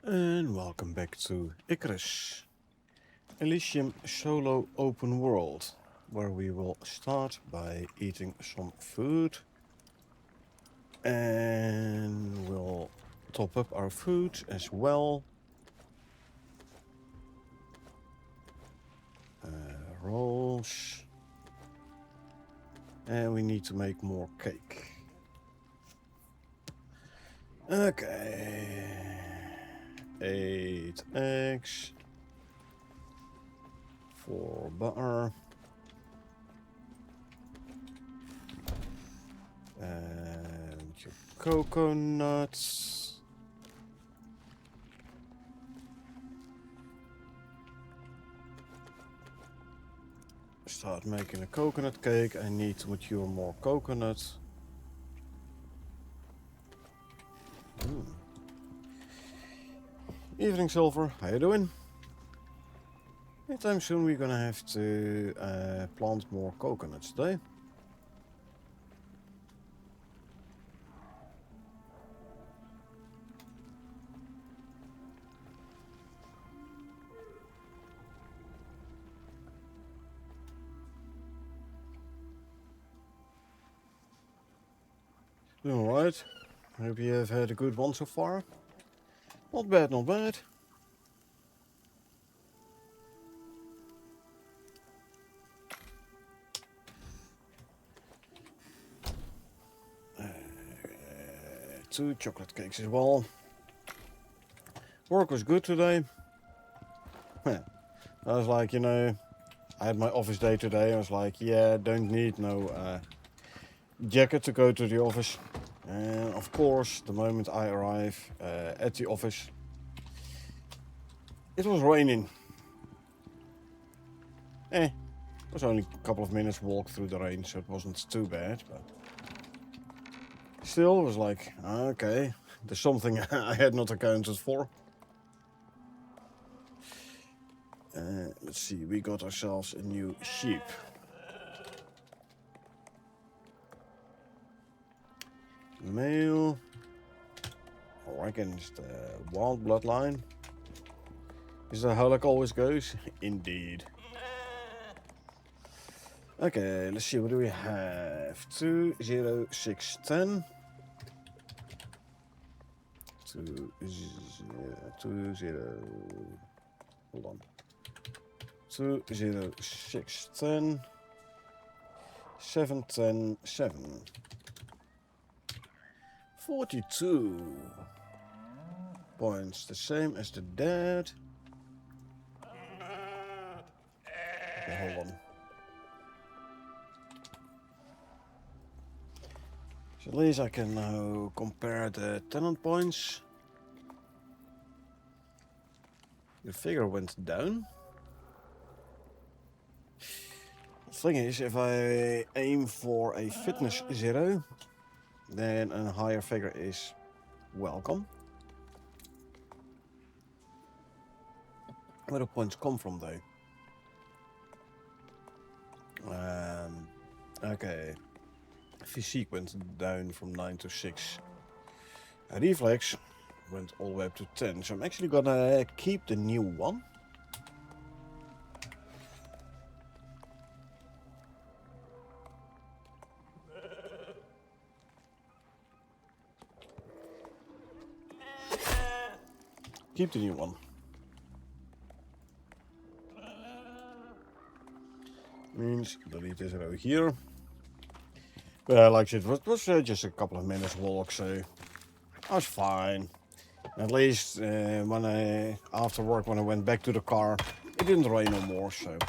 And welcome back to Icarus, Elysium solo open world, where we will start by eating some food and we'll top up our food as well. Rolls. And we need to make more cake. Okay. 8 eggs. 4 butter. And your coconuts. Start making a coconut cake. I need to mature more coconut. Evening Silver, how you doing? Anytime soon we're gonna have to plant more coconuts today. Doing alright. Hope you have had a good one so far. Not bad, not bad. Two chocolate cakes as well. Work was good today. I was like, I had my office day today. I was like, yeah, don't need no jacket to go to the office. And of course, the moment I arrive at the office, it was raining. It was only a couple of minutes walk through the rain, so it wasn't too bad. But still, it was like, okay, there's something I had not accounted for. Let's see, we got ourselves a new sheep. Male. I reckon it's the wild bloodline. Is that how luck always goes? Indeed. Okay, let's see, what do we have? 20610. 20. Hold on. 20610. 710 7. 42 points, the same as the dad. Okay, hold on. So at least I can now compare the tenant points. The figure went down. The thing is, if I aim for a fitness 0, then a higher figure is welcome. Where do points come from, though? Okay. Physique went down from 9 to 6. Reflex went all the way up to 10. So I'm actually gonna keep the new one. Keep the new one. Means delete this over here. Well, like I said, it was just a couple of minutes walk, so I was fine. At least after work, when I went back to the car, it didn't rain no more, so it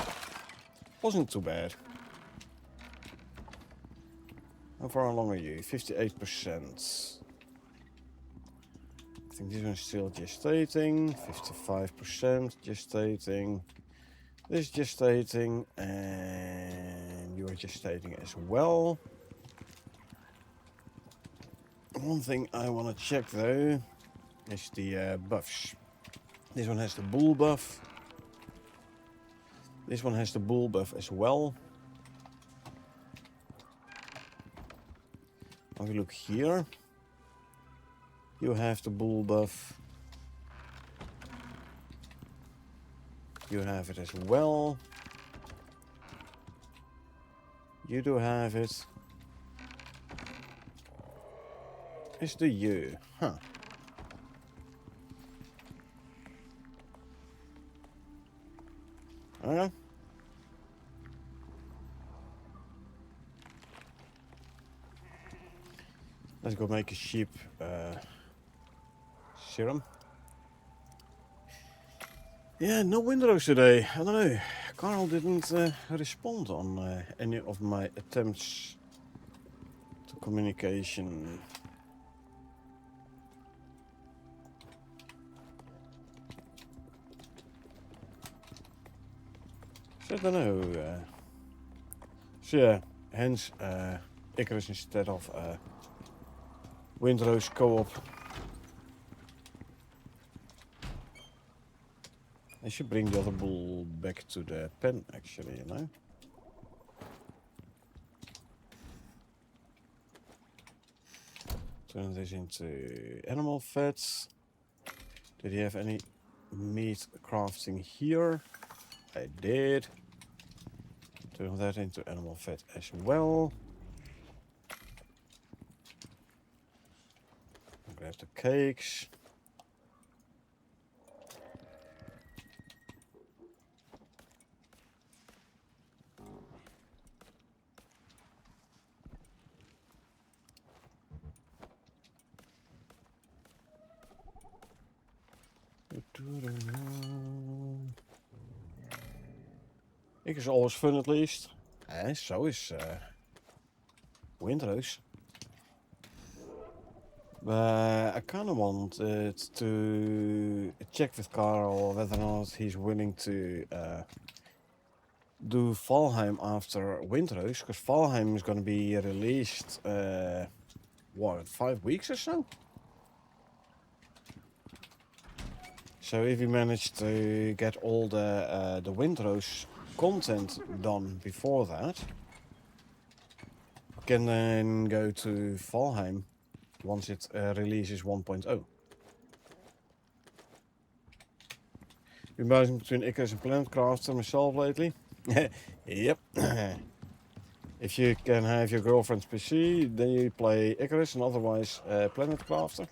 wasn't too bad. How far along are you? 58%. I think this one's still gestating. 55% gestating. This gestating, and you are gestating as well. One thing I want to check though is the buffs. This one has the bull buff. This one has the bull buff as well. If you look here, you have the bull buff. You have it as well. You do have it. Is the you? Huh. Okay. Let's go make a sheep serum. Yeah, no Windows today. I don't know. Carl didn't respond on any of my attempts to communication. So I don't know. So yeah, hence Icarus instead of Windrose co-op. I should bring the other bull back to the pen actually, you know? Turn this into animal fats. Did he have any meat crafting here? I did. Turn that into animal fat as well. Grab the cakes. Ik is always fun at least. So is Windrose. But I kind of wanted to check with Carl whether or not he's willing to do Valheim after Windrose, because Valheim is going to be released, what, 5 weeks or so? So if we manage to get all the Windrose content done before that, we can then go to Valheim once it releases 1.0. Been bouncing between Icarus and Planet Crafter myself lately. Yep. If you can have your girlfriend's PC, then you play Icarus, and otherwise Planet Crafter.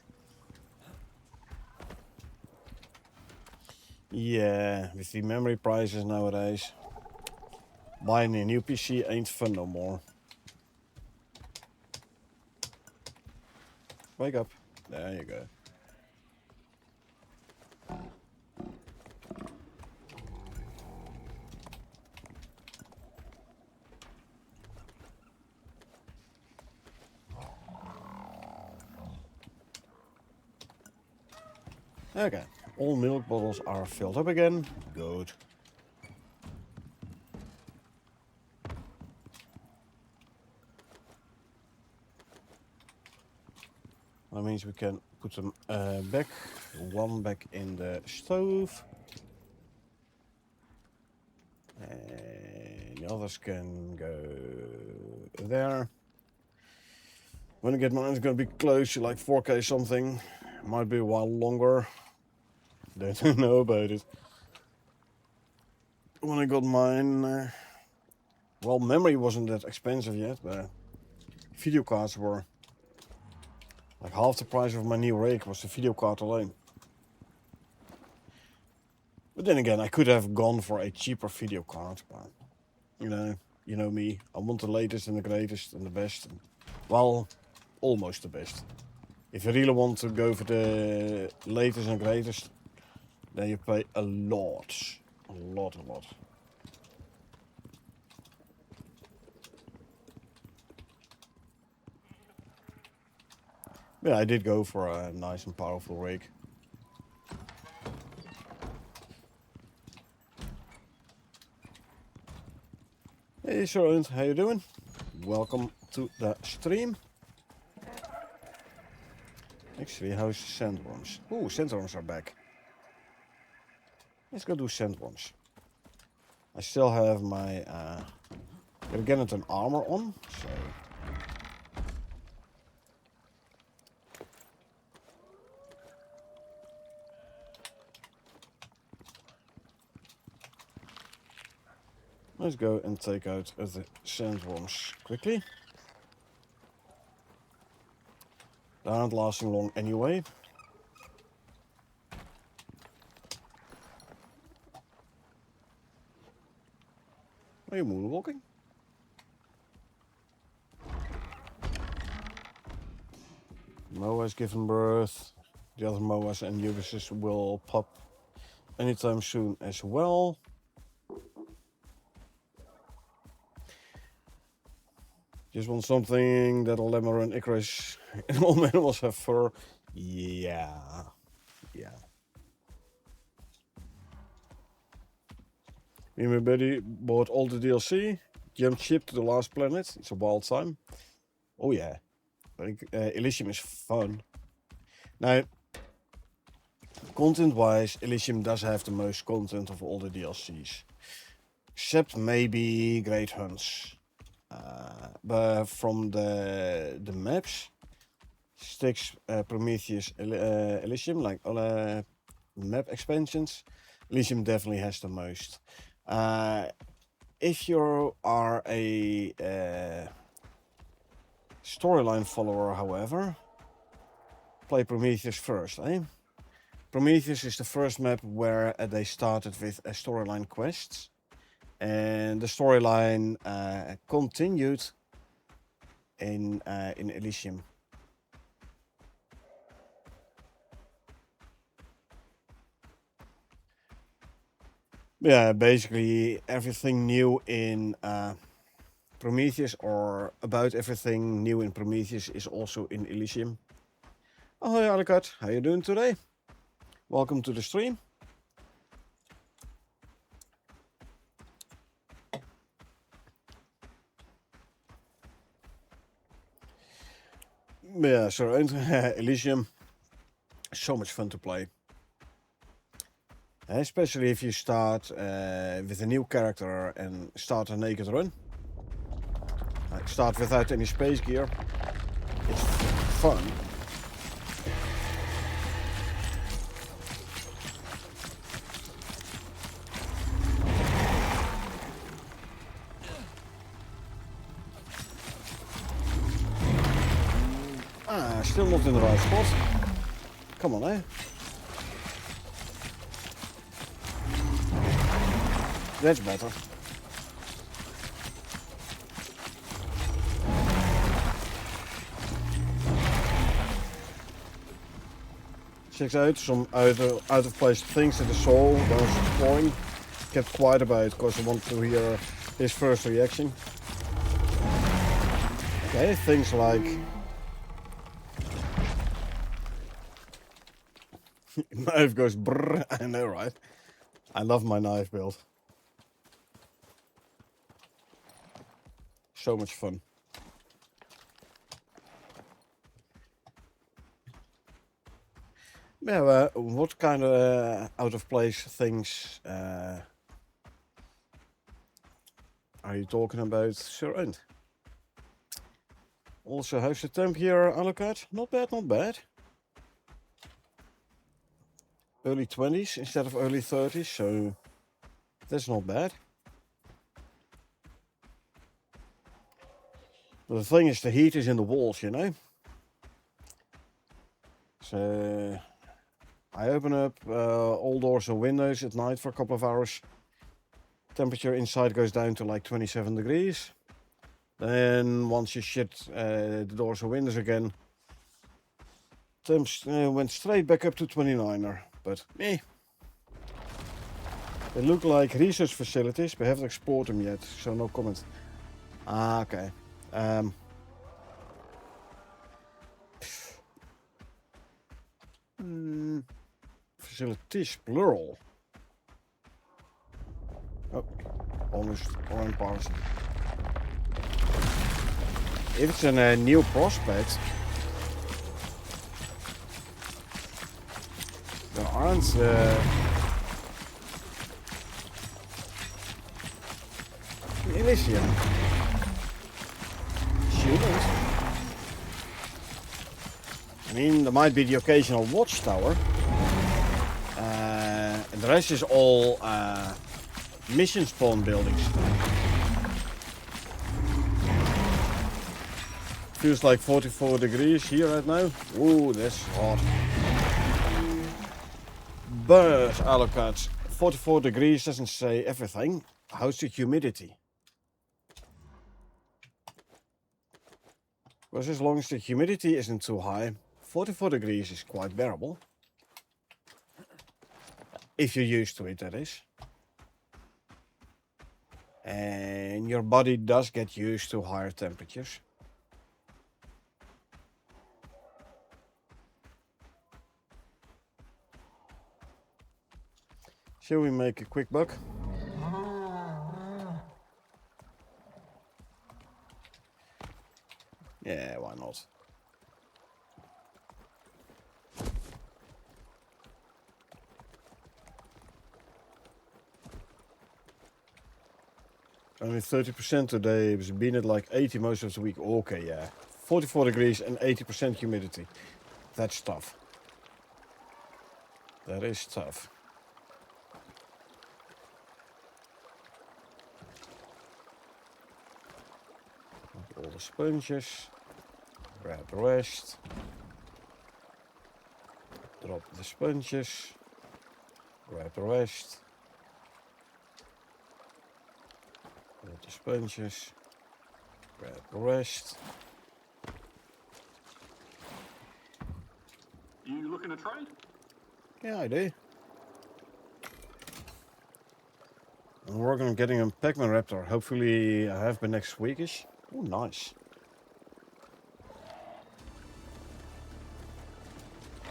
Yeah, with the memory prices nowadays, buying a new PC ain't fun no more. Wake up. There you go. Okay, all milk bottles are filled up again. Good. That means we can put them back, one back in the stove. And the others can go there. When I get mine, it's going to be close to like 4K something. Might be a while longer. Don't know about it. When I got mine, well, memory wasn't that expensive yet, but video cards were. Like half the price of my new rig was the video card alone. But then again, I could have gone for a cheaper video card, but you know me. I want the latest and the greatest and the best. And, well, almost the best. If you really want to go for the latest and greatest, then you pay a lot. A lot. Yeah, I did go for a nice and powerful rig. Hey Sharon, how you doing? Welcome to the stream. Actually, how's sandworms? Ooh, sandworms are back. Let's go do sandworms. I still have my Gargantuan armor on, so. Let's go and take out the sandworms quickly. They aren't lasting long anyway. Are you moonwalking? Moa has given birth. The other Moas and Ubises will pop anytime soon as well. Just want something that Lemur and Icarus and all animals have fur. Yeah. Me and my buddy bought all the DLC, jumped ship to the last planet. It's a wild time. Oh yeah. Elysium is fun. Now, content-wise, Elysium does have the most content of all the DLCs. Except maybe Great Hunts. But from the maps, Styx, Prometheus, Elysium, like map expansions, Elysium definitely has the most. If you are a storyline follower, however, play Prometheus first, eh? Prometheus is the first map where they started with storyline quests, and the storyline continued in Elysium. Yeah, basically everything new in Prometheus, or about everything new in Prometheus, is also in Elysium. Oh, hi Alucard, how you doing today? Welcome to the stream. Yeah, so Elysium, so much fun to play. Especially if you start with a new character and start a naked run. Start without any space gear. It's fun. Still not in the right spot. Come on, eh? That's better. Checks out some out of place things that the soul was exploring. Kept quiet about it because I want to hear his first reaction. Okay, things like knife goes brrr. I know, right? I love my knife build. So much fun. Yeah, what kind of out of place things are you talking about, Sir? Also, how's the temp here, Alucard? Not bad, not bad. Early 20s instead of early 30s, so that's not bad. But the thing is, the heat is in the walls, you know. So I open up all doors and windows at night for a couple of hours. Temperature inside goes down to like 27 degrees. Then once you shut the doors and windows again, temps went straight back up to 29er. But they look like research facilities, but haven't explored them yet, so no comment. Ah, okay. Facilities, plural. Oh, almost one parts. If it's a new prospect, there aren't Elysium. Shouldn't. I mean, there might be the occasional watchtower. And the rest is all mission spawn buildings. Feels like 44 degrees here right now. Ooh, that's hot. But, Alucard, 44 degrees doesn't say everything. How's the humidity? Because as long as the humidity isn't too high, 44 degrees is quite bearable. If you're used to it, that is. And your body does get used to higher temperatures. Shall we make a quick buck? Yeah, why not? Only 30% today. It's been at like 80 most of the week. Okay, yeah. 44 degrees and 80% humidity. That's tough. That is tough. All the sponges. Grab the rest. Drop the sponges. Grab the rest. Drop the sponges. Grab the rest. You looking to trade? Yeah, I do. I'm working on getting a Pac-Man Raptor. Hopefully I have by next weekish. Oh, nice.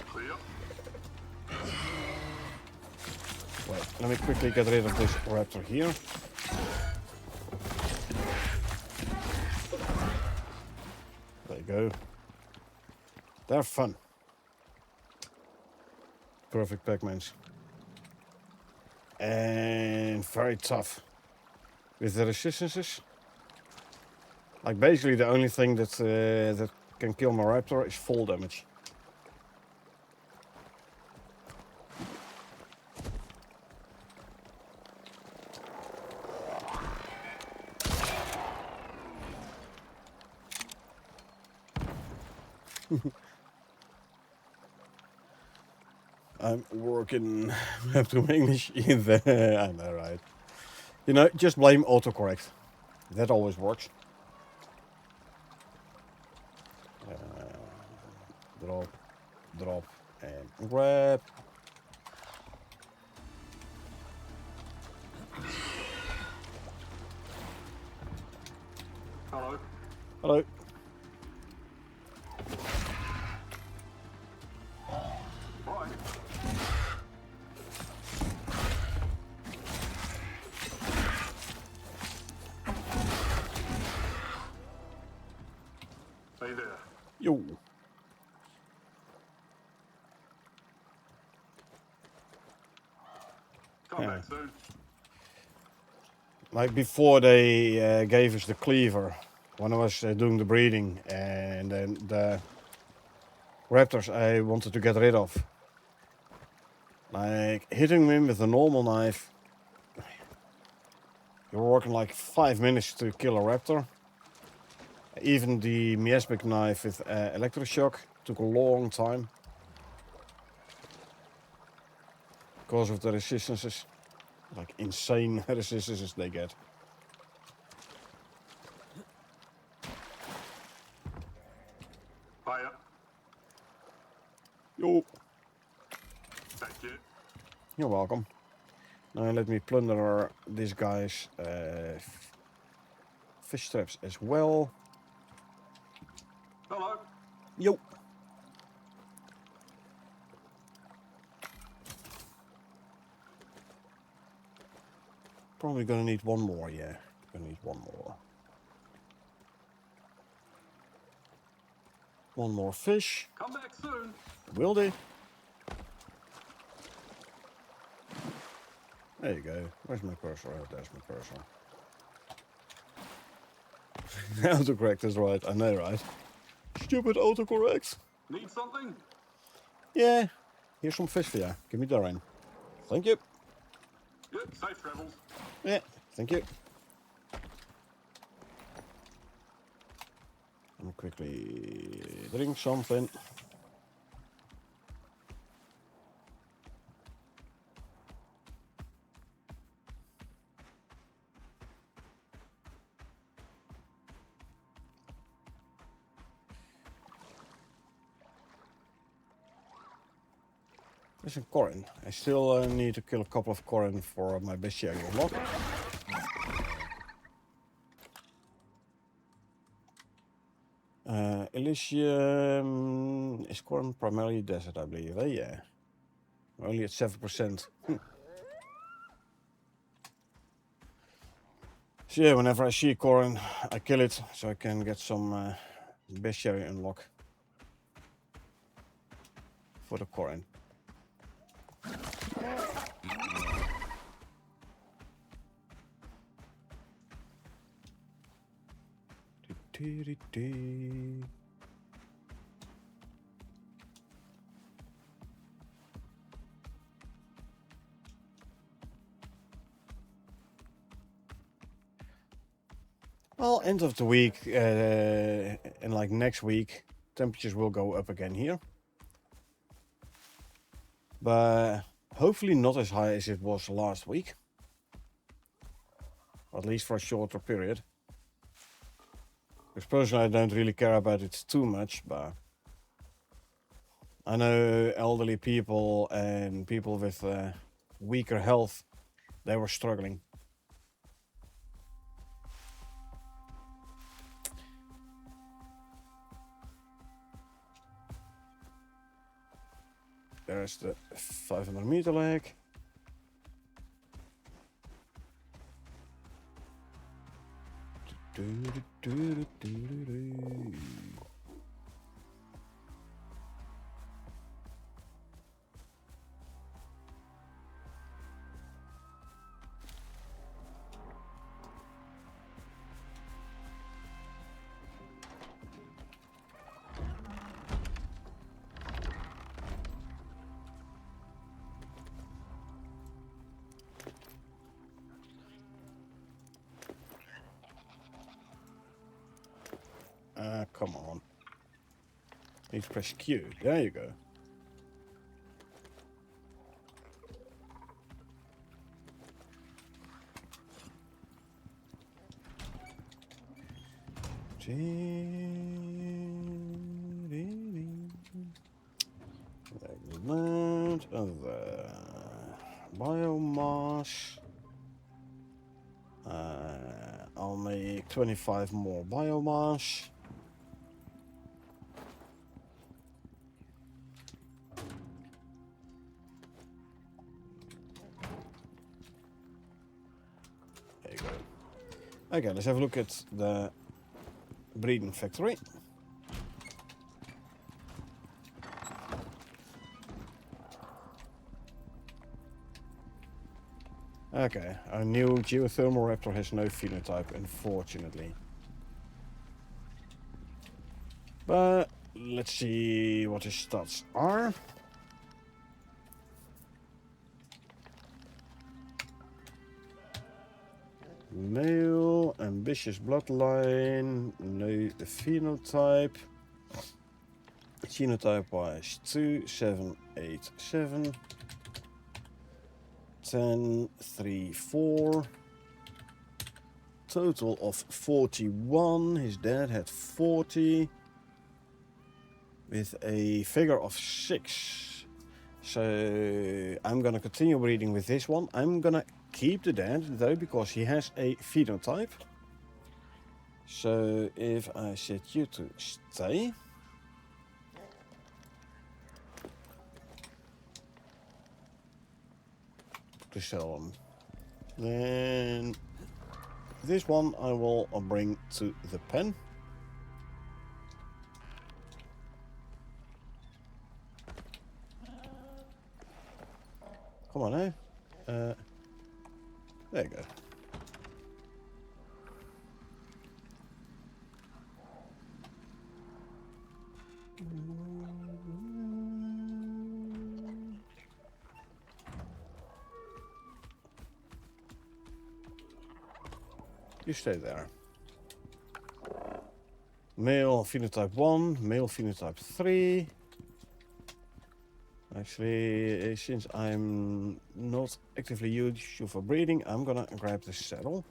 Clear. Wait, let me quickly get rid of this Raptor here. There you go. They're fun. Perfect Pac-Mans. And very tough. With the resistances. Like basically the only thing that that can kill my Raptor is fall damage. I'm working up to English in there. I know, right? You know, just blame autocorrect. That always works. Drop, drop, and grab. Hello. Hello. Bye. Hey there. Yo. Come back soon. Like before they gave us the cleaver, when I was doing the breeding, and then the raptors I wanted to get rid of. Like hitting them with a normal knife, you're working like 5 minutes to kill a raptor. Even the miasmic knife with electroshock took a long time. Because of the resistances. Like insane resistances they get. Hiya. Yo. Thank you. You're welcome. Now let me plunder this guy's fish traps as well. Hello. Yo. Probably gonna need one more, yeah. Gonna need one more. One more fish. Come back soon. Will do. There you go. Where's my cursor? Oh, there's my cursor. Autocorrect is right. I know, right? Stupid autocorrect. Need something? Yeah. Here's some fish for you. Give me that in. Thank you. Yep, safe travels. Yeah, thank you. Let me quickly drink something. There's a Corin. I still need to kill a couple of Corin for my bestiary unlock. Elysium is Corin primarily desert, I believe. Yeah. We're only at 7%. So yeah, whenever I see a Corin, I kill it so I can get some bestiary unlock for the Corin. Well, end of the week and like next week, temperatures will go up again here. But hopefully not as high as it was last week. At least for a shorter period. Because personally I don't really care about it too much, but I know elderly people and people with weaker health, they were struggling. There's the 500 meter leg. Come on. Need to press Q. There you go. Biomass. I'll make 25 more biomass. There you go. Okay, let's have a look at the breeding factory. Okay, our new geothermal raptor has no phenotype, unfortunately. But let's see what his stats are. Male, ambitious bloodline, no phenotype. Genotype wise 2787. 10, 3, 4. Total of 41. His dad had 40. With a figure of 6. So I'm gonna continue breeding with this one. I'm gonna keep the dad though because he has a phenotype. So if I set you to stay. To sell them. Then this one I will bring to the pen. Come on now. There you go. You stay there. Male phenotype 1, male phenotype 3. Actually, since I'm not actively used for breeding, I'm gonna grab the saddle.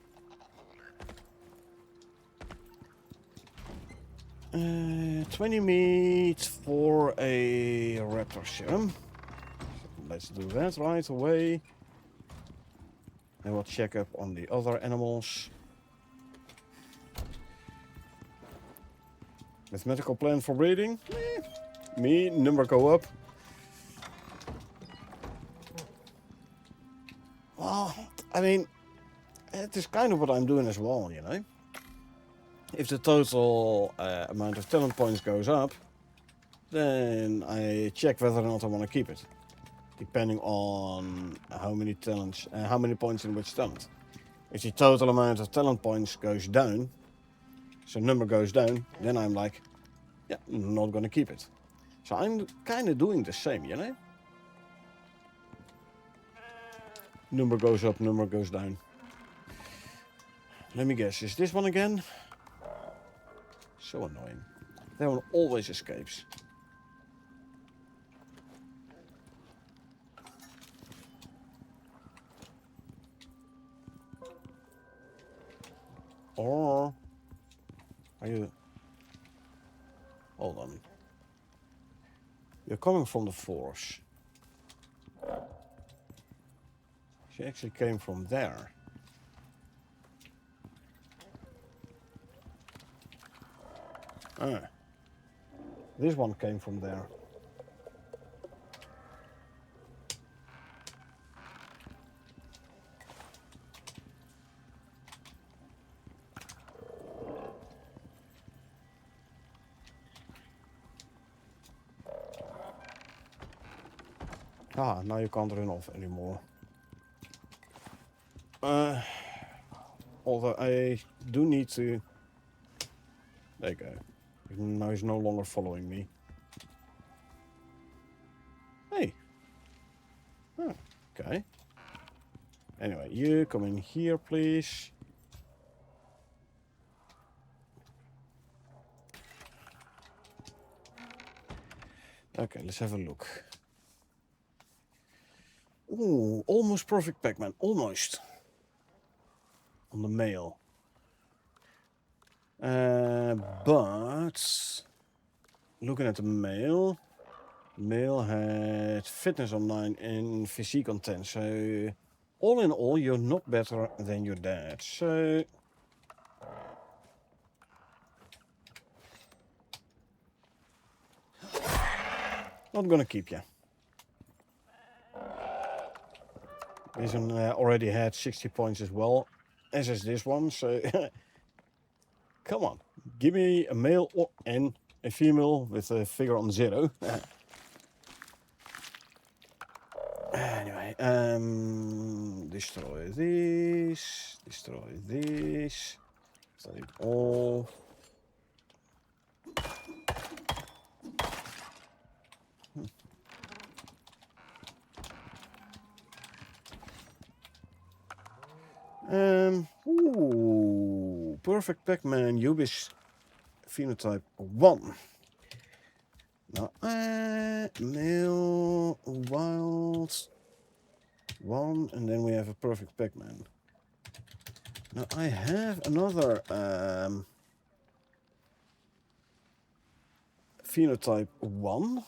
20 meat for a raptor serum. Let's do that right away. And we'll check up on the other animals. Mathematical plan for breeding? Me, number go up. Well, I mean, it is kind of what I'm doing as well, you know. If the total amount of talent points goes up, then I check whether or not I want to keep it. Depending on how many talents, how many points in which talent. If the total amount of talent points goes down, so number goes down, then I'm like, yeah, I'm not going to keep it. So I'm kind of doing the same, you know? Number goes up, number goes down. Let me guess, is this one again? So annoying. That one always escapes. Or are you... Hold on. You're coming from the force. She actually came from there. Ah. This one came from there. Ah, now you can't run off anymore. Although I do need to... There you go. Now he's no longer following me. Hey. Oh, okay. Anyway, you come in here, please. Okay, let's have a look. Ooh, almost perfect Pac-Man. Almost. On the male. But... Looking at the male... Male had fitness on 9 and physique on 10. So, all in all, you're not better than your dad. So... Not gonna keep you. This one already had 60 points as well, as is this one, so... Come on, give me a male and a female with a figure on 0. Anyway, destroy this, destroy this, set it all. Ooh, perfect Pac-Man, Ubis phenotype 1. Now, male, wild, 1, and then we have a perfect Pac-Man. Now, I have another phenotype 1.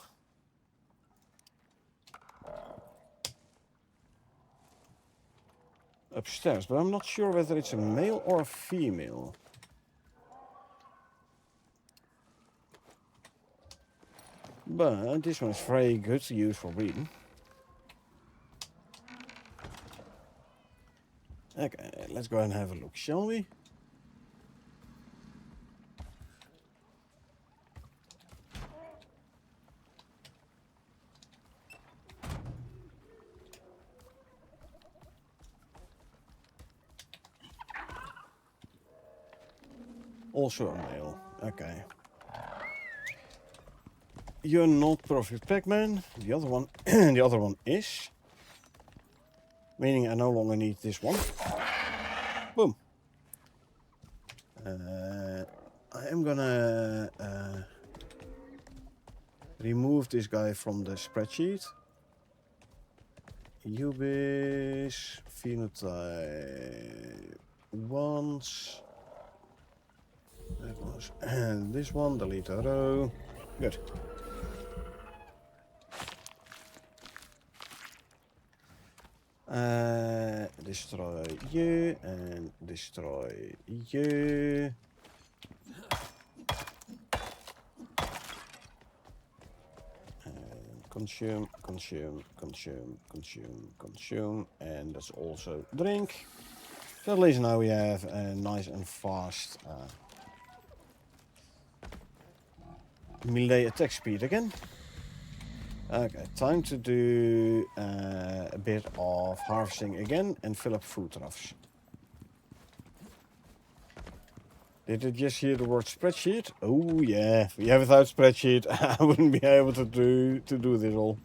Upstairs, but I'm not sure whether it's a male or a female. But this one is very good to use for breeding. Okay, let's go ahead and have a look, shall we? Also a male. Okay. You're not perfect Pac-Man. The other one, the other one is. Meaning I no longer need this one. Boom. I am gonna remove this guy from the spreadsheet. Ubis phenotype once. That was and this one. Delete a row. Good. Destroy you and destroy you. And consume, consume, consume, consume, consume, and that's also drink. So at least now we have a nice and fast melee attack speed again. Okay, time to do a bit of harvesting again and fill up food troughs. Did you just hear the word spreadsheet? Oh yeah, yeah. Without spreadsheet, I wouldn't be able to do this all.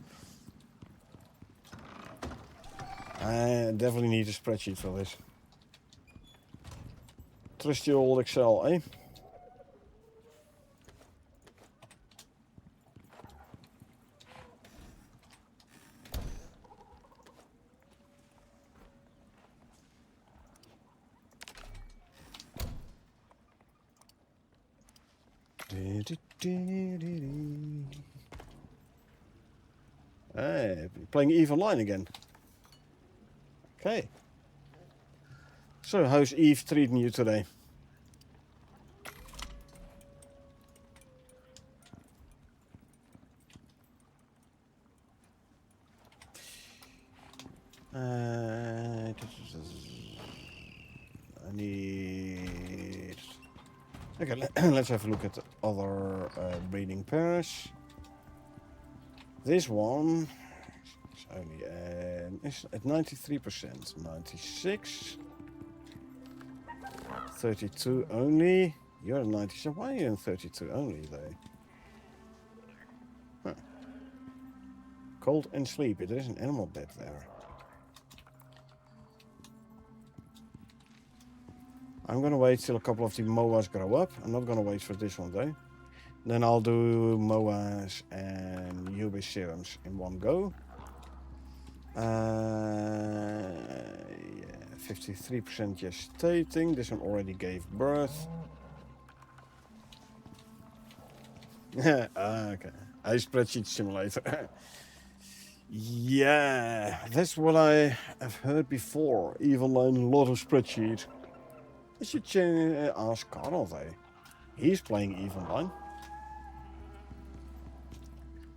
I definitely need a spreadsheet for this. Trusty old Excel, eh? Hey, playing Eve Online again. Okay. So, how's Eve treating you today? I need... Okay, let's have a look at the other breeding pairs. This one is only is at 93%, 96, 32 only. You're at 97. Why are you in 32 only though? Huh. Cold and sleepy. There is an animal bed there. I'm gonna wait till a couple of the moas grow up. I'm not gonna wait for this one though. Then I'll do moas and Ubis serums in one go. Yeah, 53% gestating. This one already gave birth. Okay. A spreadsheet simulator. Yeah, that's what I have heard before. Even a lot of spreadsheet. I should ask Carl though. He's playing Eve Online.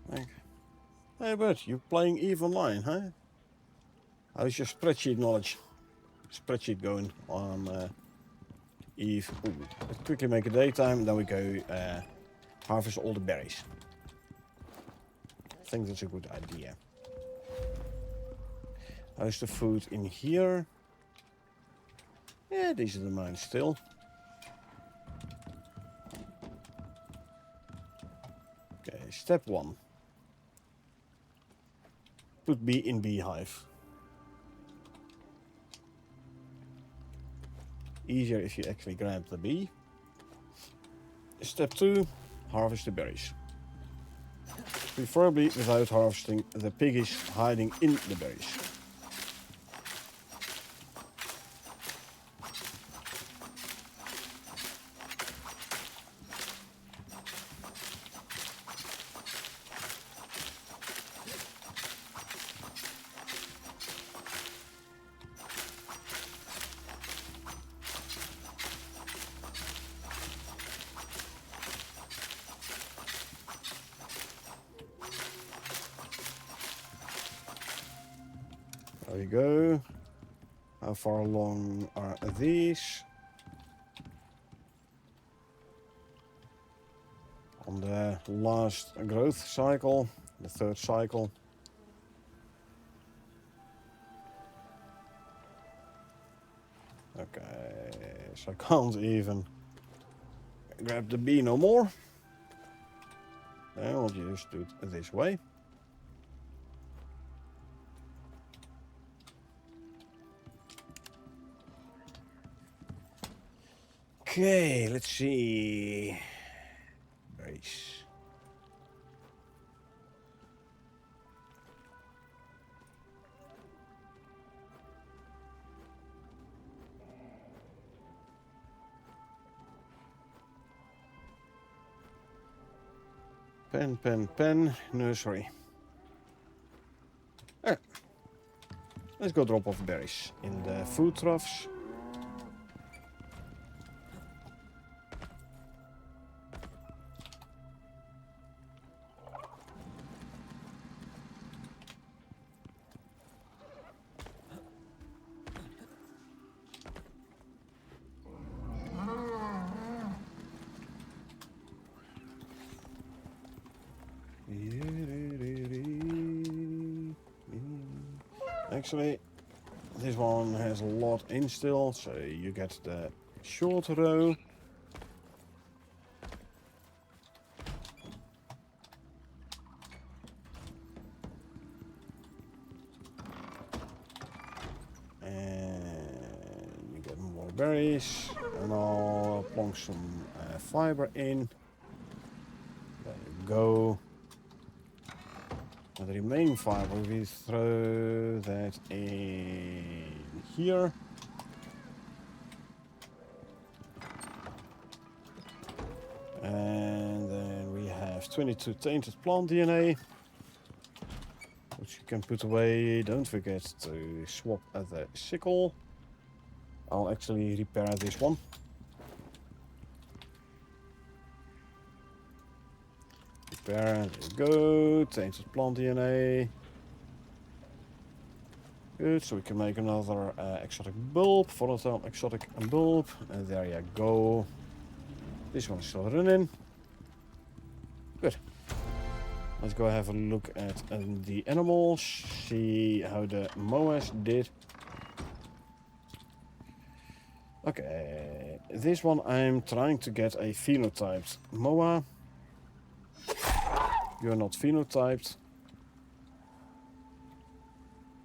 Like, hey bud, you're playing Eve Online, huh? How's your spreadsheet knowledge? Spreadsheet going on Eve. Ooh, let's quickly make a daytime, then we go harvest all the berries. I think that's a good idea. How's the food in here? Yeah, these are the mines still. Okay, step 1. Put bee in beehive. Easier if you actually grab the bee. Step 2, harvest the berries. Preferably without harvesting the piggies hiding in the berries. There we go. How far along are these? On the last growth cycle, the 3rd cycle. Okay, so I can't even grab the bee no more. I'll just do it this way. Okay, let's see. Berries. Pen, nursery. Alright. Let's go drop off berries in the food troughs. Actually, this one has a lot in still, so you get the short row. And you get more berries, and I'll plonk some fiber in. There you go. And the remaining fiber, we throw that in here. And then we have 22 tainted plant DNA, which you can put away. Don't forget to swap at the sickle. I'll actually repair this one. Repair, there you go. Tainted plant DNA. Good, so we can make another exotic bulb, volatile exotic bulb. And there you go. This one's still running. Good. Let's go have a look at the animals, see how the MOAs did. Okay, this one I'm trying to get a phenotyped MOA. You're not phenotyped.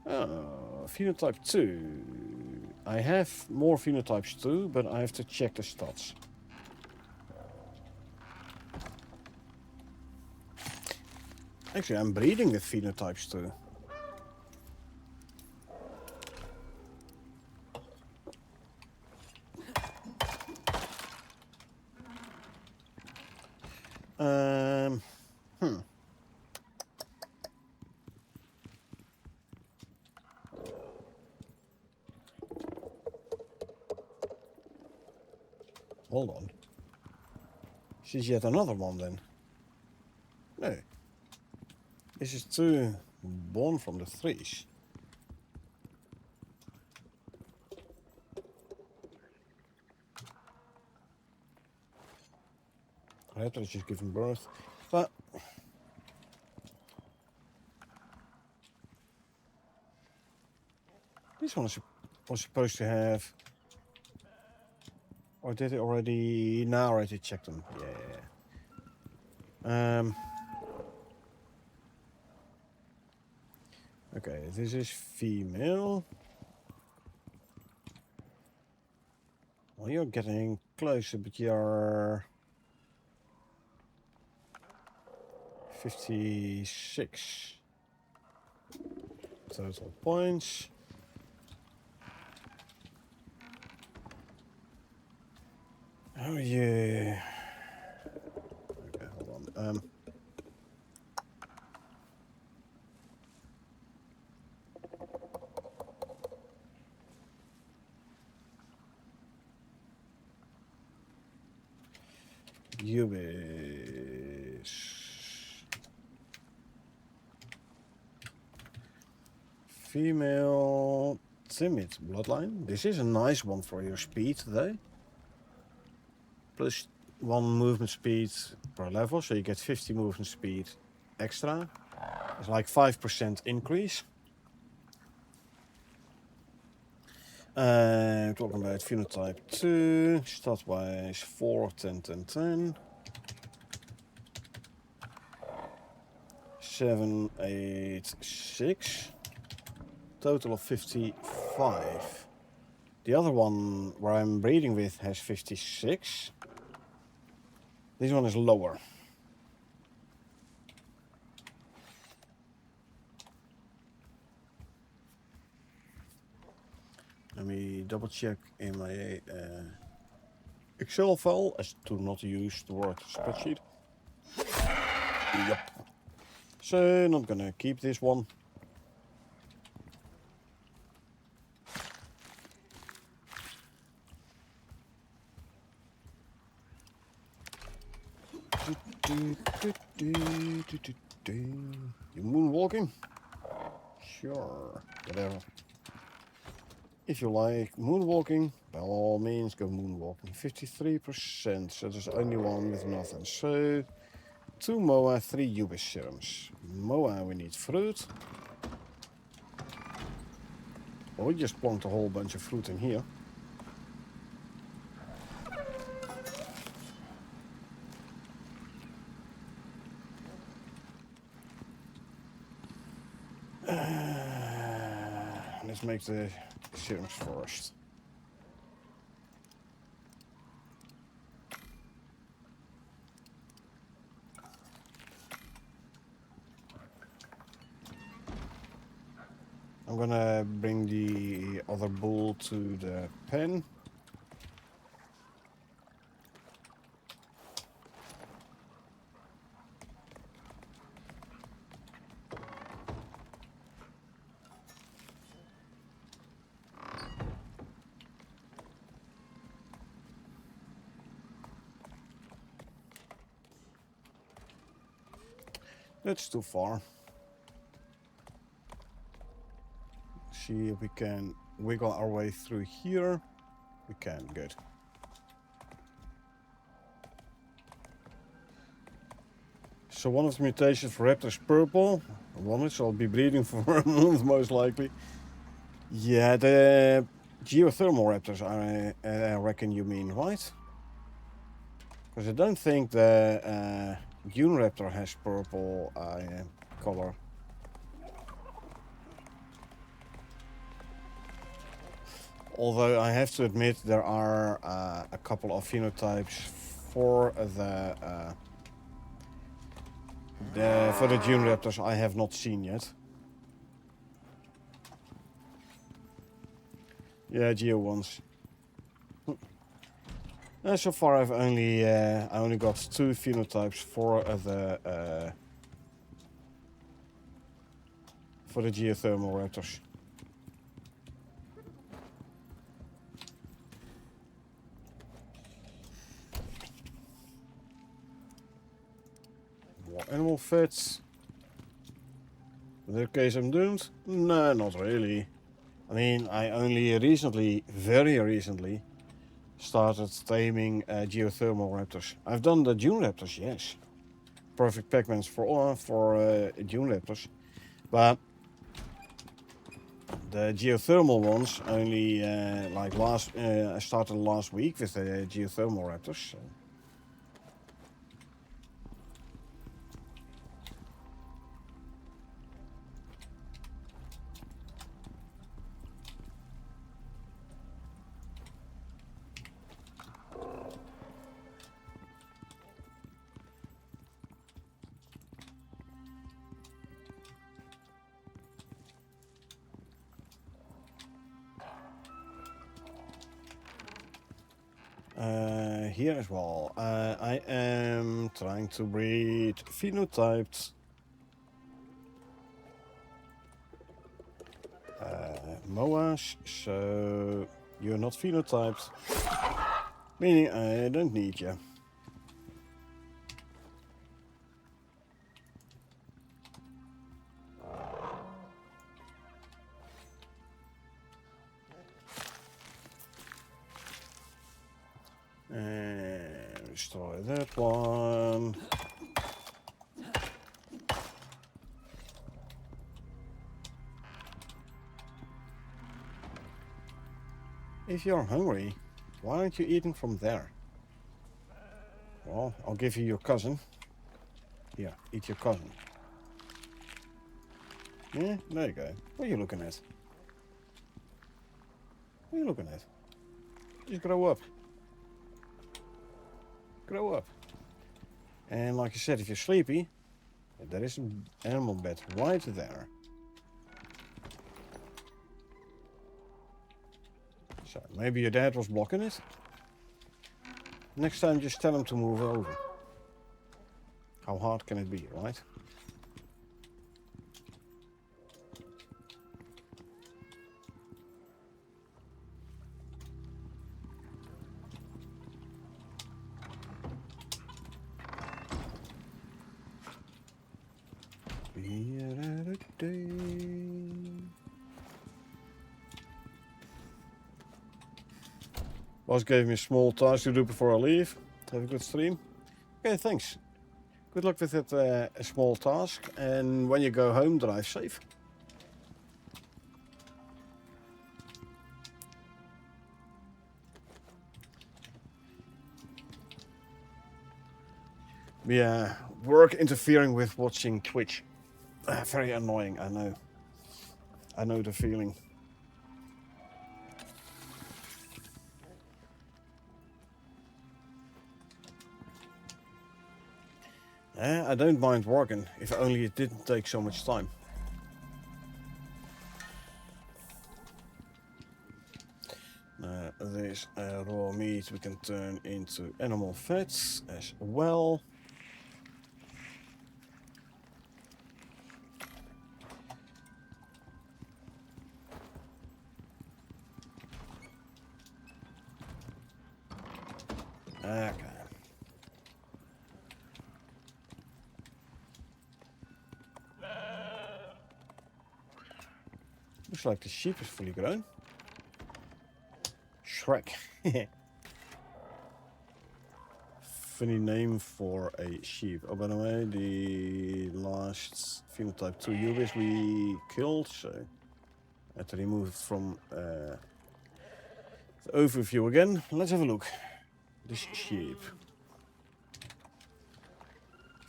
Oh, phenotype 2. I have more phenotypes too, but I have to check the stats. Actually, I'm breeding with phenotypes too. Hold on. This is yet another one then. No. This is two born from the threes. Raptor is just giving birth. But this one was supposed to have. Or did it already? No, I already checked them. Yeah. Okay, this is female. Well, you're getting closer, but you're 56 total points. How are you? Okay, hold on. Ubis. Female timid bloodline. This is a nice one for your speed today. Plus 1 movement speed per level, so you get 50 movement speed extra. It's like 5% increase. Talking about phenotype 2, stat wise 4, 10, 10, 10. 7, 8, 6. Total of 55. The other one where I'm breeding with has 56. This one is lower. Let me double check in my Excel file as to not use the word spreadsheet. Yep. So not gonna keep this one. You moonwalking? Sure, whatever. If you like moonwalking, by all means go moonwalking. 53%, so there's only one with nothing. So 2 Moa, 3 Ubis serums. Moa, we need fruit. Well, we just plonked a whole bunch of fruit in here. Let's make the serums first. I'm gonna bring the other bull to the pen. That's too far. See if we can wiggle our way through here. We can, good. So one of the mutations for raptor is purple. One which I'll be breeding for a month most likely. Yeah, the geothermal raptors, I reckon you mean, right? Because I don't think the dune raptor has purple color. Although I have to admit there are a couple of phenotypes for the dune raptors I have not seen yet. Yeah, geo ones. So far I've only I only got 2 phenotypes for the geothermal raptors. More animal fats. In that case I'm doomed? No, not really. I mean, I only recently, very recently, started taming geothermal raptors. I've done the dune raptors, yes. Perfect Pac-Mans for dune raptors. But the geothermal ones only like I started last week with the geothermal raptors. So. Here as well, I am trying to breed phenotyped Moas, so you're not phenotyped, meaning I don't need you. And destroy that one. If you're hungry, why aren't you eating from there? Well, I'll give you your cousin. Here, eat your cousin. Yeah, there you go. What are you looking at? What are you looking at? Just grow up. Grow up. And like I said, if you're sleepy, there is an animal bed right there. So maybe your dad was blocking it. Next time just tell him to move over. How hard can it be, right? Boss gave me a small task to do before I leave. Have a good stream. Okay, thanks. Good luck with that a small task. And when you go home, drive safe. Yeah, work interfering with watching Twitch. Very annoying, I know. I know the feeling. I don't mind working, if only it didn't take so much time. This raw meat we can turn into animal fats as well. Okay. Looks like the sheep is fully grown. Shrek. Funny name for a sheep. Oh, by the way, the last phenotype 2 Ubis we killed, so I had to remove it from the overview again. Let's have a look. This sheep.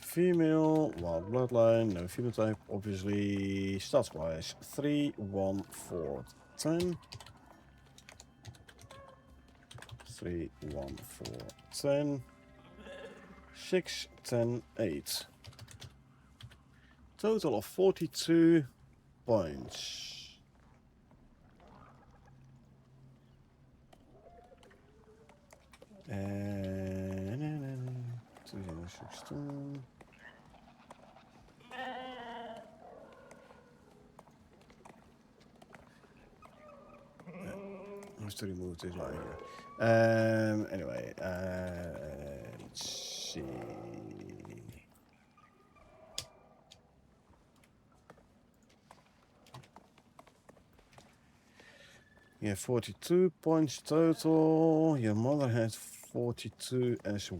Female, wild bloodline, no phenotype, obviously. Stats wise 3, 1, 4, 10. 3, 1, 4, 10. 6, 10, 8. Total of 42 points. And 2016. I have to remove this line here. Anyway, let's see. Yeah, 42 points total. Your mother had 42 as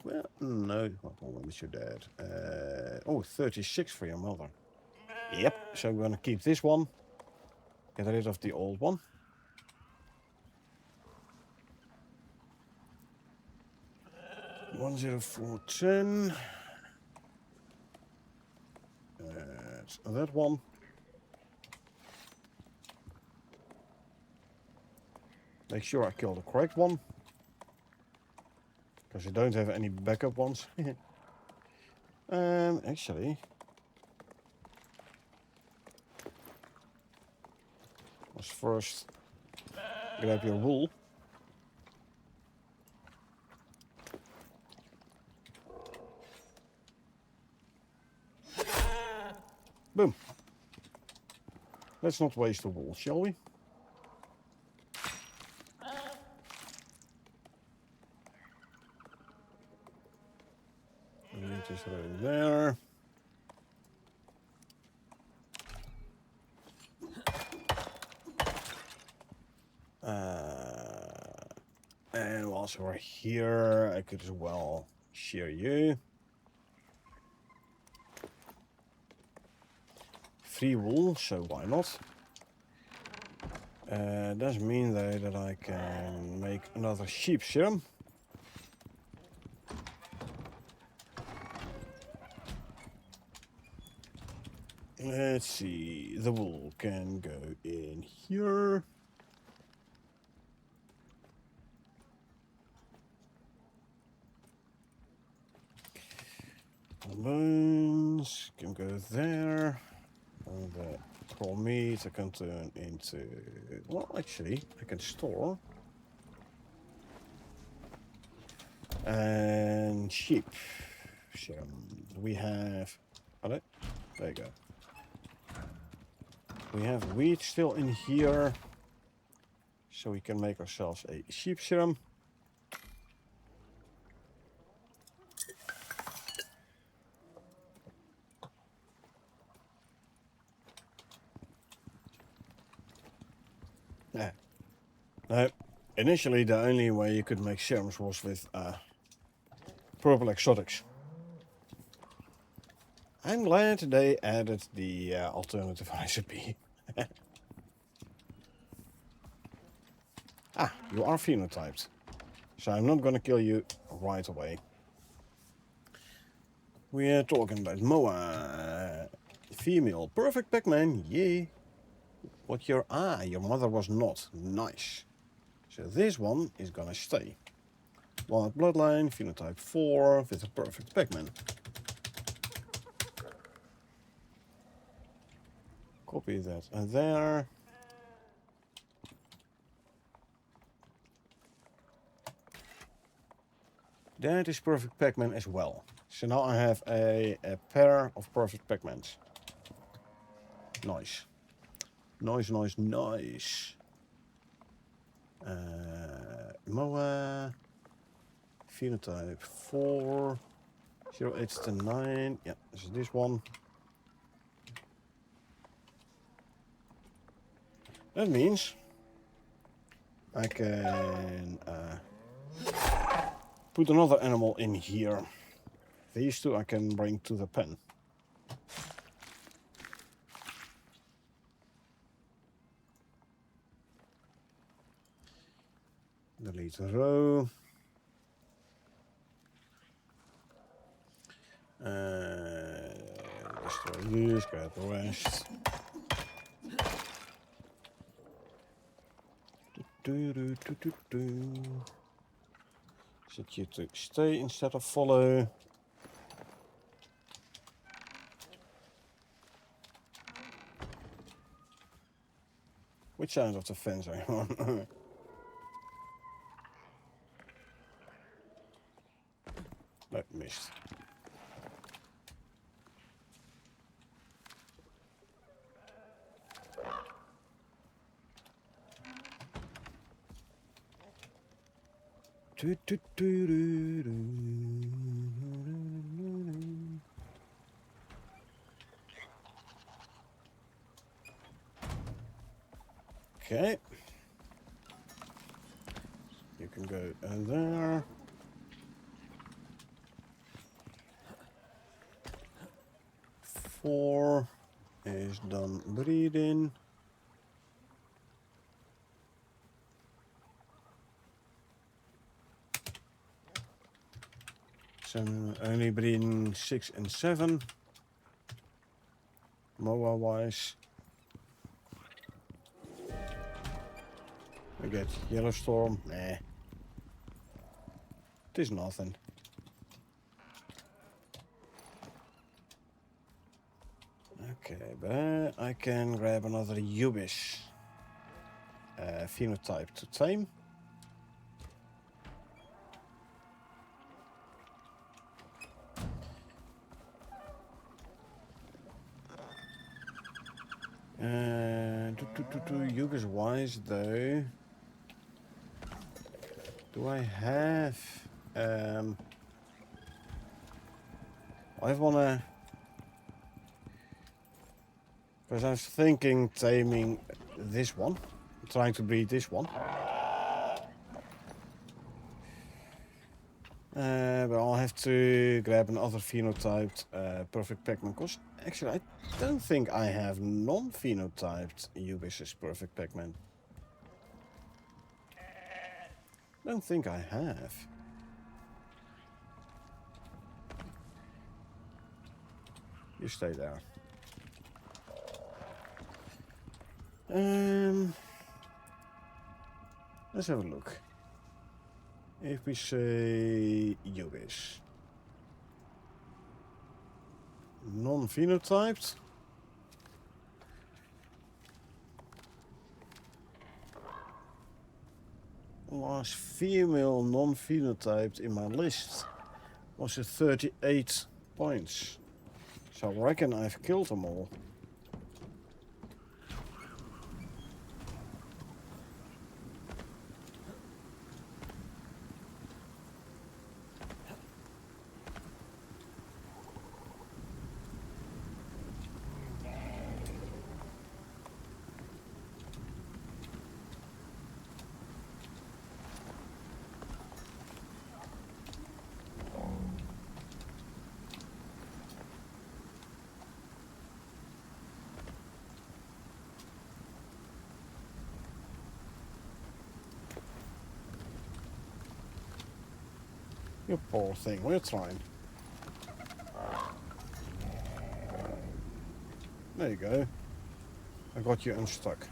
well. No, when was your dad? 36 for your mother. Yep, so we're gonna keep this one. Get rid of the old one. One 10410. That's that one. Make sure I kill the correct one, because you don't have any backup ones. Actually, let's first grab your wool. Boom. Let's not waste the wool, shall we? Just right there. And whilst we're here, I could as well share you. Free wool, so why not? Does mean though that I can make another sheep serum. Let's see, the wool can go in here. Bones can go there. All the raw meat I can turn into... Well, actually, I can store. And sheep. We have... Oh, there you go. We have wheat still in here. So we can make ourselves a sheep serum. Yeah. Now, initially the only way you could make serums was with purple exotics. I'm glad they added the alternative recipe. Ah, you are phenotyped. So I'm not gonna kill you right away. We are talking about Moa. Female. Perfect Pac-Man, yay. What your... Ah, your mother was not. Nice. So this one is gonna stay. Wild bloodline, phenotype 4, with a perfect Pac-Man. Copy that there. That is perfect Pac-Man as well. So now I have a pair of perfect Pac-Mans. Nice. Nice, nice, nice. Moa. Phenotype 4. 08 to 9. Yeah, this is this one. That means I can put another animal in here. These two I can bring to the pen. Delete a row. Destroy this, grab the rest. Set you to stay instead of follow. Which side of the fence are you on? No, missed. Okay. You can go there. Four is done breeding. So only breeding 6 and 7. Moa wise. We get Yellowstorm. Nah. It is nothing. Okay, but I can grab another Ubis phenotype to tame. Ubis wise though. Do I have? I wanna. Because I was thinking taming this one, trying to breed this one. But I'll have to grab another phenotyped perfect Pac-Man. Because actually, I don't think I have non-phenotyped Ubis' perfect Pac-Man. Don't think I have. You stay there. Let's have a look. If we say Ubis. non-phenotyped. Last female non-phenotyped in my list was at 38 points. So I reckon I've killed them all. You poor thing, we're trying. There you go. I got you unstuck.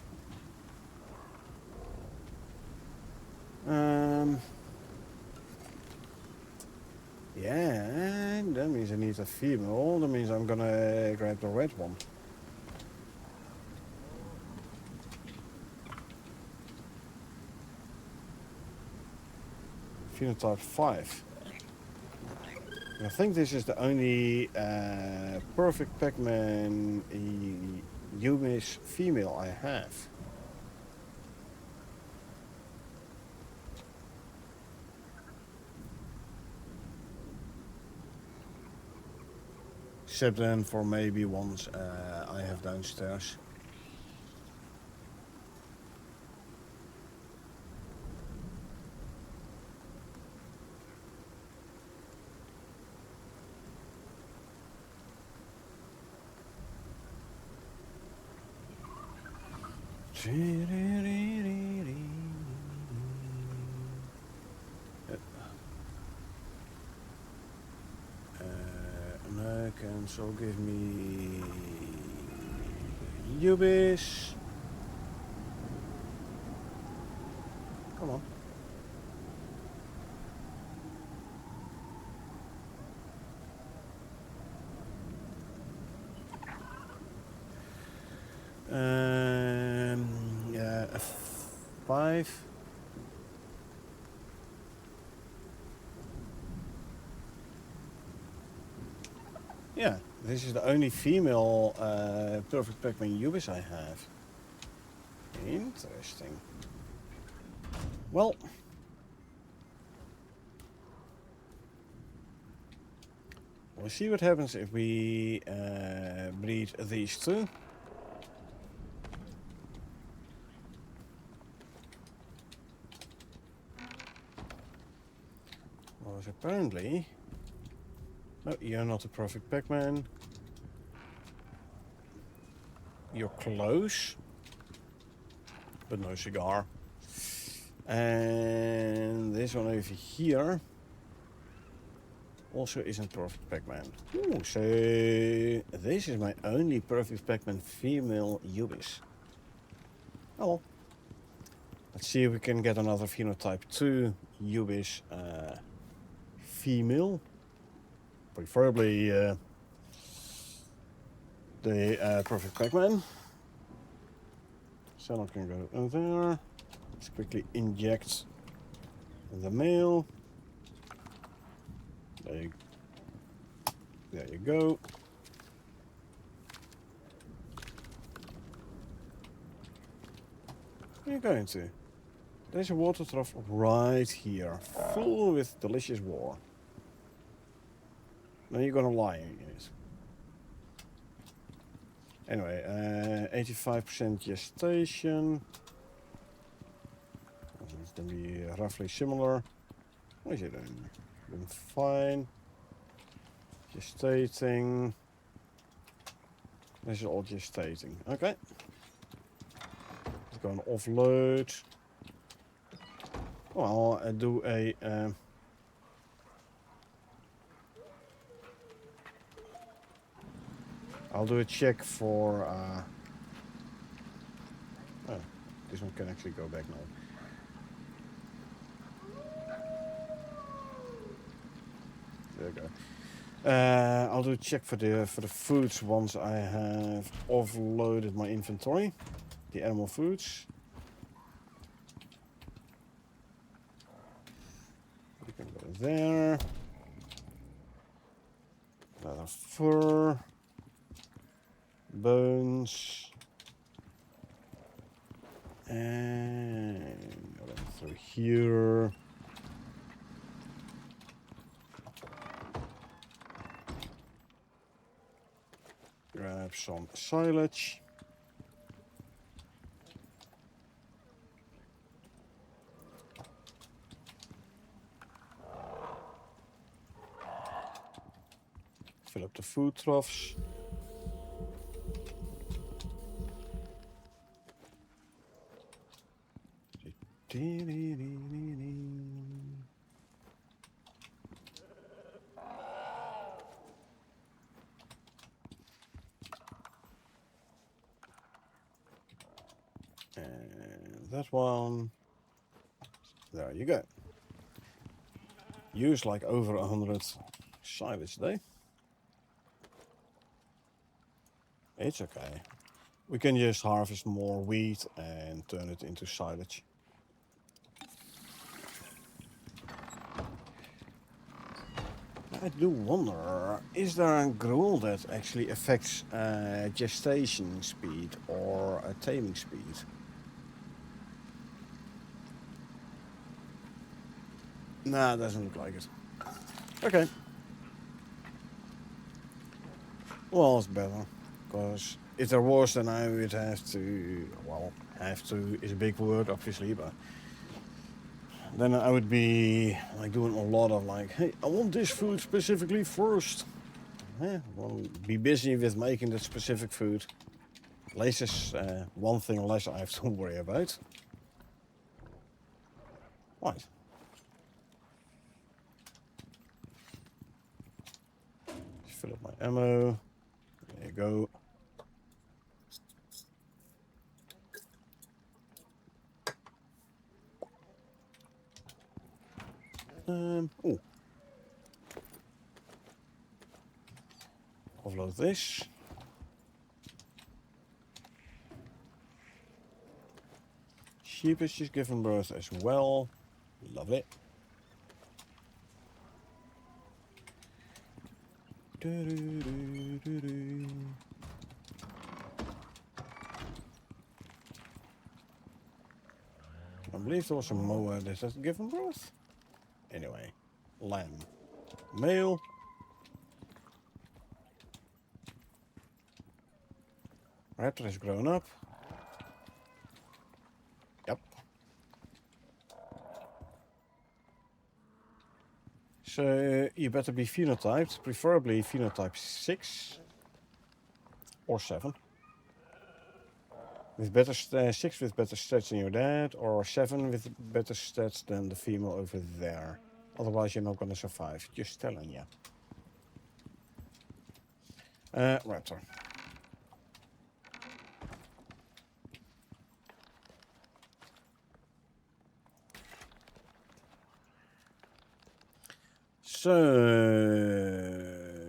Yeah, that means I need a female. That means I'm gonna grab the red one. Phenotype 5. I think this is the only perfect Pac-Man Yumi's female I have. Except then for maybe ones I have downstairs. No, cancel, give me Ubis. Come on. Yeah, a 5. Yeah, this is the only female perfect Pac-Man Ubis I have. Interesting. Well, we'll see what happens if we breed these two. Well, apparently... No, you're not a perfect Pac-Man. You're close, but no cigar. And this one over here also isn't perfect Pac-Man. Ooh, so this is my only perfect Pac-Man female Ubis. Oh well. Let's see if we can get another phenotype 2 Ubis female. Preferably the perfect Pac-Man. So I can go over there. Let's quickly inject the male. There you go. Where are you going to? There's a water trough right here, full with delicious water. Now you're gonna lie in it. Anyway, 85% gestation. It's gonna be roughly similar. What is it doing? Doing fine. Gestating. This is all gestating. Okay. Let's go and offload. Well, I do a I'll do a check for oh, this one can actually go back now. There we go. I'll do a check for the foods once I have offloaded my inventory. The animal foods. You can go there. Leather fur. Bones. And go through here. Grab some silage. Fill up the food troughs. And that one. There you go. Use like over 100 silage a day. It's okay. We can just harvest more wheat and turn it into silage. I do wonder, is there a gruel that actually affects gestation speed or taming speed? Nah, doesn't look like it. Okay. Well, it's better. Because if there was, then I would have to... Well, have to is a big word, obviously, but... Then I would be like doing a lot of like, hey, I want this food specifically first. Yeah, well, be busy with making that specific food. At least it's one thing less I have to worry about. Right. Fill up my ammo. There you go. Oh. Offload this. Sheep is just giving birth as well. Love it. I believe there was a mower that has given birth. Anyway, lamb. Male. Raptor has grown up. Yep. So you better be phenotyped, preferably phenotype 6 or 7. With better 6 with better stats than your dad, or 7 with better stats than the female over there. Otherwise, you're not going to survive. Just telling you. Raptor. So,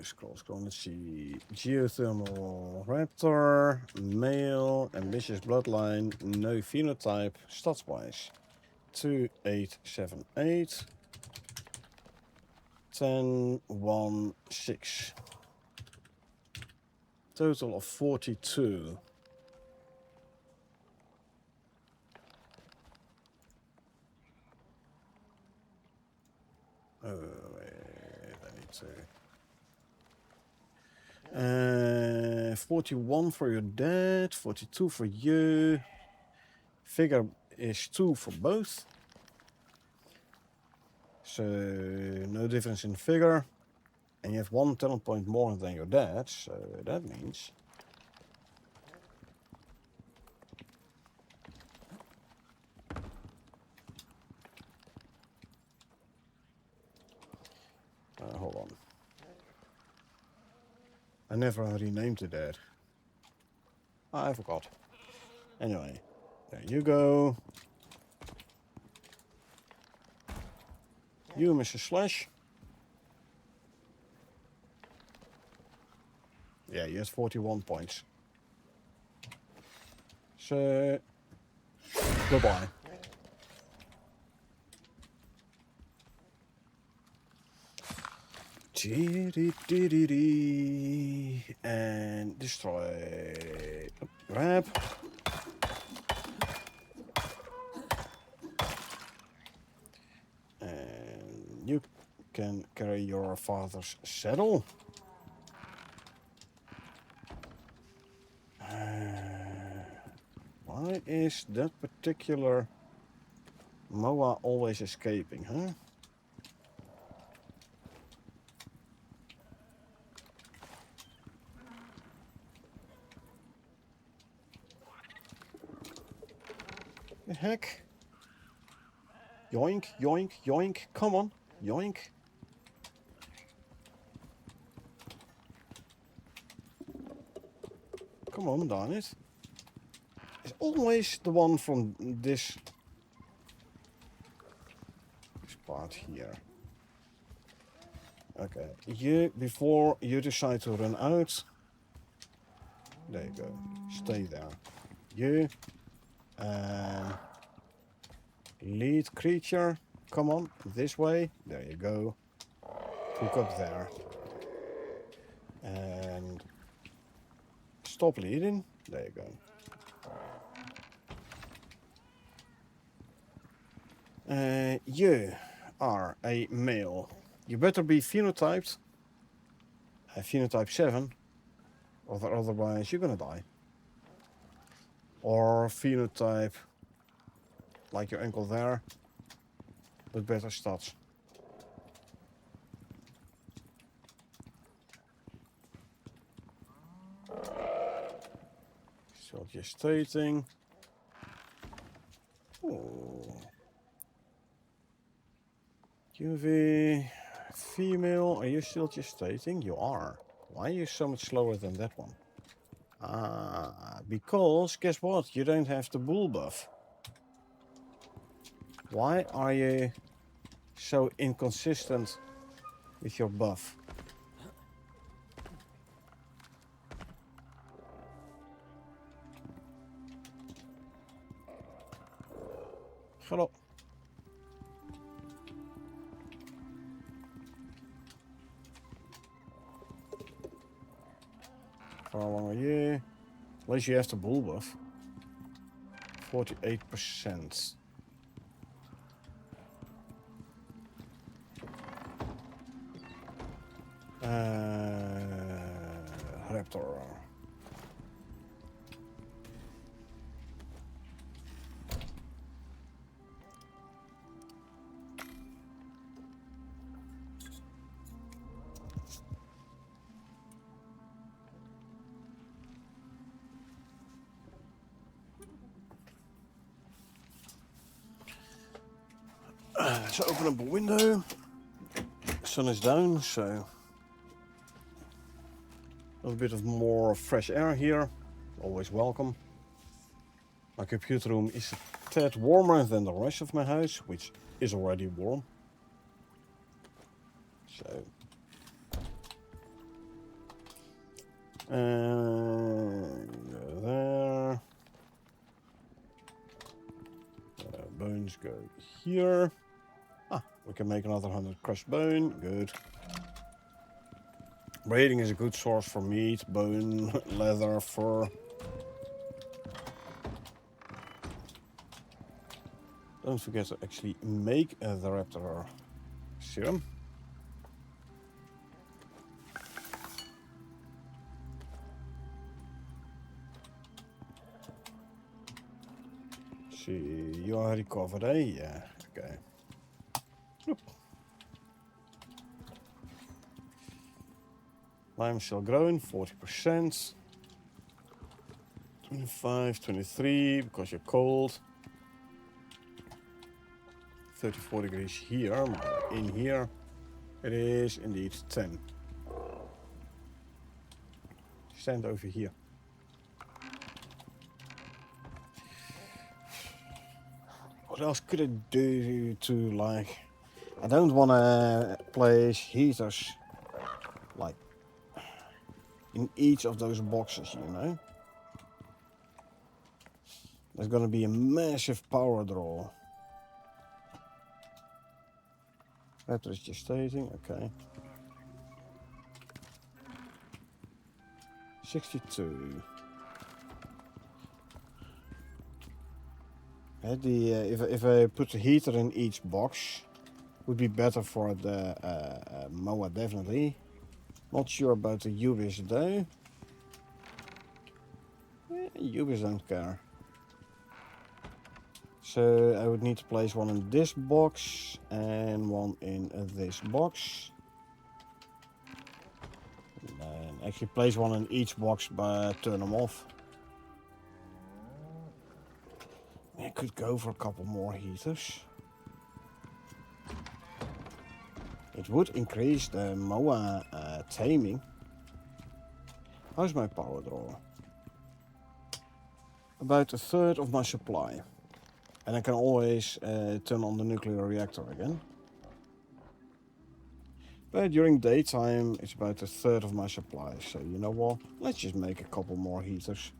scroll, let's see. Geothermal raptor, male, ambitious bloodline, no phenotype, stats-wise. 2878, 10, 1, 6. Total of 42. Oh, wait, I need to... 41 for your dad, 42 for you. Figure is 2 for both. So, no difference in figure. And you have 1 talent point more than your dad, so that means... hold on. I never renamed the dad. I forgot. Anyway, there you go. You, Mr. Slash. Yeah, he has 41 points. So, goodbye. And destroy. Grab. And you can carry your father's saddle. Why is that particular Moa always escaping, huh? The heck? Yoink, yoink, yoink. Come on, yoink. Come on, darn it. It's always the one from this part here. Okay, before you decide to run out, there you go. Stay there. You and lead creature. Come on, this way. There you go. Hook up there. And stop leading. There you go. You are a male. You better be phenotyped. Phenotype 7. Or otherwise you're gonna die. Or phenotype like your uncle there. With better stats. Still gestating. Ooh. UV female, are you still gestating? You are. Why are you so much slower than that one? Because guess what? You don't have the bull buff. Why are you so inconsistent with your buff? Hello. How long are you? At least you have the bull buff. 48%. Raptor. Let's open up a window. Sun is down, so a little bit of more fresh air here. Always welcome. My computer room is a tad warmer than the rest of my house, which is already warm. So, there. Bones go here. We can make another 100 crushed bone. Good. Braiding is a good source for meat, bone, leather, fur. Don't forget to actually make the raptor serum. See, you are recovered, eh? Yeah, okay. Oop. Lime still growing, 40%. 25, 23, because you're cold. 34 degrees here, in here. It is indeed 10. Stand over here. What else could I do to, like... I don't want to place heaters, like, in each of those boxes, you know. There's gonna be a massive power draw. Raptor is gestating, okay. 62. If I put the heater in each box, would be better for the mower, definitely. Not sure about the Ubis though. Ubis don't care. So I would need to place one in this box and one in this box. And then actually place one in each box but turn them off. I could go for a couple more heaters. It would increase the mower taming. How's my power draw? About a third of my supply. And I can always turn on the nuclear reactor again. But during daytime, it's about a third of my supply. So you know what? Let's just make a couple more heaters.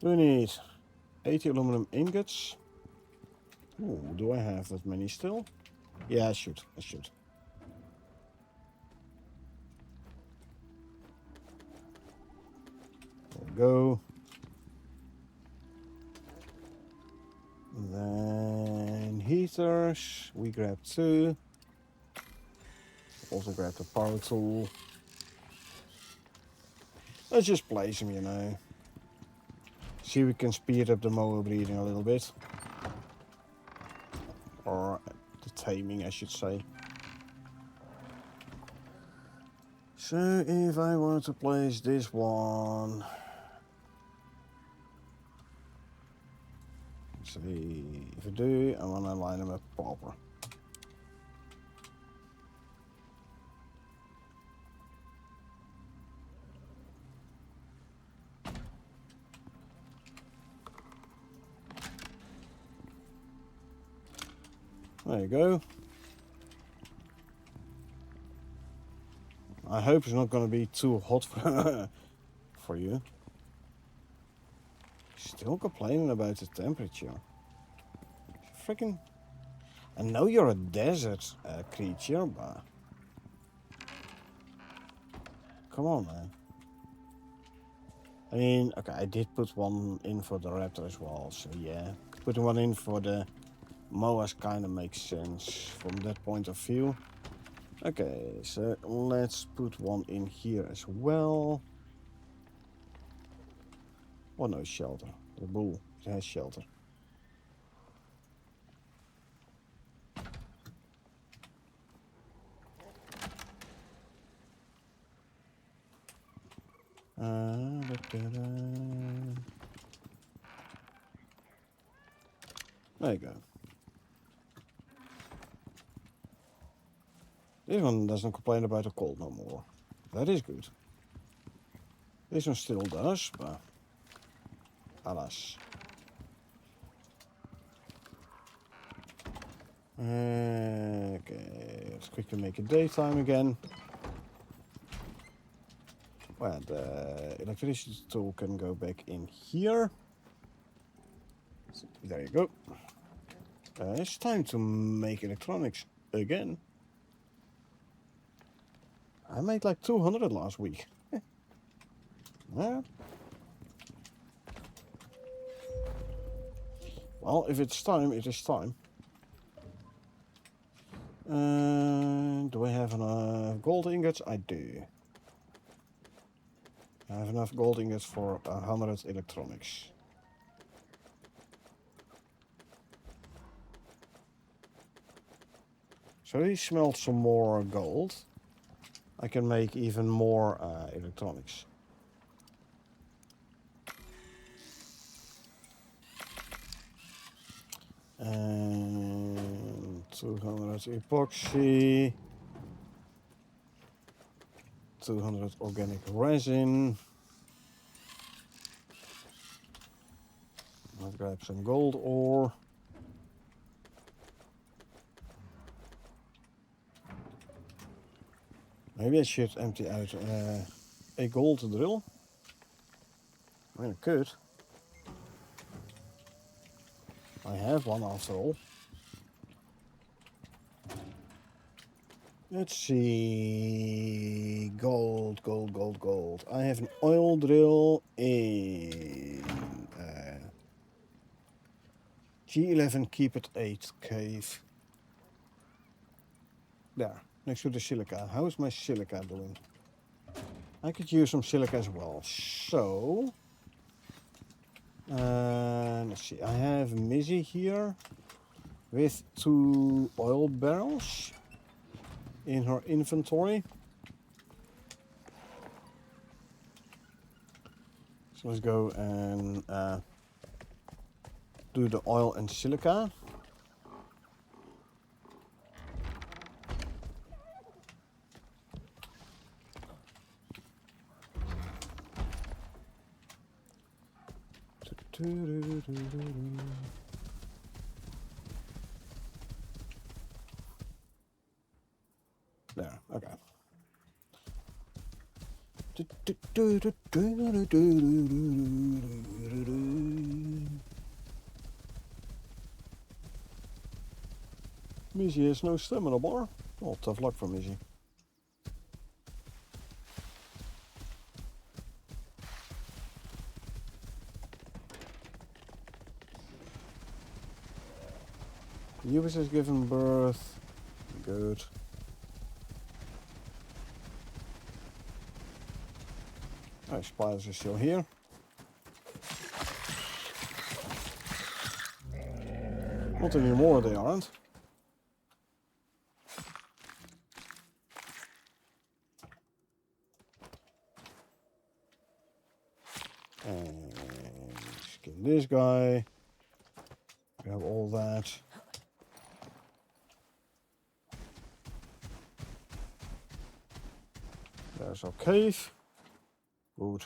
We need 80 aluminum ingots. Ooh, do I have that many still? Yeah, I should. There we go. Then heaters, we grab 2. Also grab the power tool. Let's just place them, you know. See if we can speed up the mower breeding a little bit. Or the taming, I should say. So if I want to place this one, see if I do, I want to line them up proper. There you go. I hope it's not going to be too hot for you. Still complaining about the temperature. Freaking. I know you're a desert creature, but come on, man. I mean, okay, I did put one in for the raptor as well, so yeah. Putting one in for the mowers kind of makes sense from that point of view. Okay, so let's put one in here as well. Oh no, shelter. The bull, it has shelter. There you go. This one doesn't complain about the cold no more. That is good. This one still does, but alas. Okay, let's quickly make it daytime again. Well, the electricity tool can go back in here. So, there you go. It's time to make electronics again. I made like 200 last week. Yeah. Well, if it's time, it is time. Do I have enough gold ingots? I do. I have enough gold ingots for 100 electronics. So he smelt some more gold. I can make even more electronics. And 200 epoxy. 200 organic resin. I'll grab some gold ore. Maybe I should empty out a gold drill. I mean, I could. I have one after all. Let's see. Gold, gold, gold, gold. I have an oil drill in G11, keep it 8 cave. There, next to the silica. How's my silica doing? I could use some silica as well. So, let's see. I have Mizzy here with 2 oil barrels in her inventory. So let's go and do the oil and silica. There, okay. Mizzy has no stamina bar. Well, tough luck for Mizzy. Ubis has given birth. Good. Oh, spiders are still here. Not anymore, they aren't. And skin this guy. Grab all that. There's our cave. Good.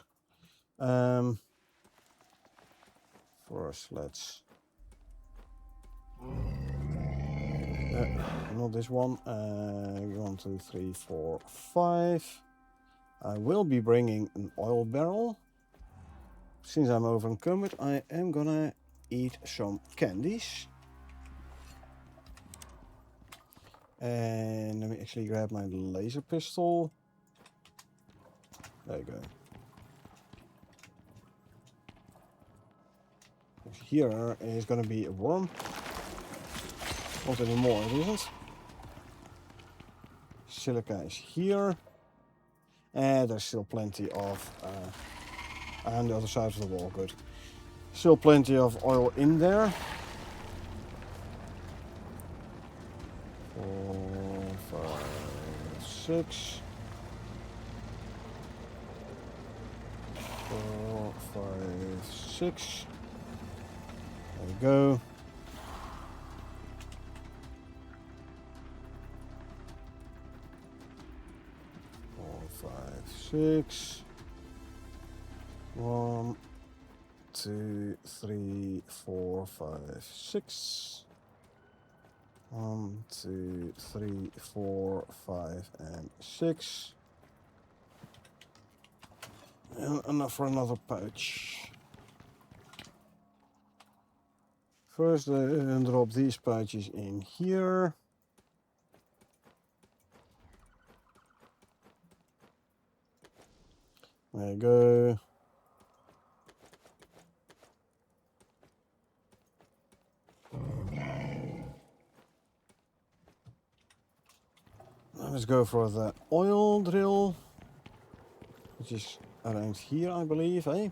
First, let's. Not this one. 1, 2, 3, 4, 5. I will be bringing an oil barrel. Since I'm overencumbered, I am gonna eat some candies. And let me actually grab my laser pistol. There you go. Here is gonna be a worm. Not anymore, it isn't. Silica is here. And there's still plenty of... and the other side of the wall, good. Still plenty of oil in there. 4, 5, 6. 4, 5, 6. There we go. Five, 6. 1, 2, 3, 4, 5, 6. 1, 2, 3, 4, 5, and 6. And enough for another pouch. First, drop these pouches in here. There you go. Now let's go for the oil drill, which is around here, I believe, eh?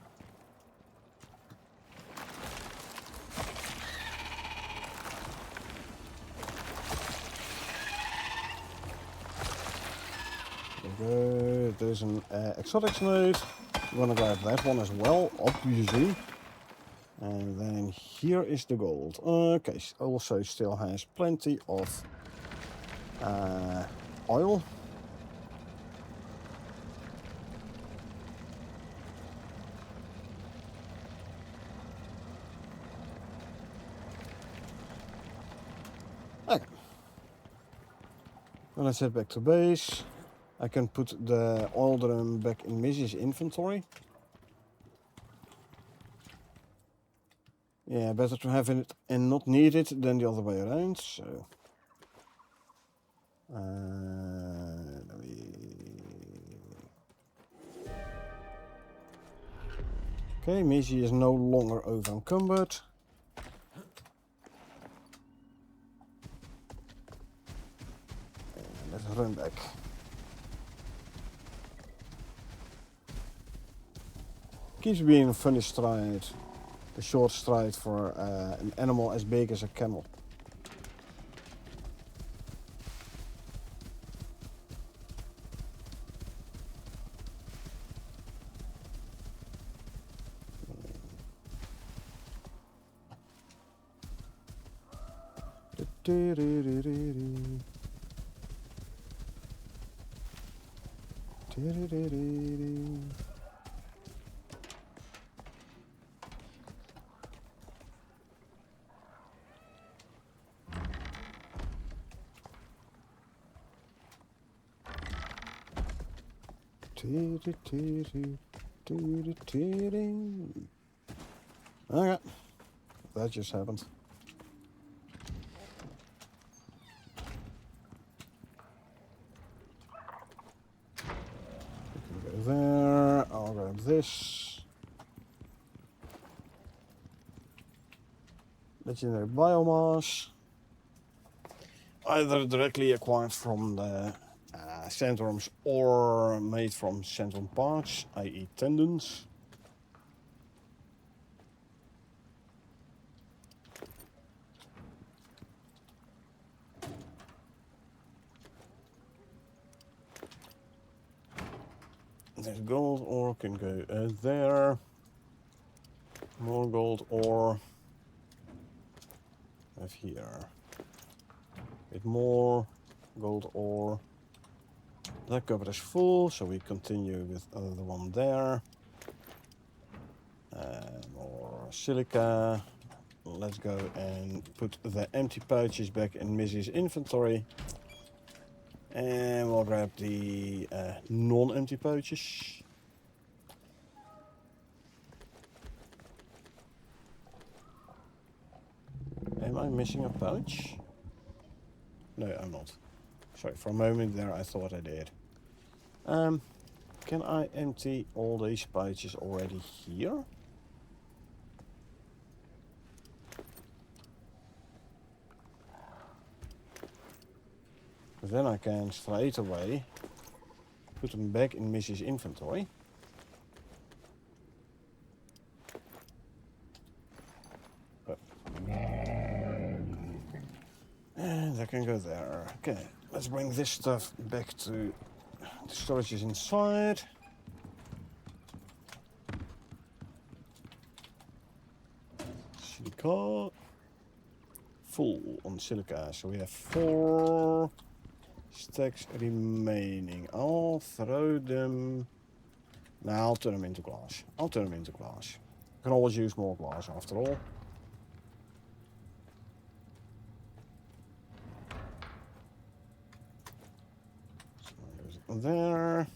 There we go. There's an exotics node. I'm gonna grab that one as well, obviously. And then here is the gold. Okay, also still has plenty of oil. Okay. Well, let's head back to base. I can put the oil drum back in Missy's inventory. Yeah, better to have it and not need it than the other way around. So, okay, Missy is no longer over encumbered. And let's run back. Keeps being a funny stride. A short stride for an animal as big as a camel. Okay, that just happened. We can go there. I'll grab this. Legendary biomass. Either directly acquired from the sandworms or made from sandworm parts, i.e. tendons. There's gold ore, can go there. More gold ore. Have here. Bit more gold ore. That cupboard is full, so we continue with the one there. More silica. Let's go and put the empty pouches back in Missy's inventory. And we'll grab the non-empty pouches. Am I missing a pouch? No, I'm not. Sorry, for a moment there I thought I did. Can I empty all these pouches already here? Then I can straight away put them back in Missy's inventory. And I can go there. Okay, let's bring this stuff back to the storages inside. Silica. Full on silica, so we have 4 stacks remaining. I'll throw them. No, I'll turn them into glass. I can always use more glass after all. So there.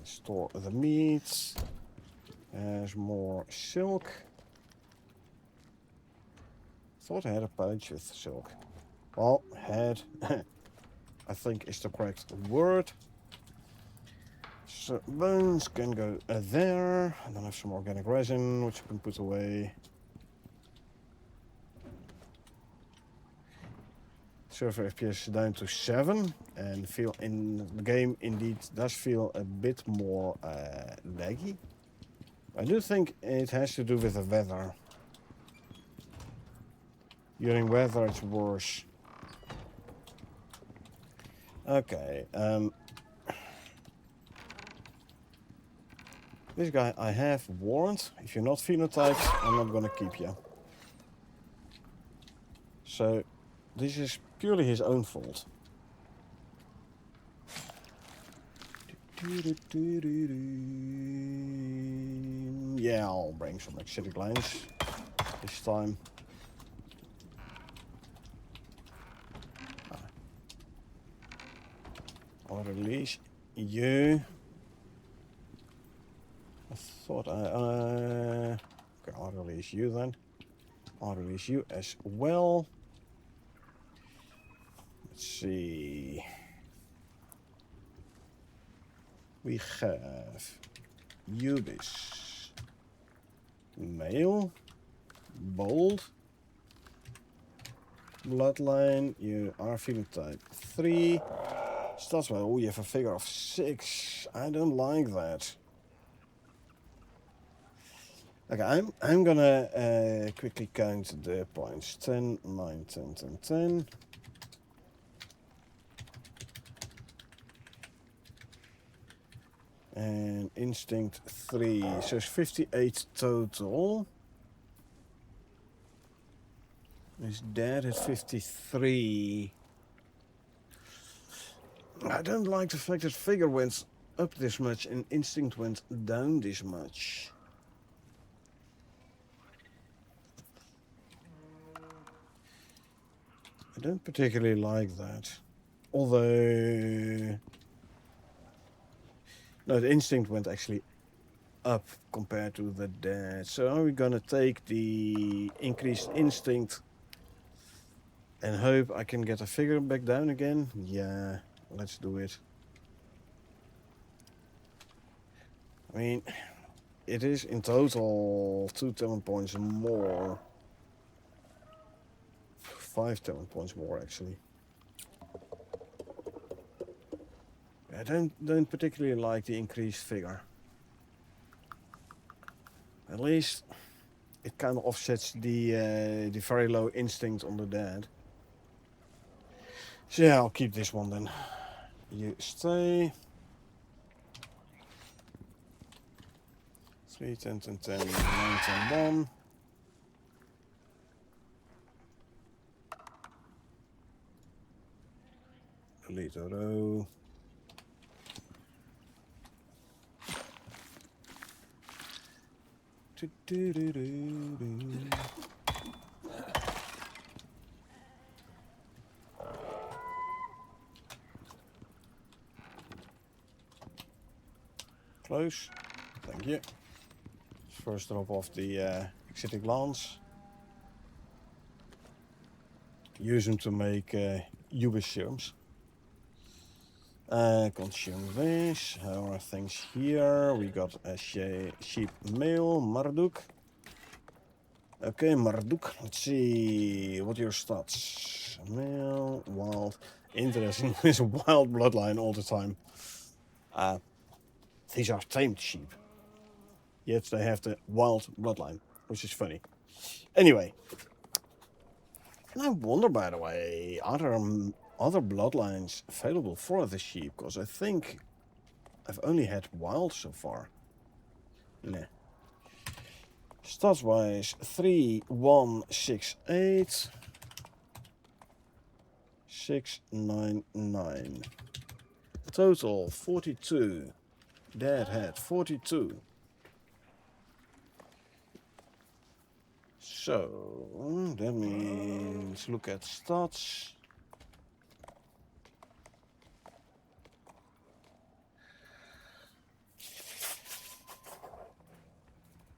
Store the meat. There's more silk. Thought I had a pouch with silk. Well, had, I think is the correct word. So bones can go there. And then I have some organic resin, which I can put away. Server FPS down to 7, and feel in the game indeed does feel a bit more laggy. I do think it has to do with the weather. During weather it's worse. Okay, this guy I have warned. If you're not phenotyped, I'm not gonna keep you. So this is purely his own fault. Yeah, I'll bring some acidic lines this time. I'll release you. I thought okay, I'll release you then. I'll release you as well. Let's see. We have Ubis. Male. Bold. Bloodline. You are phenotype 3. Stats well. Oh, you have a figure of 6. I don't like that. Okay, I'm gonna quickly count the points. 10, 9, 10, 10, 10. And instinct 3, so it's 58 total. His dad had 53. I don't like the fact that figure went up this much and instinct went down this much. I don't particularly like that. Although... No, the instinct went actually up compared to the dad. So are we gonna take the increased instinct and hope I can get a figure back down again? Yeah, let's do it. I mean, it is in total 2 talent points more. 5 talent points more actually. I don't particularly like the increased figure. At least it kind of offsets the very low instinct on the dad. So yeah, I'll keep this one then. You stay. 3, 10, 10, 10, 9, 10, 1. Delete a row. Close. Thank you. First drop off the exotic lance. Use them to make Ubis serums. Consume this. How are things here? We got a sheep male, Marduk. Okay, Marduk. Let's see. What are your stats? Male, wild. Interesting. There's a wild bloodline all the time. These are tamed sheep. Yet they have the wild bloodline, which is funny. Anyway. And I wonder, by the way, are there other bloodlines available for the sheep? Because I think I've only had wild so far. Nah. Stats wise, 3, 1, 6, 8. 6, 9, 9. Total 42. Dad had 42. So that means look at stats.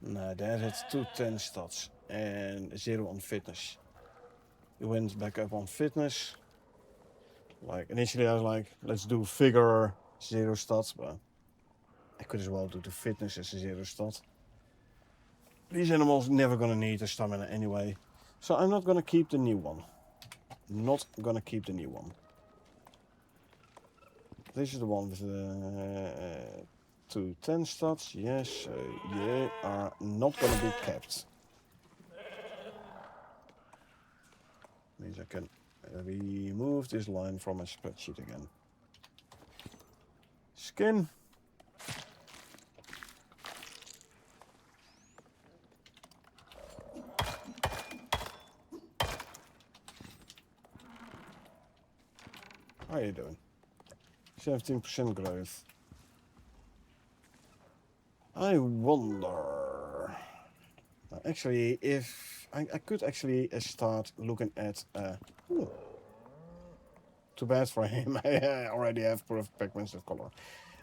No, Dad had 210 stats and 0 on fitness. He went back up on fitness. Like initially I was like, let's do figure 0 stats, but I could as well do the fitness as a 0 stat. These animals never gonna need a stamina anyway. So I'm not gonna keep the new one. Not gonna keep the new one. This is the one with the 210 stats. Yes, so you are not gonna be kept. Means I can remove this line from my spreadsheet again. Skin. How are you doing? 17% growth. I wonder. Actually, if I could actually start looking at. Too bad for him. I already have perfect Pac-Man's of color.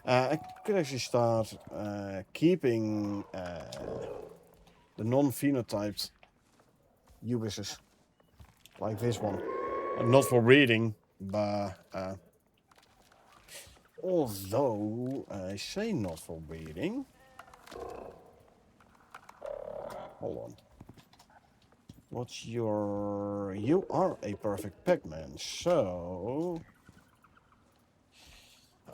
I could actually start keeping the non-phenotyped ubises, like this one. Not for breeding, but although I say not for breeding. Hold on. What's your... You are a perfect Pac-Man, so...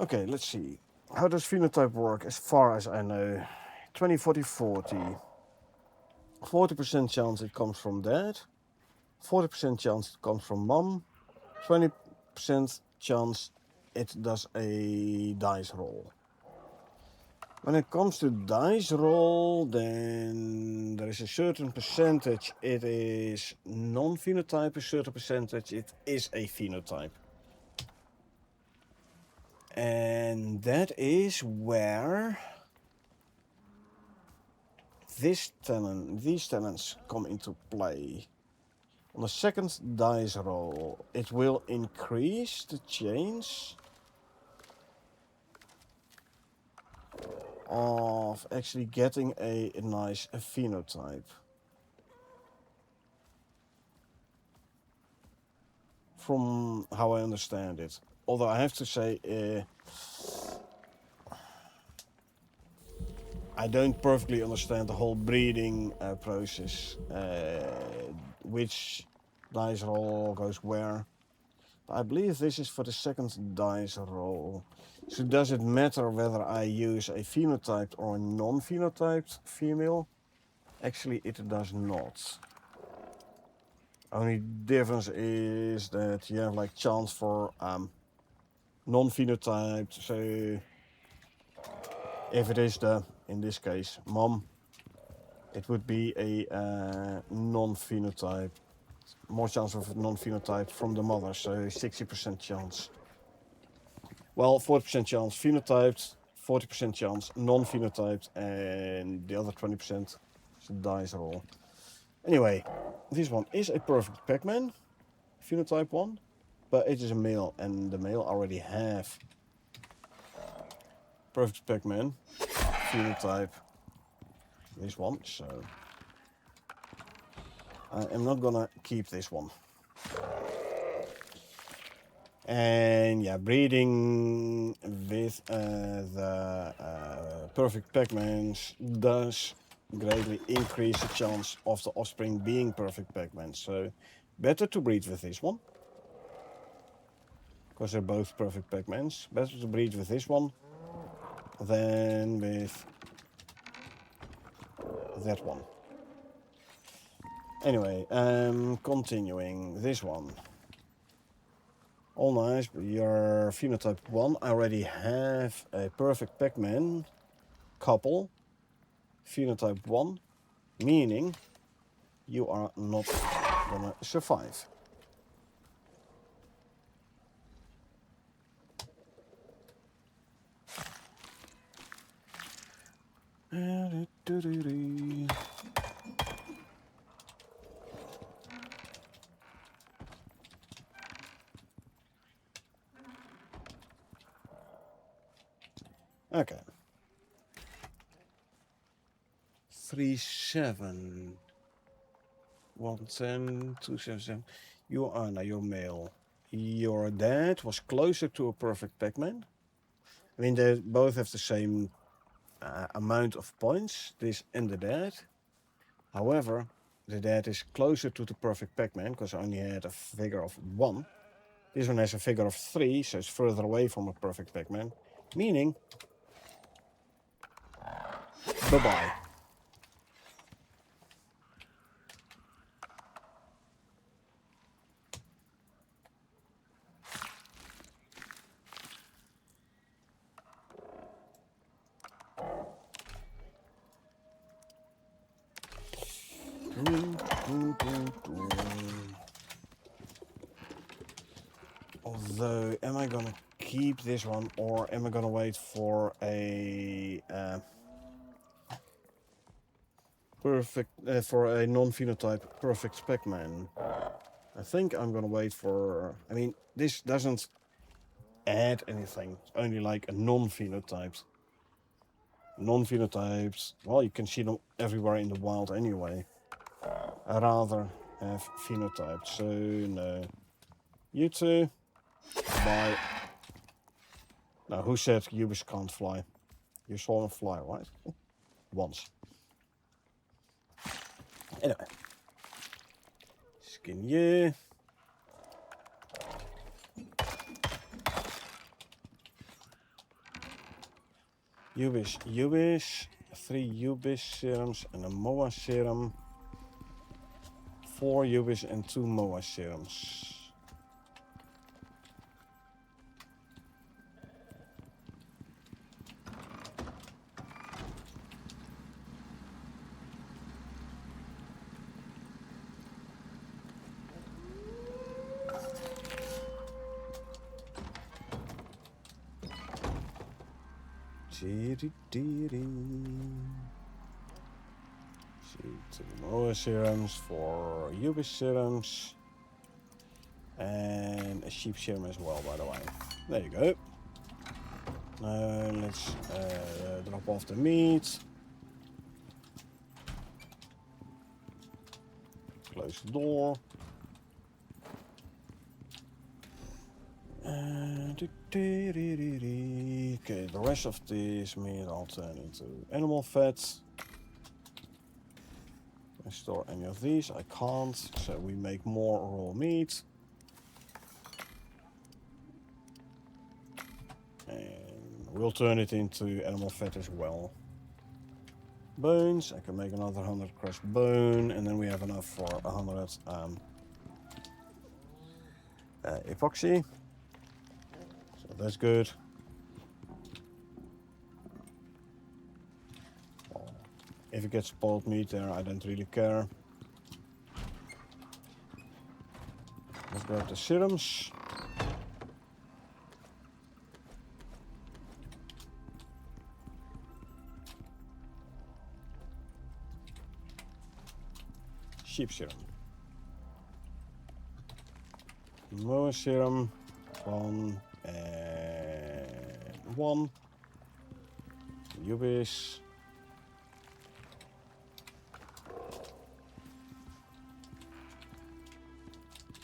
Okay, let's see. How does phenotype work as far as I know? 20, 40, 40. 40% chance it comes from dad. 40% chance it comes from mom. 20% chance it does a dice roll. When it comes to dice roll, then there is a certain percentage it is non-phenotype, a certain percentage it is a phenotype. And that is where these talents come into play. On the second dice roll, it will increase the chance of actually getting a nice phenotype. From how I understand it. Although I have to say, I don't perfectly understand the whole breeding process. Which dice roll goes where. I believe this is for the second dice roll. So does it matter whether I use a phenotyped or a non-phenotyped female? Actually, it does not. Only difference is that you have like chance for non-phenotyped. So if it is the, in this case, mom, it would be a non-phenotype. More chance of non-phenotype from the mother, so 60% chance. Well, 40% chance phenotyped, 40% chance non-phenotyped, and the other 20% is a dice roll. Anyway, this one is a perfect Pac-Man, phenotype 1, but it is a male, and the male already have perfect Pac-Man, phenotype, this one, so I am not gonna keep this one. And yeah, breeding with the perfect Pac-Mans does greatly increase the chance of the offspring being perfect Pac-Mans. So better to breed with this one, because they're both perfect Pac-Mans. Better to breed with this one than with that one. Anyway, continuing this one. All nice, but your phenotype 1 I already have a perfect Pac-Man couple, phenotype 1, meaning you are not gonna survive. Okay. 3-7. 110, 277. You are now your male. Your dad was closer to a perfect Pac-Man. I mean, they both have the same amount of points, this and the dad. However, the dad is closer to the perfect Pac-Man because I only had a figure of 1. This one has a figure of 3, so it's further away from a perfect Pac-Man. Meaning, bye-bye. Although, am I gonna keep this one or am I gonna wait for a perfect for a non-phenotype perfect Pac-Man? I think I'm gonna wait for... I mean, this doesn't add anything. It's only like a non-phenotyped. Non-phenotypes, well, you can see them everywhere in the wild anyway. I rather have phenotyped, so no. You two, bye. Now, who said Ubis can't fly? You saw him fly, right? Once. Anyway. Skin you. Ubis. 3 Ubis serums and a Moa serum. 4 Ubis and 2 Moa serums. Two Moa serums, 4 Ubis serums, and a sheep serum as well, by the way. There you go. Now let's drop off the meat. Close the door. Okay, the rest of this meat I'll turn into animal fat. Can I store any of these? I can't, so we make more raw meat. And we'll turn it into animal fat as well. Bones, I can make another 100 crushed bone, and then we have enough for 100 epoxy. So that's good. If it gets spoiled meat there, I don't really care. Let's grab the serums. Sheep serum. Moa serum. 1 and 1. Ubis.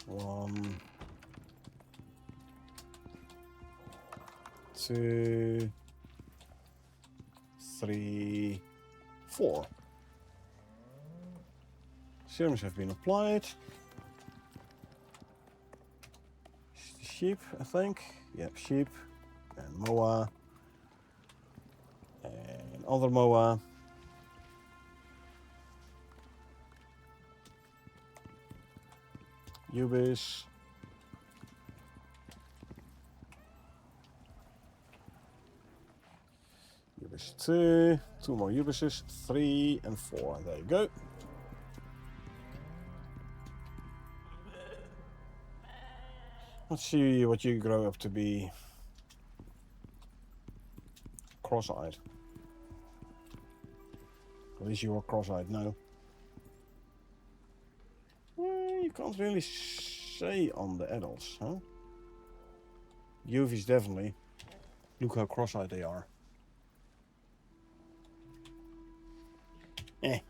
One, 2, 3, 4. Serums have been applied. Sheep, I think. Yep, sheep. And Moa. And other Moa. Ubis. Ubis 2. 2 more Ubises. 3 and 4. There you go. Let's see what you grow up to be. Cross-eyed. At least you were cross-eyed now. Well, you can't really say on the adults, huh? Yuvi's definitely. Look how cross-eyed they are. Eh.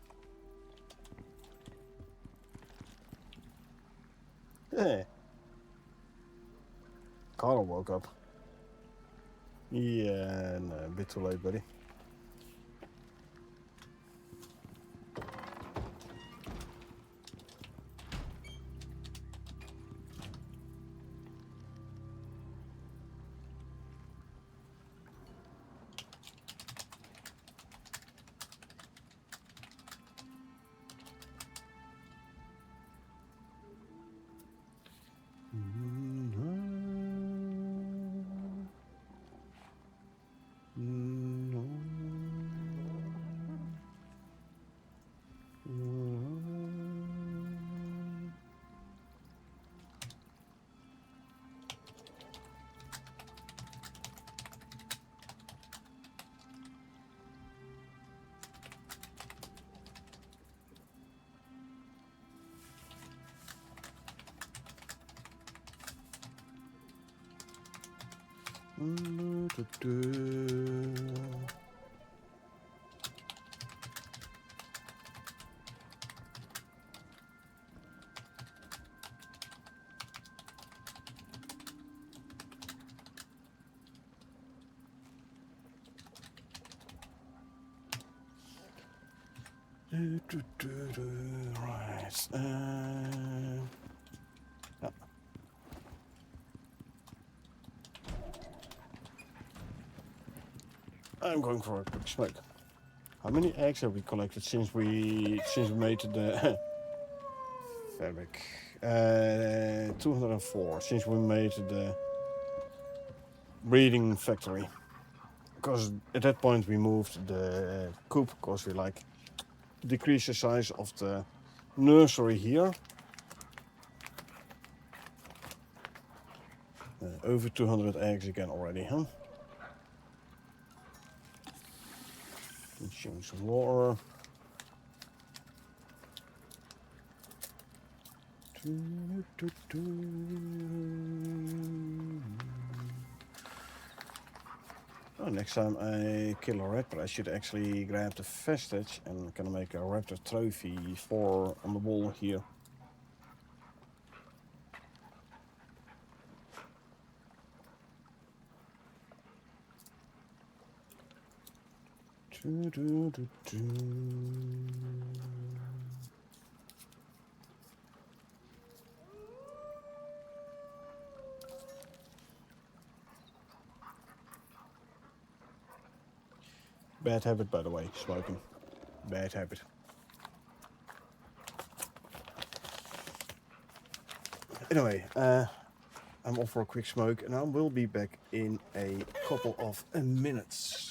Eh. Carl woke up. Yeah, no, a bit too late, buddy. Right. Yeah. I'm going for a quick smoke. How many eggs have we collected since we made the fabric? 204 since we made the breeding factory. Because at that point we moved the coop because we like decrease the size of the nursery here. Over 200 eggs again already, huh? Consume some water. Oh, next time I kill a raptor, I should actually grab the vestige and can make a raptor trophy for on the wall here. Bad habit, by the way, smoking. Bad habit. Anyway, I'm off for a quick smoke and I will be back in a couple of minutes.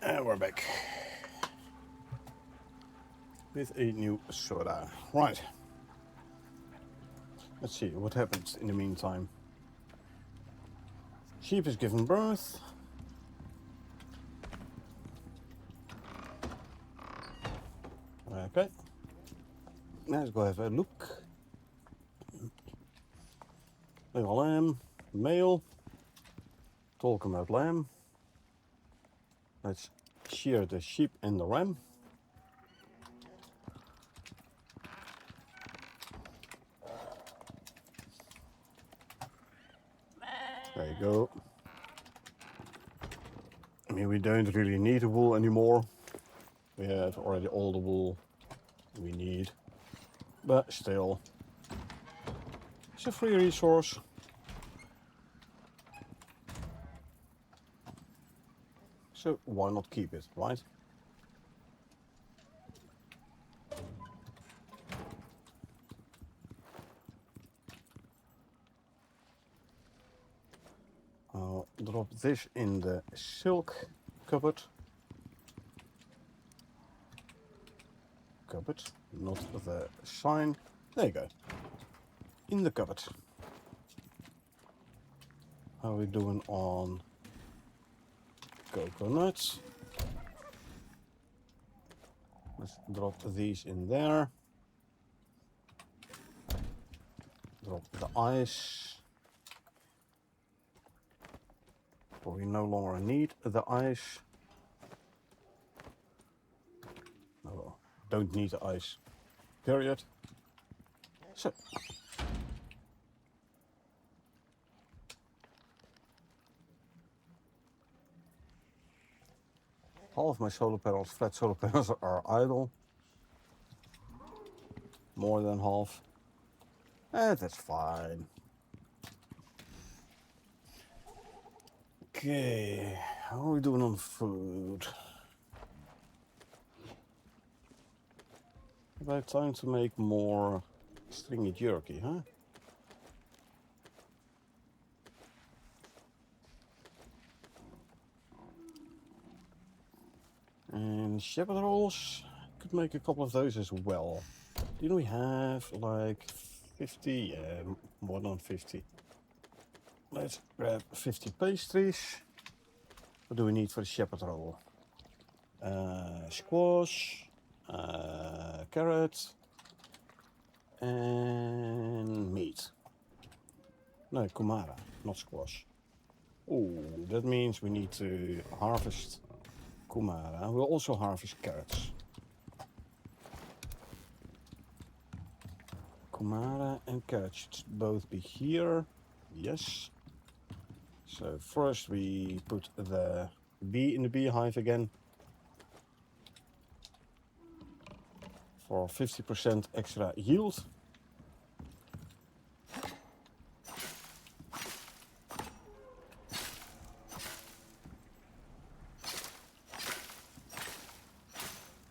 And we're back. With a new soda. Right. Let's see what happens in the meantime. Sheep is given birth. Okay. Let's go have a look. Little lamb, male. Talking about lamb. Let's shear the sheep and the ram. There you go. I mean, we don't really need the wool anymore. We have already all the wool we need. But still, it's a free resource. So why not keep it, right? I'll drop this in the silk cupboard. Not the sign. There you go. In the cupboard. How are we doing on coconuts? Let's drop these in there. Drop the ice. For we no longer need the ice. No, don't need the ice. Period. So. Half my solar panels, flat solar panels, are idle. More than half. That's fine. Okay, how are we doing on food? About time to make more stringy jerky, huh? And shepherd rolls, could make a couple of those as well. Didn't we have like 50? Yeah, more than 50. Let's grab 50 pastries. What do we need for the shepherd roll? Squash, carrot, and meat. No, kumara, not squash. Oh, that means we need to harvest kumara. We'll also harvest carrots. Kumara and carrots should both be here. Yes. So first we put the bee in the beehive again. For 50% extra yield.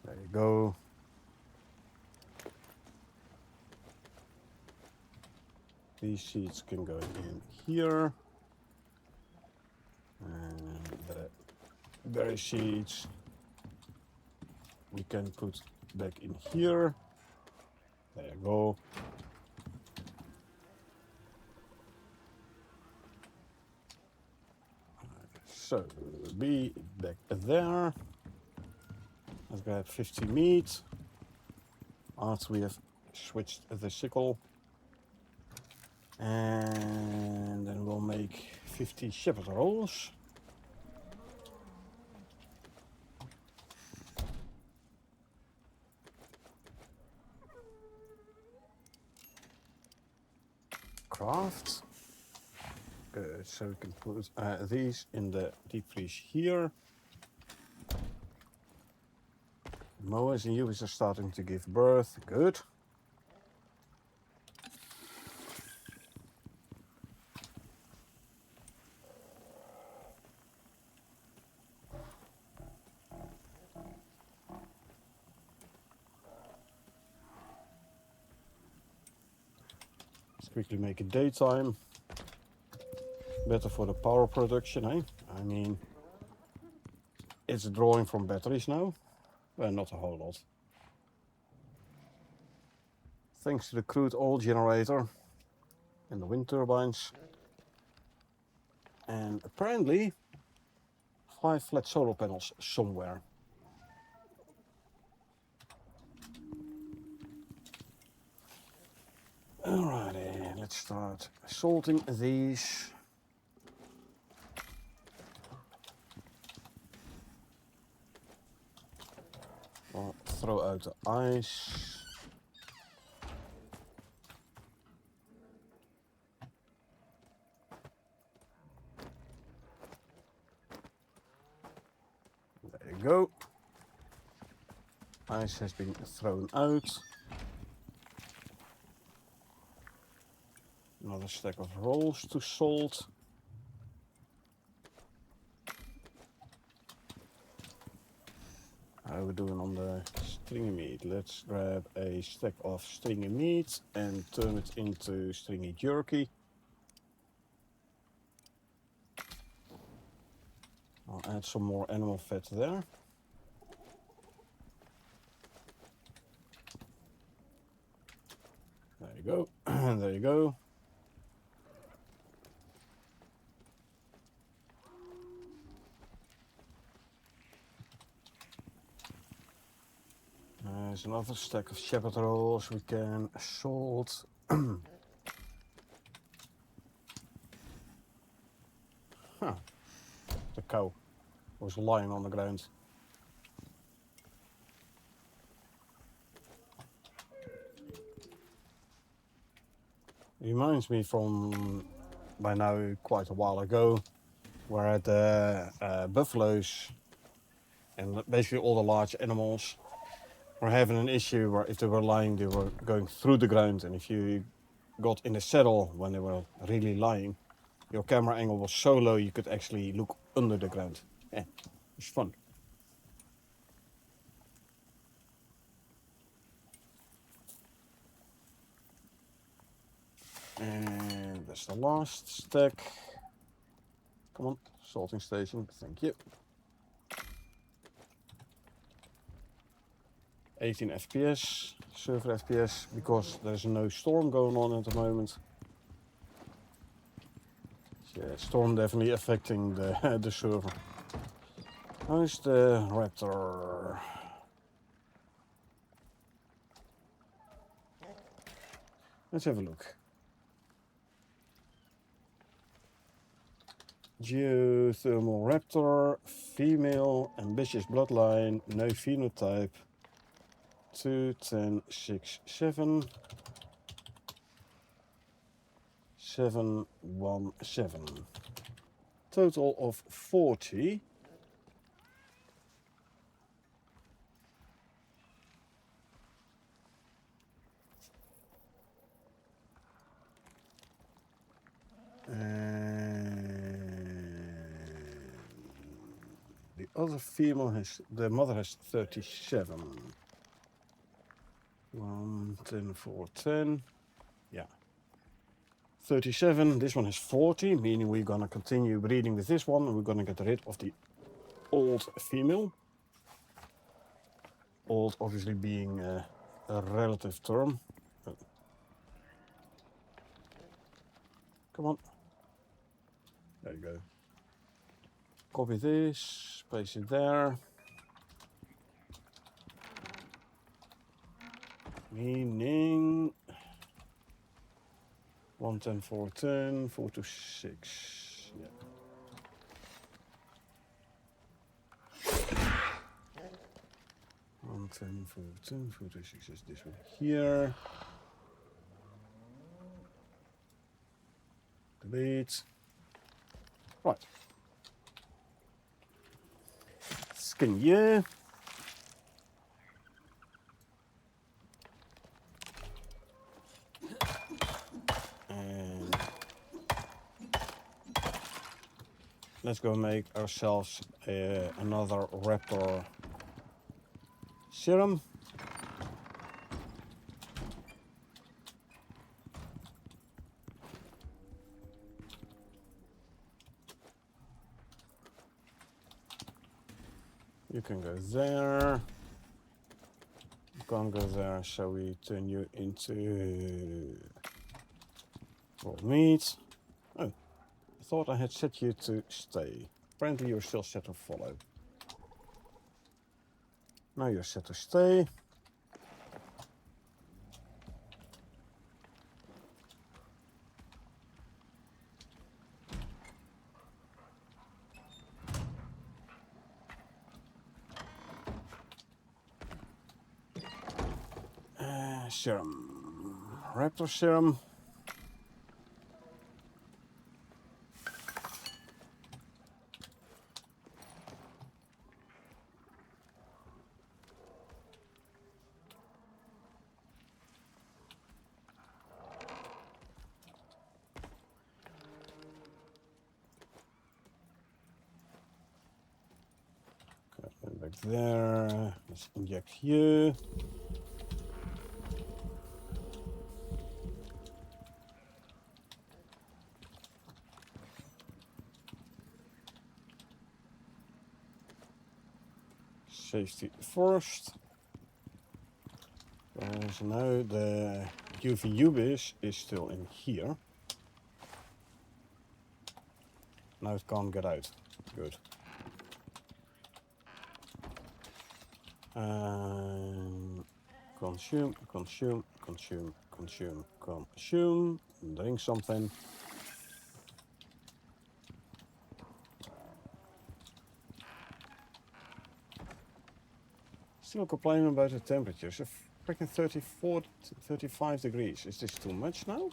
There you go. These seeds can go in here. And the berry seeds we can put back in here. There you go. So, bee back there. Let's grab 50 meat. After we have switched the sickle. And then we'll make 50 shepherd rolls. Craft. Good, so we can put these in the deep freeze here. Mowers and ewes are starting to give birth. Good. Let's quickly make it daytime. Better for the power production, eh? I mean, It's drawing from batteries now. Well, not a whole lot. Thanks to the crude oil generator and the wind turbines. And apparently 5 flat solar panels somewhere. Alrighty, let's start salting these. I'll throw out the ice. There you go. Ice has been thrown out. Another stack of rolls to salt. How are we doing on the stringy meat? Let's grab a stack of stringy meat and turn it into stringy jerky. I'll add some more animal fat there. There you go. There you go. There's another stack of shepherd rolls we can salt. Huh. The cow was lying on the ground. Reminds me from by now quite a while ago, where the buffaloes and basically all the large animals were having an issue where if they were lying, they were going through the ground, and if you got in the saddle when they were really lying, your camera angle was so low you could actually look under the ground. Yeah, it was fun. And that's the last stack. Come on, salting station, thank you. 18 FPS, server FPS, because there's no storm going on at the moment. Yeah, storm definitely affecting the, the server. How's the Raptor? Let's have a look. Geothermal Raptor, female, ambitious bloodline, no phenotype. 2, 10, 6, 7. 7, 1, 7. Total of 40. The other female has, the mother has 37. 1, 10, 4, 10. Yeah. 37. This one has 40, meaning we're gonna continue breeding with this one and we're gonna get rid of the old female. Old obviously being a relative term. Come on. There you go. Copy this, paste it there. Meaning 1, 10, 4, 10, 4 to 6. Yeah. One, 10, 4, 10, 4 to 6 is this one here. Delete. Right. Skin yeah. And let's go make ourselves another Raptor serum. You can go there. You can't go there, so we turn you into raw meat. Oh, I thought I had set you to stay. Apparently you're still set to follow. Now you're set to stay. Serum. Raptor serum. Okay, back there. Let's inject you. Safety first. So now the UV is still in here. Now it can't get out. Good. Consume, consume, consume, consume, consume. Drink something. Still complaining about the temperatures. A freaking 34, 35 degrees. Is this too much now?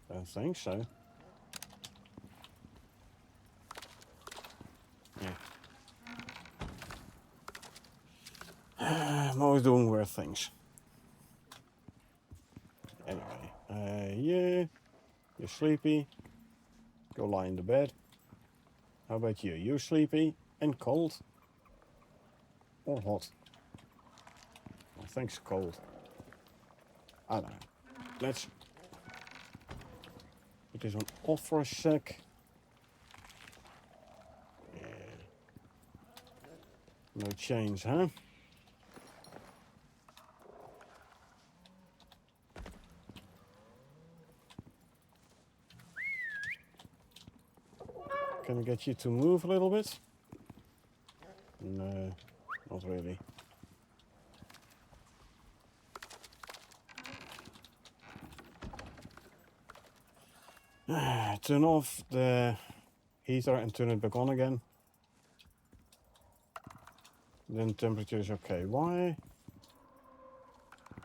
Don't think so. Yeah. I'm always doing weird things. Anyway, yeah, you're sleepy. Go lie in the bed. How about you? You sleepy and cold? Or hot? Well, thanks, cold. I don't know. Let's put this one off for a sec. Yeah. No change, huh? Can I get you to move a little bit? No, not really. Turn off the heater and turn it back on again. Then temperature is okay. Why?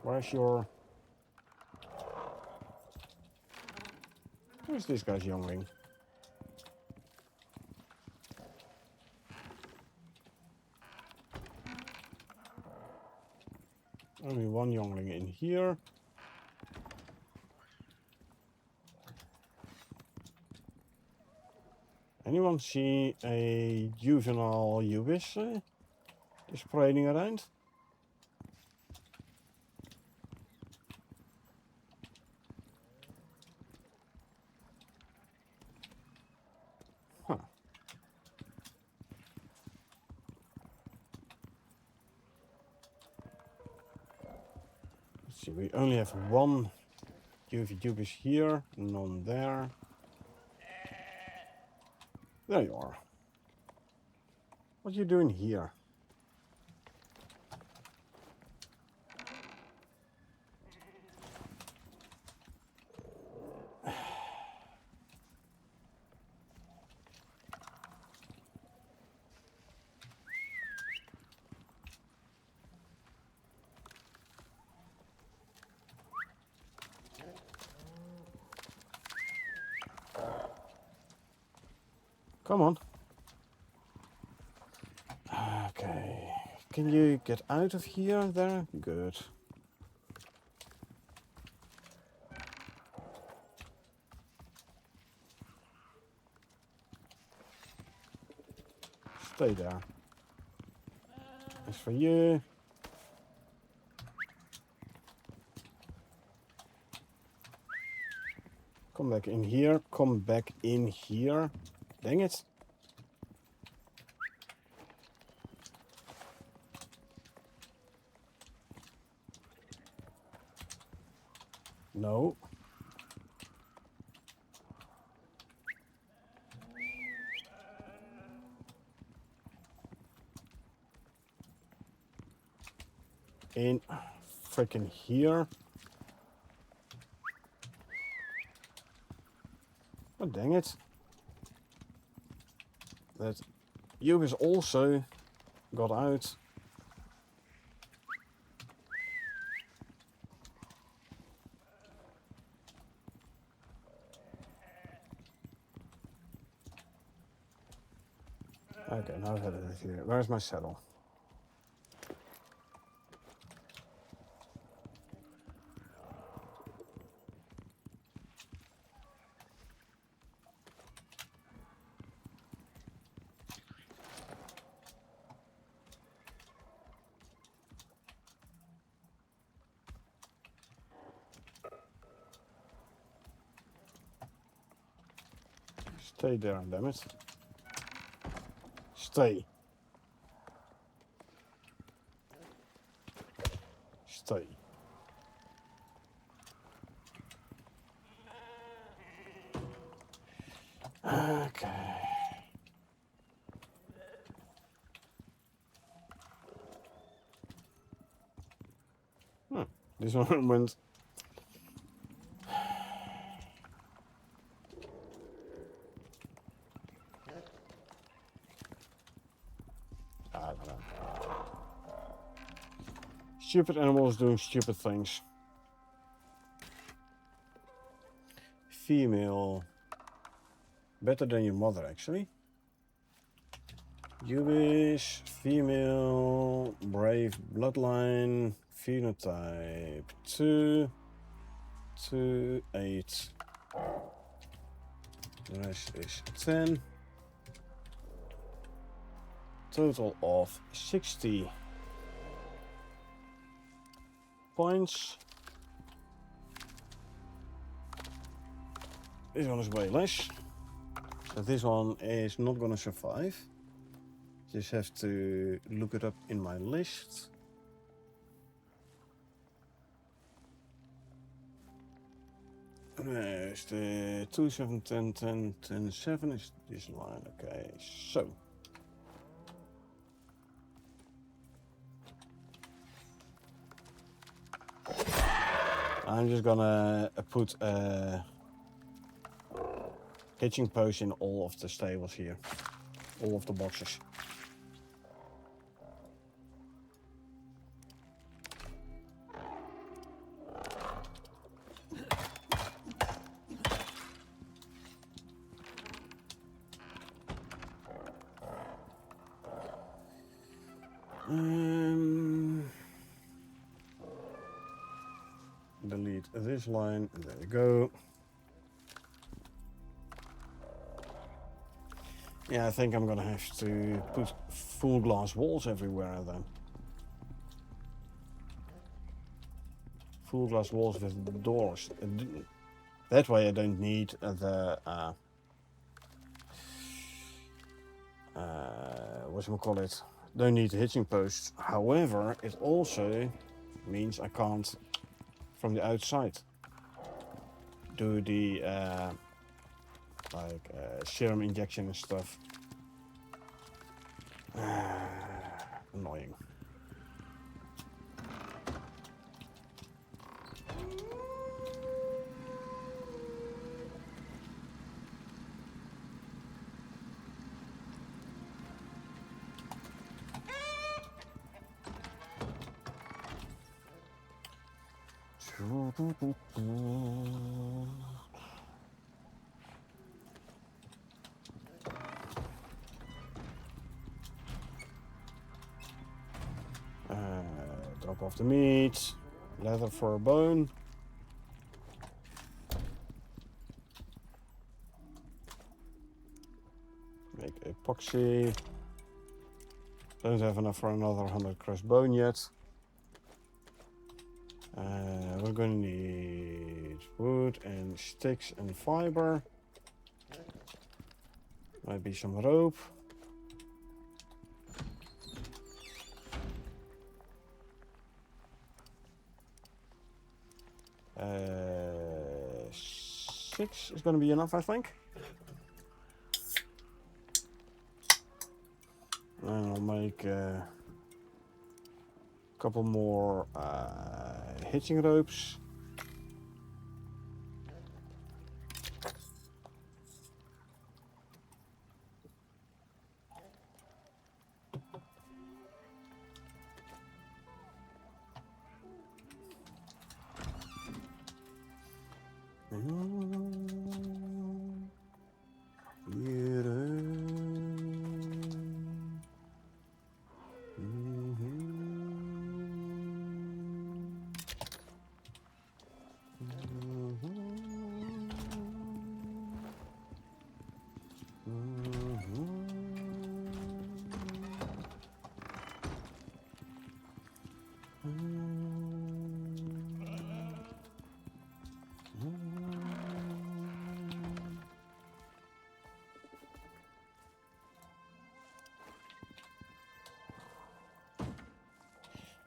Where's your... Where's this guy's youngling? Only one youngling in here. Anyone see a juvenile Ubis just parading around? Huh. Let's see, we only have one Ubis here, none there. There you are. What are you doing here? Come on. Okay. Can you get out of here there? Good. Stay there. As for you. Come back in here. Come back in here. Dang it. No. In freaking here. Oh, dang it. That you has also got out. Okay, now that it is here. Where's my saddle? Stay there, damn it. Stay. Stay. Okay. This one went. I don't know. Stupid animals doing stupid things. Female. Better than your mother, actually. Jewish, female, brave bloodline, phenotype 2, 2, 8. The rest is 10. Total of 60 points. This one is way less. So this one is not gonna survive. Just have to look it up in my list. Is the 2, 7, 10, 10, 10, 7 is this line. Okay, so. I'm just gonna put a hitching post in all of the stables here. All of the boxes. Delete this line, and there we go. Yeah, I think I'm gonna have to put full glass walls everywhere then. Full glass walls with doors. That way I don't need the whatchamacallit, don't need the hitching posts. However, it also means I can't from the outside do the serum injection and stuff. Annoying. Drop off the meat, leather for a bone. Make epoxy. Don't have enough for another 100 crushed bone yet. We're gonna need wood and sticks and fiber. Might be some rope. 6 is going to be enough, I think. And I'll make a couple more hitching ropes.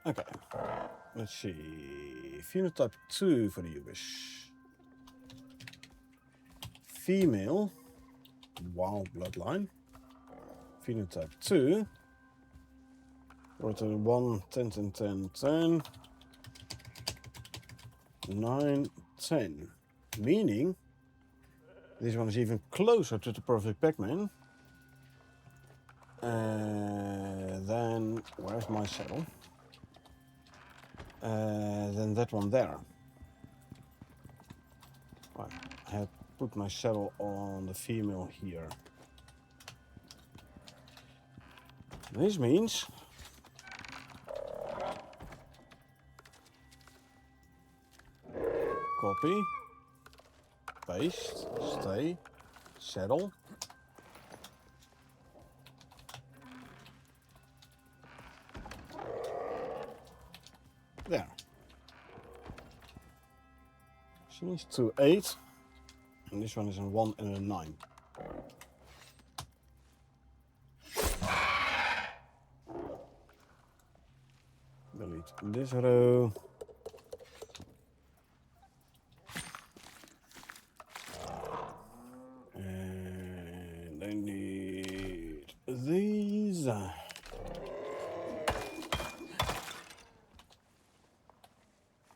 Okay, let's see. Phenotype 2 for the Ubis. Female, wild bloodline. Phenotype 2. Rotate 1, 10, 10, 10, 10. 9, 10. Meaning, this one is even closer to the perfect Pac-Man. Then, where's my saddle? Then that one there. Right, I had put my saddle on the female here. This means copy, paste, stay, saddle. There. She needs 2, 8. And this one is a 1 and a 9. Delete this row. And I need these.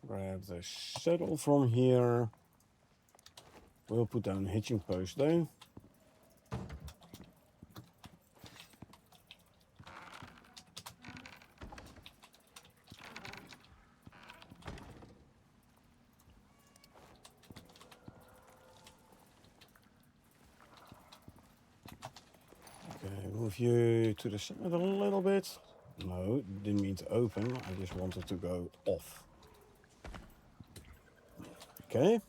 Grab the saddle from here. We'll put down a hitching post though. Okay, move you to the side a little bit. No, didn't mean to open, I just wanted to go off. Okay.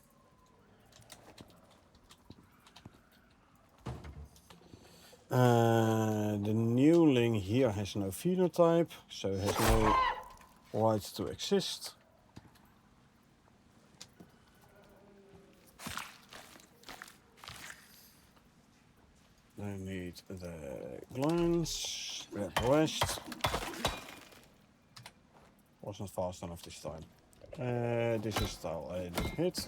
The newling here has no phenotype, so has no right to exist. I need the glance, red west. Wasn't fast enough this time. This is style I didn't hit.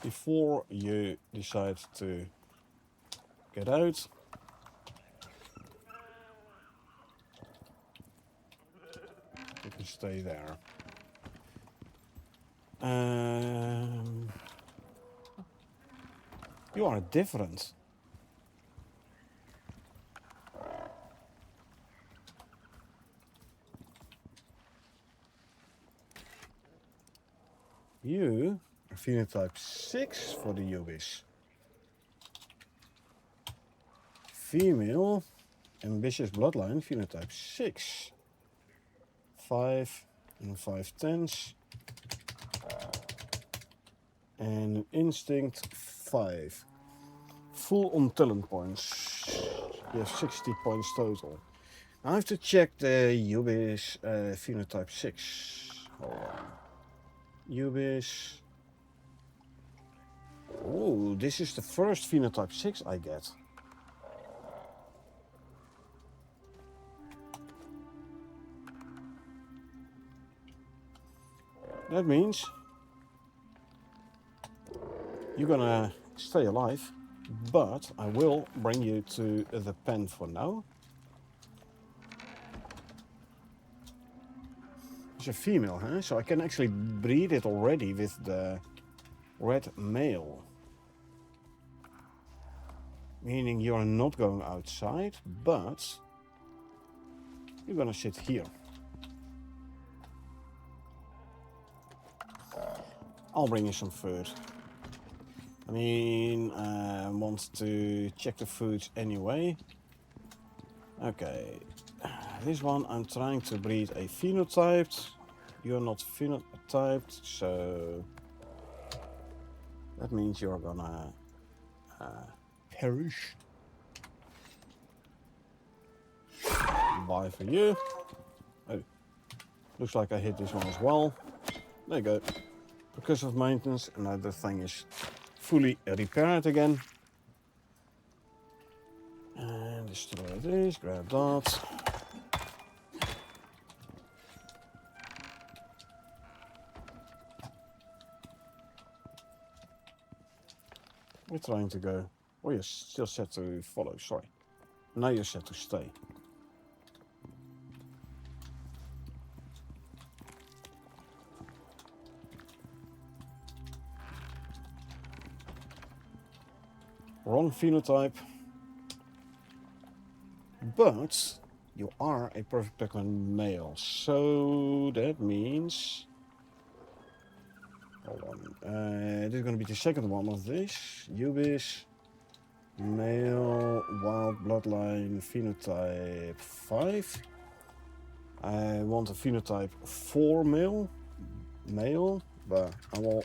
Before you decide to get out, you can stay there. You are different. You are phenotype 6 for the Ubis. Female, ambitious bloodline, phenotype 6. 5 and 5 10s. And an instinct 5. Full on talent points. You have 60 points total. Now I have to check the Ubis phenotype 6. Hold on. Ubis. Oh, this is the first phenotype 6 I get. That means you're gonna stay alive, but I will bring you to the pen for now. It's a female, huh? So I can actually breed it already with the red male. Meaning you're not going outside, but you're gonna sit here. I'll bring you some food. I mean, I want to check the foods anyway. Okay, this one I'm trying to breed a phenotyped. You're not phenotyped, so that means you're gonna perish. Bye for you. Oh, looks like I hit this one as well. There you go. Because of maintenance, and now the thing is fully repaired again. And destroy this, grab that. We're trying to go. Oh, you're still set to follow, sorry. Now you're set to stay. Wrong phenotype. But you are a perfect Pokemon male, so that means... Hold on. This is going to be the second one of this. Ubis, male, wild bloodline, phenotype 5. I want a phenotype 4 male, but I will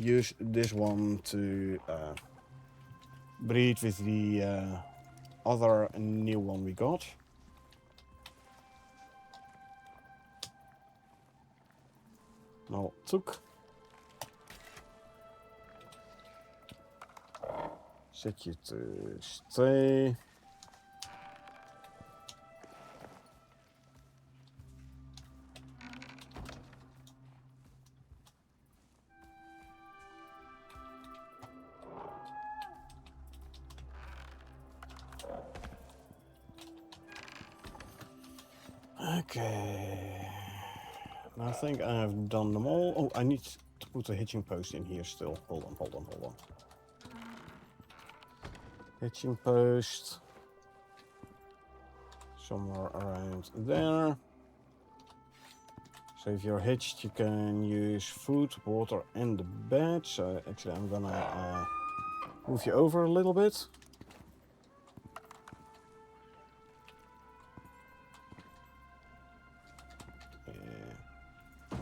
use this one to breed with the other new one we got. Now took. Set you to stay. Okay. I think I've done them all. Oh, I need to put a hitching post in here still. Hold on. Hitching post. Somewhere around there. So if you're hitched, you can use food, water, and the bed. So actually, I'm gonna move you over a little bit.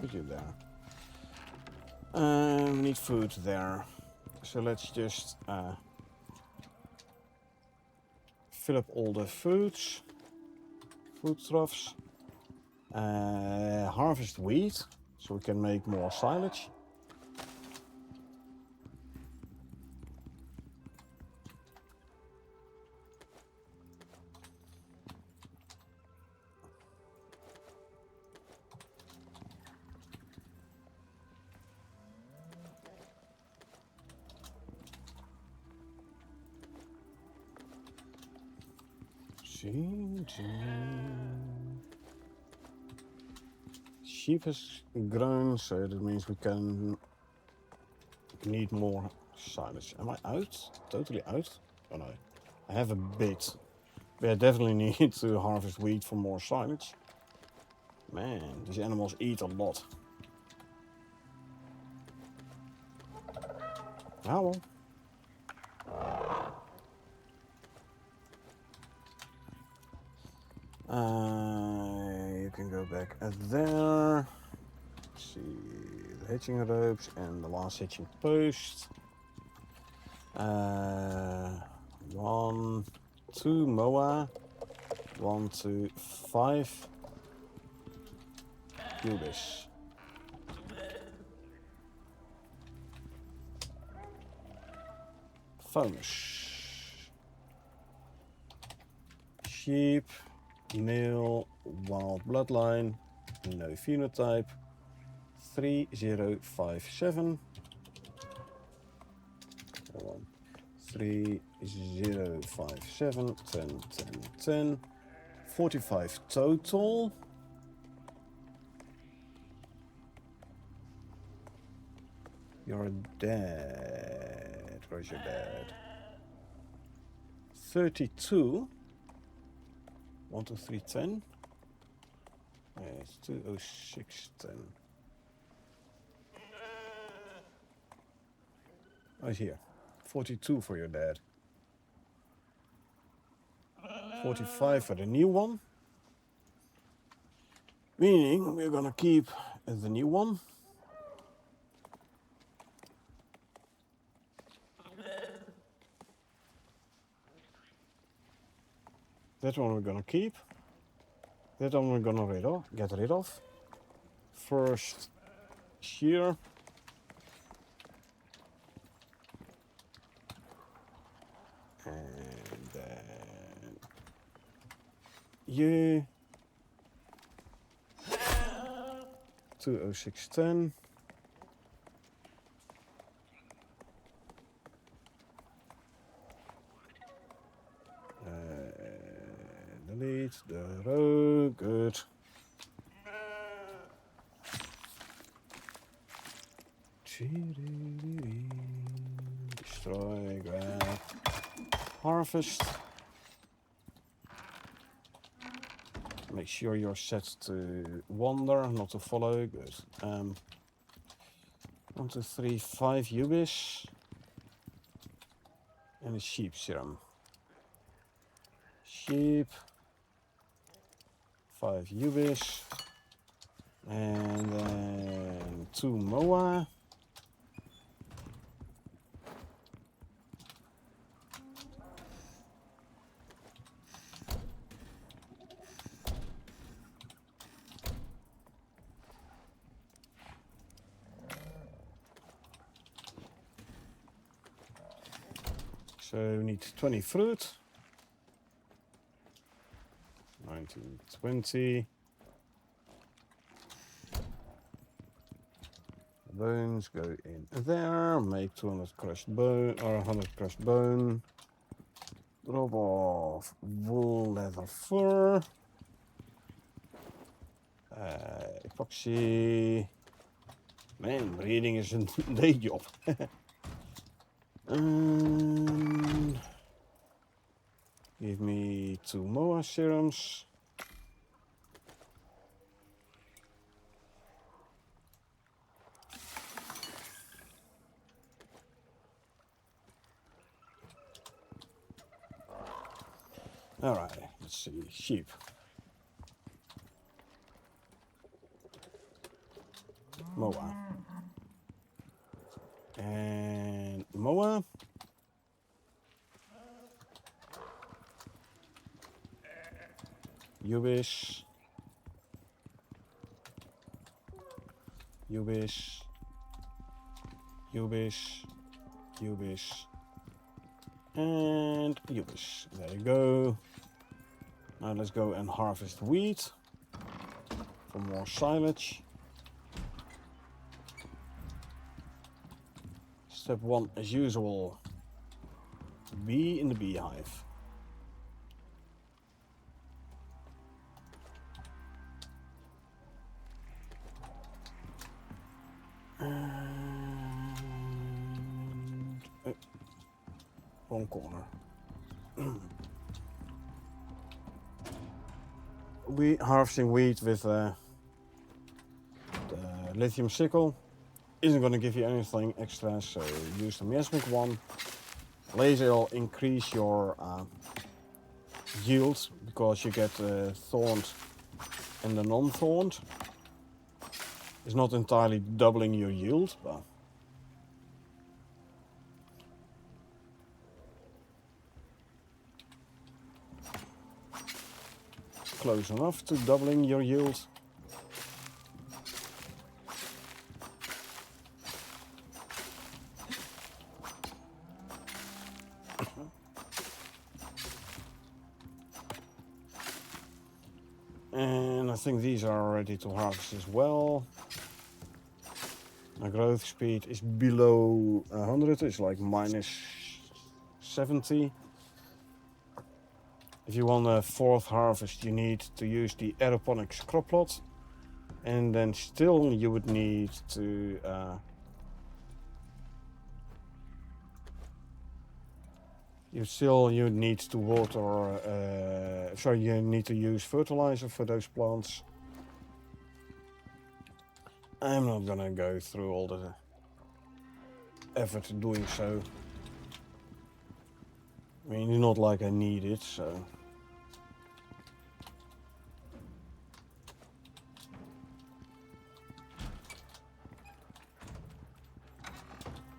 Put you there. We need food there. So let's just fill up all the food troughs. Harvest wheat, so we can make more silage. Sheep has grown, so that means we can need more silage. Am I out? Totally out? Oh no. I have a bit. But I definitely need to harvest wheat for more silage. Man, these animals eat a lot. Ah well. You can go back there. Let's see the hitching ropes and the last hitching post. 1, 2 moa. 1, 2, 5. Do this. Famous. Sheep, male, wild bloodline, no phenotype, 3057. 3057, 10, 10, 10. 45 total. You're dead. Where's your dad? 32. 1, 2, 3, 10. Yeah, it's 206, 10. Oh, it's here. 42 for your dad. 45 for the new one. Meaning we're gonna keep the new one. That one we're gonna keep. That one we're gonna get rid of. First here. And then you 20610. Delete the row, good. Destroy, grab, harvest. Make sure you're set to wander, not to follow. Good. 1, 2, 3, 5 ubis. And a sheep serum. Sheep. 5 ubis. And then 2 moa. So we need 20 fruit. 19, 20. Bones go in there. Make 200 crushed bone or 100 crushed bone. Drop off wool, leather, fur. Epoxy. Man, reading is a day job. Give me 2 moa serums. All right, let's see, sheep. Moa. And moa. Ubis. Ubis. Ubis. Ubis. And ubis. There you go. Now let's go and harvest wheat for more silage. Step 1, as usual, bee in the beehive. And, wrong corner. We harvesting wheat with the lithium sickle isn't going to give you anything extra, so use the miasmic one. Laser will increase your yield because you get thorned and the non-thorned. It's not entirely doubling your yield, but close enough to doubling your yield. And I think these are ready to harvest as well. My growth speed is below 100, it's like minus 70. If you want a fourth harvest, you need to use the aeroponics crop plot. And then still you would need to you need to water, sorry, you need to use fertilizer for those plants. I'm not gonna go through all the effort doing so. I mean, it's not like I need it, so.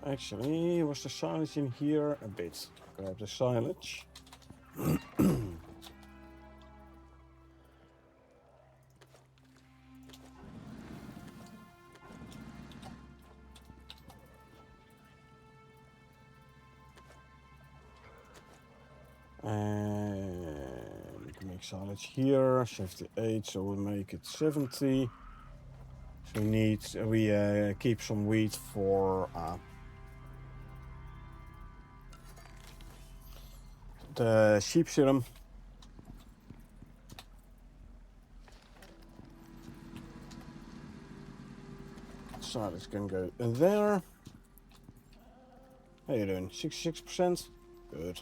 Actually, was the silage in here? A bit. Grab the silage. And we can make silage here. 78, so we'll make it 70. So we keep some wheat for the sheep serum. Silage can go in there. How you doing? 66%? Good.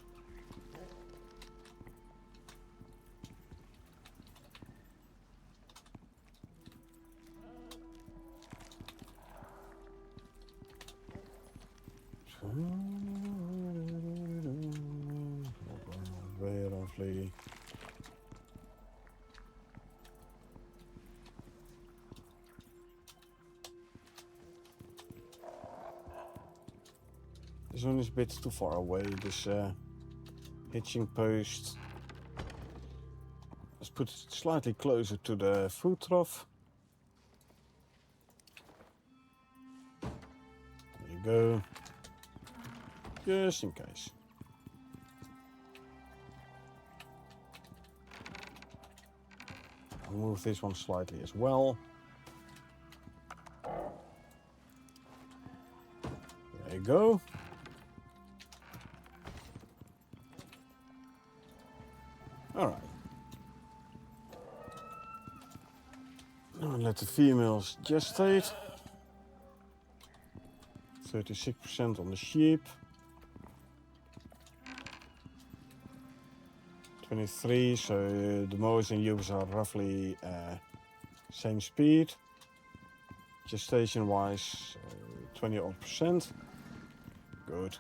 Very roughly. This one is a bit too far away, this hitching post. Let's put it slightly closer to the food trough. There you go. Just in case. I'll move this one slightly as well. There you go. Alright. Now let the females gestate. 36% on the sheep. 23, so the mowers and ewes are roughly same speed. Gestation wise, 20%. Good.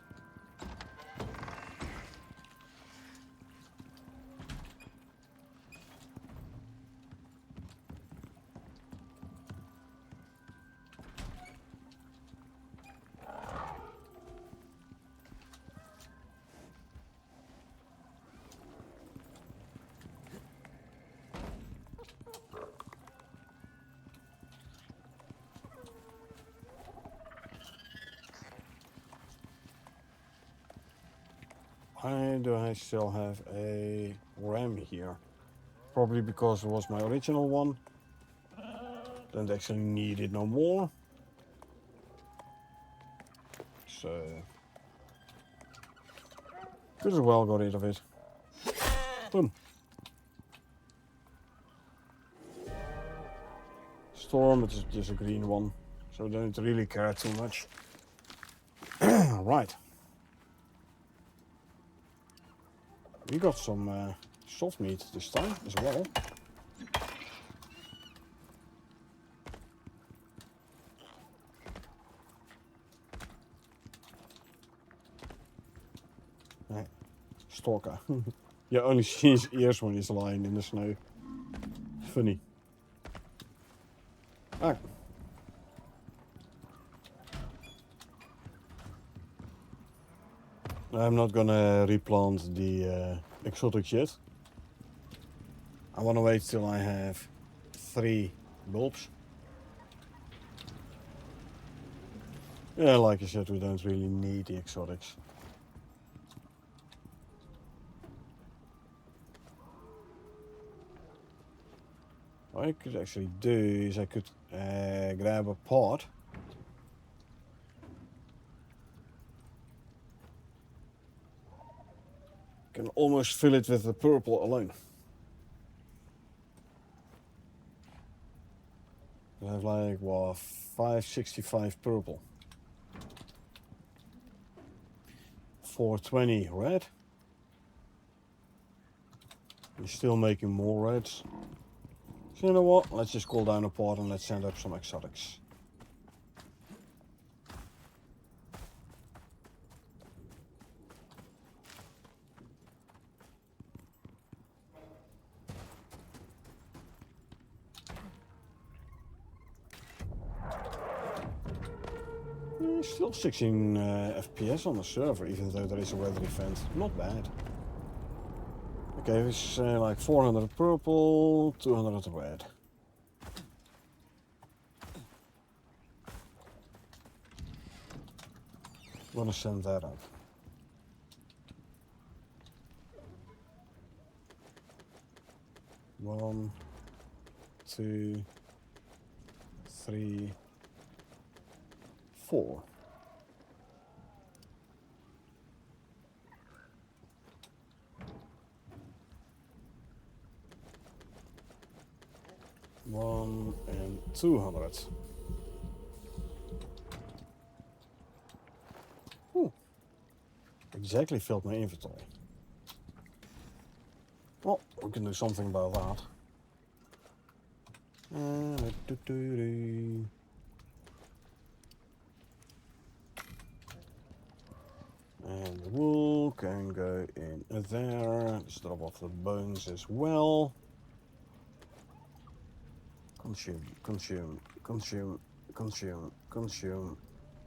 Why do I still have a ram here? Probably because it was my original one. Don't actually need it no more. So could as well got rid of it. Boom. Storm, it's just a green one, so I don't really care too much. Right. We got some soft meat this time as well. Stalker. You only see his ears when he's lying in the snow. Funny. Ah. I'm not gonna replant the exotics yet. I wanna wait till I have 3 bulbs. Yeah, like I said, we don't really need the exotics. What I could actually do is I could grab a pot. Can almost fill it with the purple alone. I have like, well, 565 purple. 420 red. He's still making more reds. So you know what? Let's just call down a pot and let's send up some exotics. Still 16 FPS on the server, even though there is a weather event. Not bad. Okay, it's like 400 purple, 200 red. I'm gonna send that up. One, two, three, 4. One and 200. Ooh. Exactly filled my inventory. Well, we can do something about that. And the wool can go in there. Let's drop off the bones as well. Consume, consume, consume, consume, consume.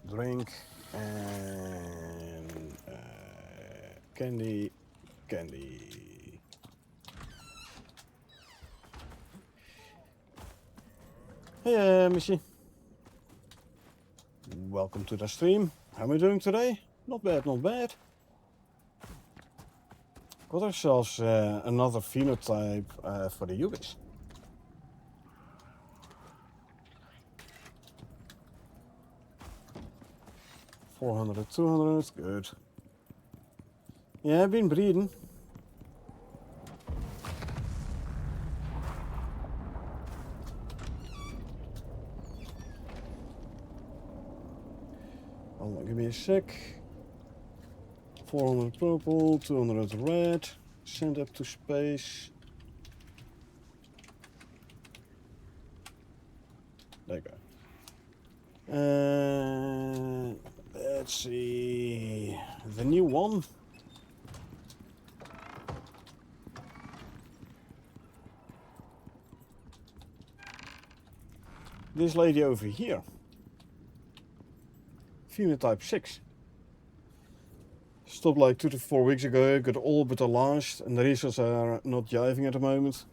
Drink and candy, candy. Hey, Missy. Welcome to the stream. How are we doing today? Not bad, not bad. Got ourselves another phenotype for the Ubis. 400, 200, good. Yeah, I've been breeding. Hold on, give me a sec. 400 purple, 200 red. Send up to space. There you go. Let's see. The new one. This lady over here. Phenotype 6. Stopped like 2 to 4 weeks ago, got all but the last, and the results are not jiving at the moment.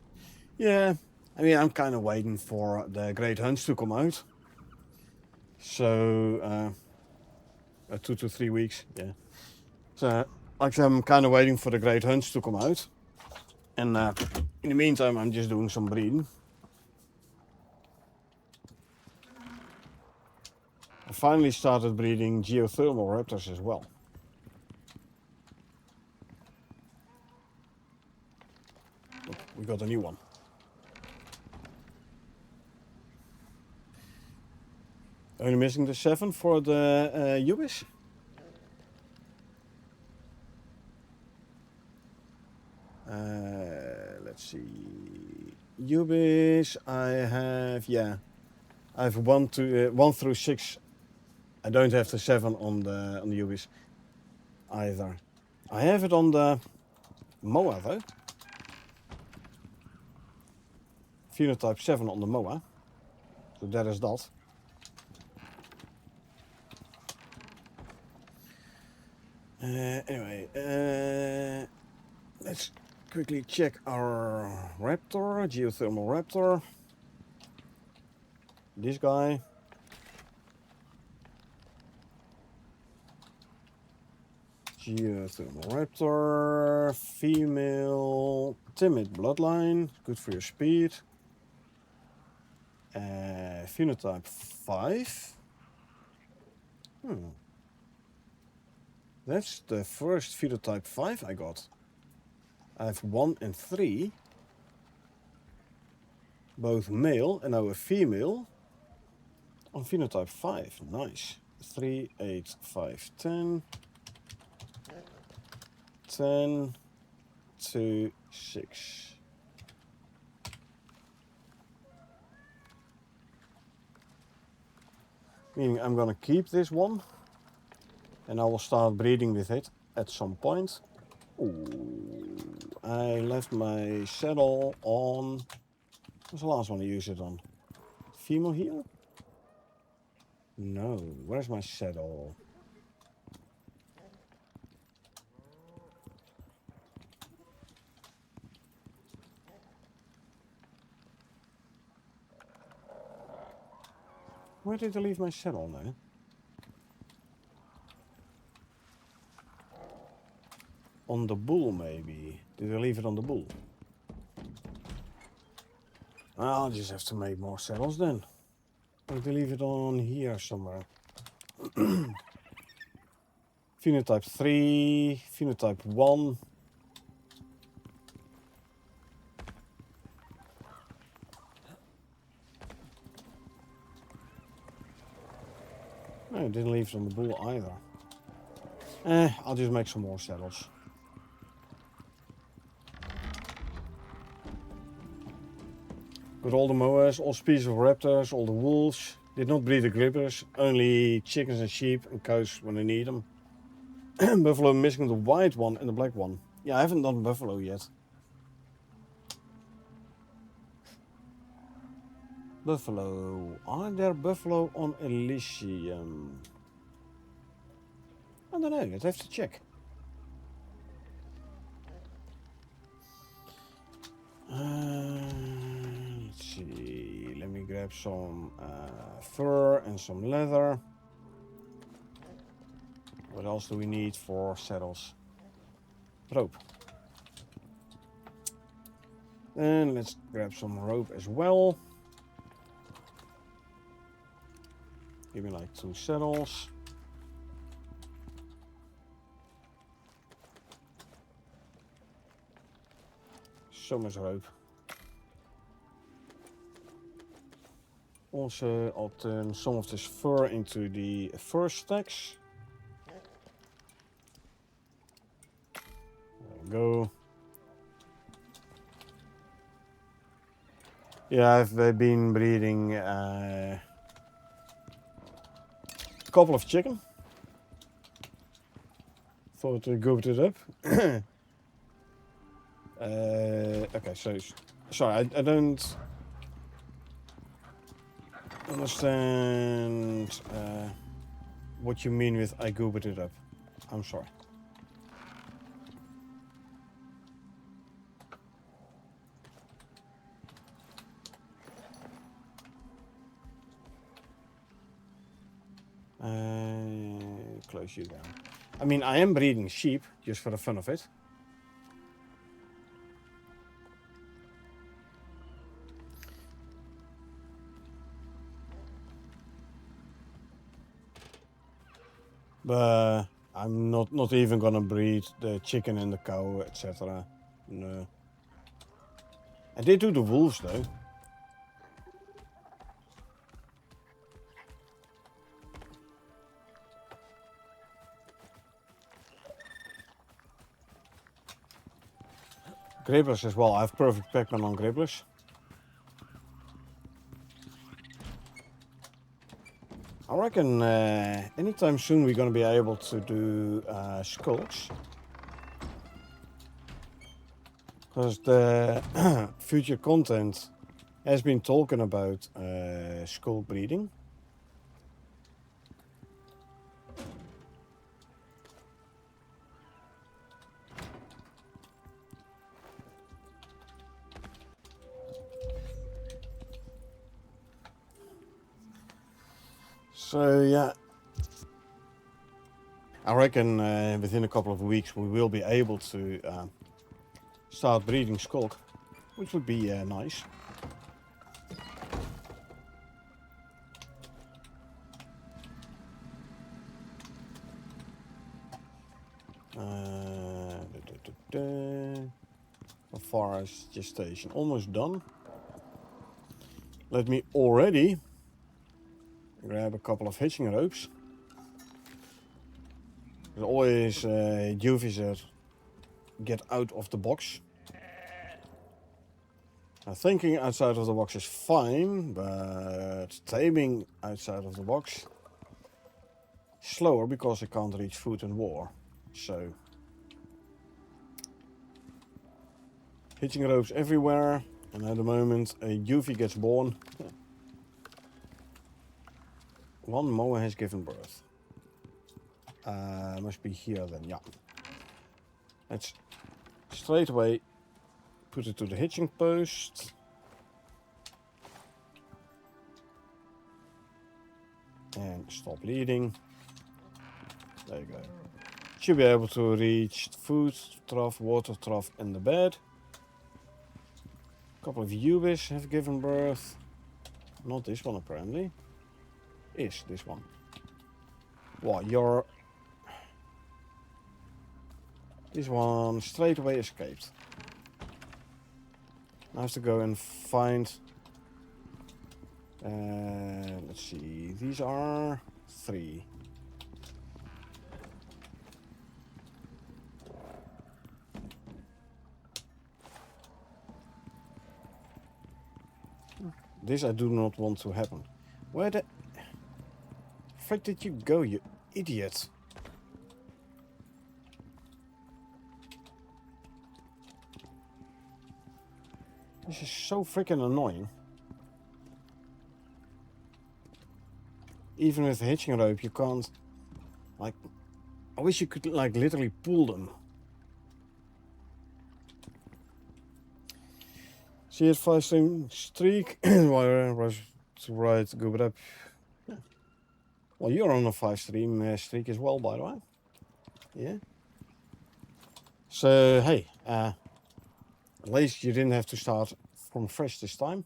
Yeah, I mean, I'm kind of waiting for the Great Hunts to come out. So, 2 to 3 weeks, yeah. So, like I'm kind of waiting for the Great Hunts to come out. And in the meantime, I'm just doing some breeding. I finally started breeding geothermal raptors as well. Look, we got a new one. Only missing the 7 for the Ubis. Let's see. Ubis, I have, yeah. I have 1 through 6. I don't have the 7 on the Ubis either. I have it on the Moa though. Phenotype 7 on the Moa. So that is that. Anyway, let's quickly check our raptor, geothermal raptor. This guy. Geothermal raptor, female, timid bloodline, good for your speed. Phenotype 5. That's the first phenotype 5 I got. I have 1 and 3. Both male and now a female. On phenotype 5. Nice. 3, 8, 5, 10. 10, 2, 6. Meaning I'm gonna keep this one. And I will start breeding with it at some point. Ooh, I left my saddle on. What's the last one I used it on? Female here? No, where's my saddle? Where did I leave my saddle now? On the bull, maybe. Did I leave it on the bull? I'll just have to make more saddles then. Or did I leave it on here somewhere? Phenotype 3, phenotype 1. No, I didn't leave it on the bull either. I'll just make some more saddles. Got all the moas, all species of raptors, all the wolves. Did not breed the grippers, only chickens and sheep and cows when I need them. Buffalo missing the white one and the black one. Yeah, I haven't done buffalo yet. Buffalo. Are there buffalo on Elysium? I don't know, I'd have to check. Let's see, let me grab some fur and some leather. What else do we need for saddles? Rope. And let's grab some rope as well. Give me like 2 saddles. So much rope. Also, I'll turn some of this fur into the fur stacks. There we go. Yeah, I've been breeding a couple of chicken. Thought to go it up. Okay, so sorry, I don't understand what you mean with I goobered it up. I'm sorry. Close you down. I mean, I am breeding sheep just for the fun of it. But I'm not even gonna breed the chicken and the cow, etc. No. I did do the wolves though. Grapplers as well. I have perfect Pac-Man on grapplers. I reckon anytime soon we're gonna be able to do skulks. Because the future content has been talking about skull breeding. So yeah, I reckon within a couple of weeks we will be able to start breeding skulk, which would be nice. A forest gestation. Almost done. Let me already grab a couple of hitching ropes. There's always UVs that get out of the box. Now, thinking outside of the box is fine, but taming outside of the box slower because I can't reach food and water. So hitching ropes everywhere, and at the moment a UV gets born. One moa has given birth. Must be here then, yeah. Let's straight away put it to the hitching post. And stop leading. There you go. Should be able to reach food trough, water trough, and the bed. A couple of Ubis have given birth. Not this one apparently. Is this one. What, you're... This one straight away escaped. I have to go and find... let's see, these are 3. This I do not want to happen. Where the frick did you go, you idiot? This is so freaking annoying. Even with the hitching rope, you can't, like, I wish you could, like, literally pull them. See it 5-stream streak? Why was to right, go up. Yeah. Well, you're on a 5-stream streak as well, by the way. Yeah. So, hey, at least you didn't have to start from fresh this time.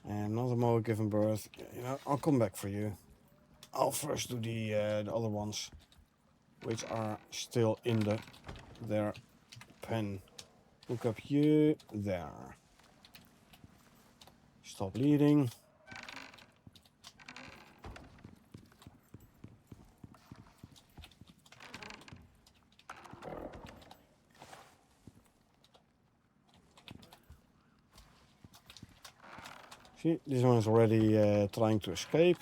And another moa given birth. You know, I'll come back for you. I'll first do the other ones, which are still in their pen. Hook up you there. Stop leading. See, this one is already trying to escape.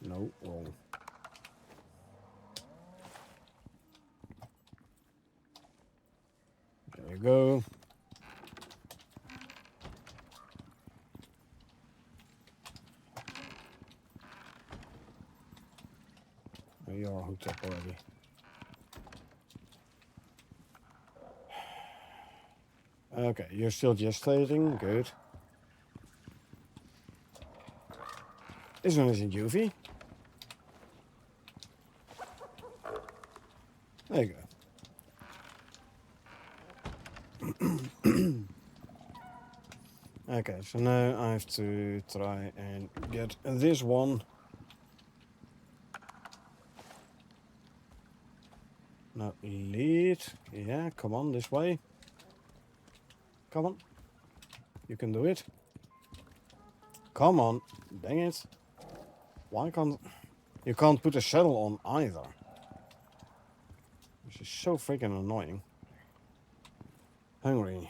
No, wrong. There you go. You are hooked up already. Okay, you're still gestating. Good. This one is in UV. There you go. Okay, so now I have to try and get this one. Now lead. Yeah, come on, this way. Come on. You can do it. Come on. Dang it. Why can't... You can't put a saddle on either. This is so freaking annoying. Hungry.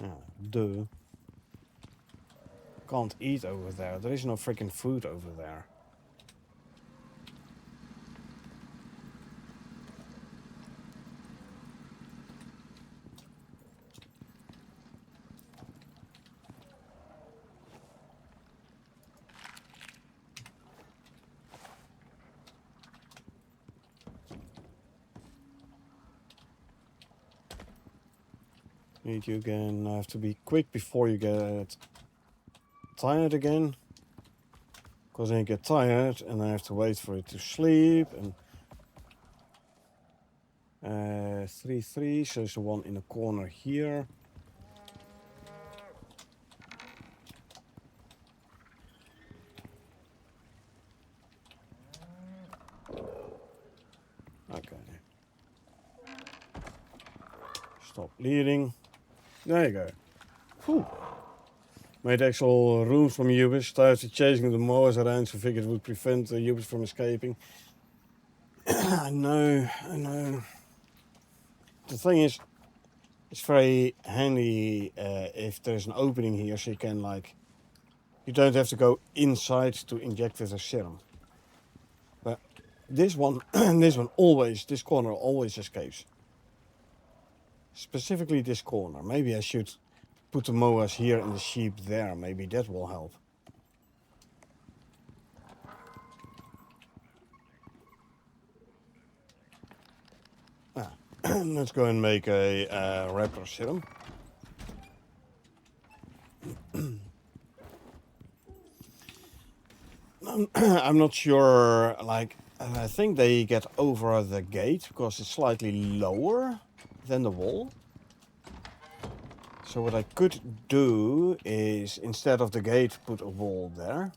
Yeah, duh. Can't eat over there. There is no freaking food over there. You again. I have to be quick before you get tired again. Because then you get tired and I have to wait for it to sleep. And 3-3, so there's the one in the corner here. Stop bleeding. There you go. Whew. Made actual rooms from Ubis. Started chasing the Moas around, so figured it would prevent the Ubis from escaping. I know. The thing is, it's very handy if there's an opening here, so you can you don't have to go inside to inject with a serum. But this one, this corner always escapes. Specifically this corner. Maybe I should put the Moas here and the sheep there. Maybe that will help. Let's go and make a raptor serum. I'm not sure, I think they get over the gate because it's slightly lower than the wall. So what I could do is, instead of the gate, put a wall there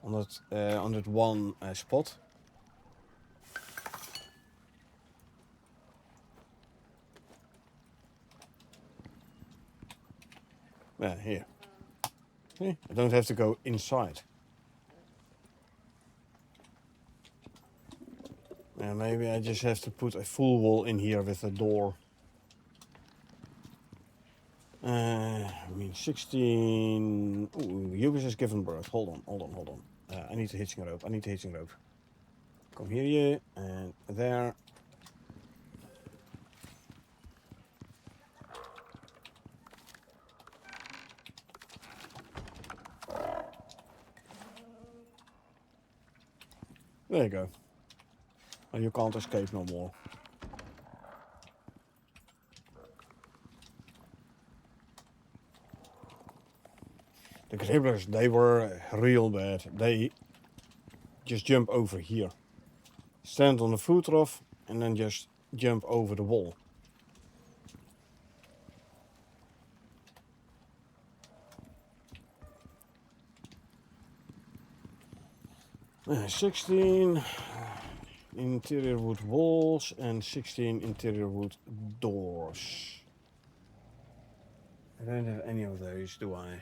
on that one spot. Here. See? I don't have to go inside. Maybe I just have to put a full wall in here with a door. I mean 16... Ooh, Ubis has given birth. Hold on. I need a hitching rope. Come here, you, and there. There you go. And you can't escape no more. The gribblers, they were real bad. They just jump over here. Stand on the food trough and then just jump over the wall. Uh, 16 interior wood walls and 16 interior wood doors. I don't have any of those, do I?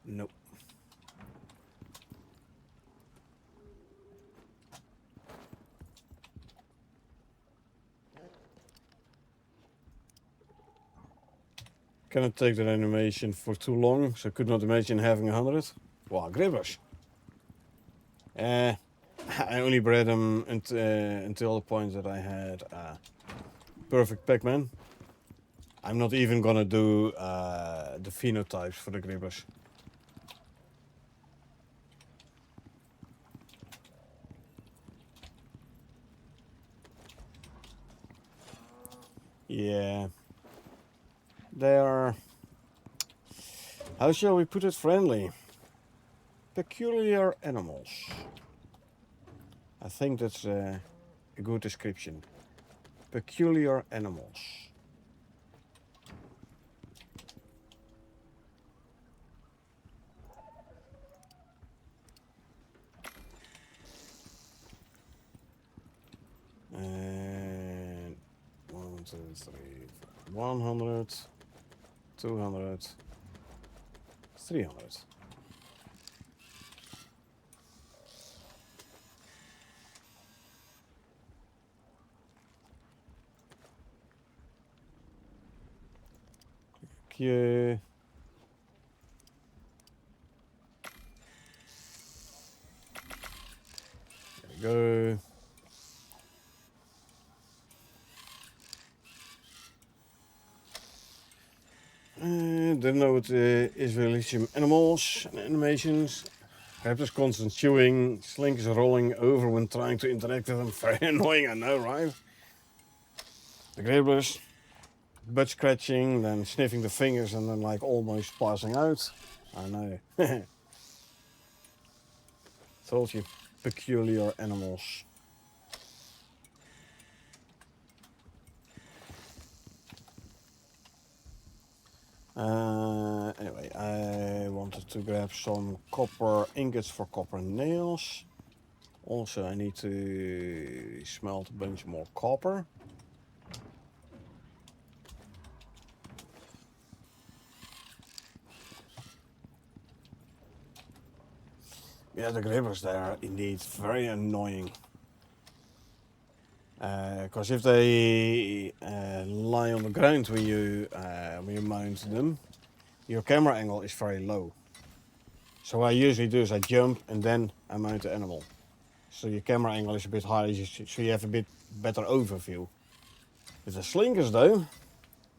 Nope. Cannot take that animation for too long, so I could not imagine having 100. Wow, gribblers. I only bred them until the point that I had perfect Pac-Man. I'm not even gonna do the phenotypes for the gribblers. Yeah. They are... How shall we put it friendly? Peculiar animals. I think that's a good description. Peculiar animals. And 1, 2, 3, 4, 100, 200, 300. There we go. Don't know what Israeli animals and animations. Raptors constant chewing, slinks rolling over when trying to interact with them. Very annoying, I know, right? The gribblers, butt scratching, then sniffing the fingers and then almost passing out. I know. Told you, peculiar animals. Anyway, I wanted to grab some copper ingots for copper nails. Also, I need to smelt a bunch more copper. Yeah, the grippers, they are indeed very annoying. Because if they lie on the ground when you mount them, your camera angle is very low. So what I usually do is I jump and then I mount the animal. So your camera angle is a bit higher, so you have a bit better overview. With the slinkers though,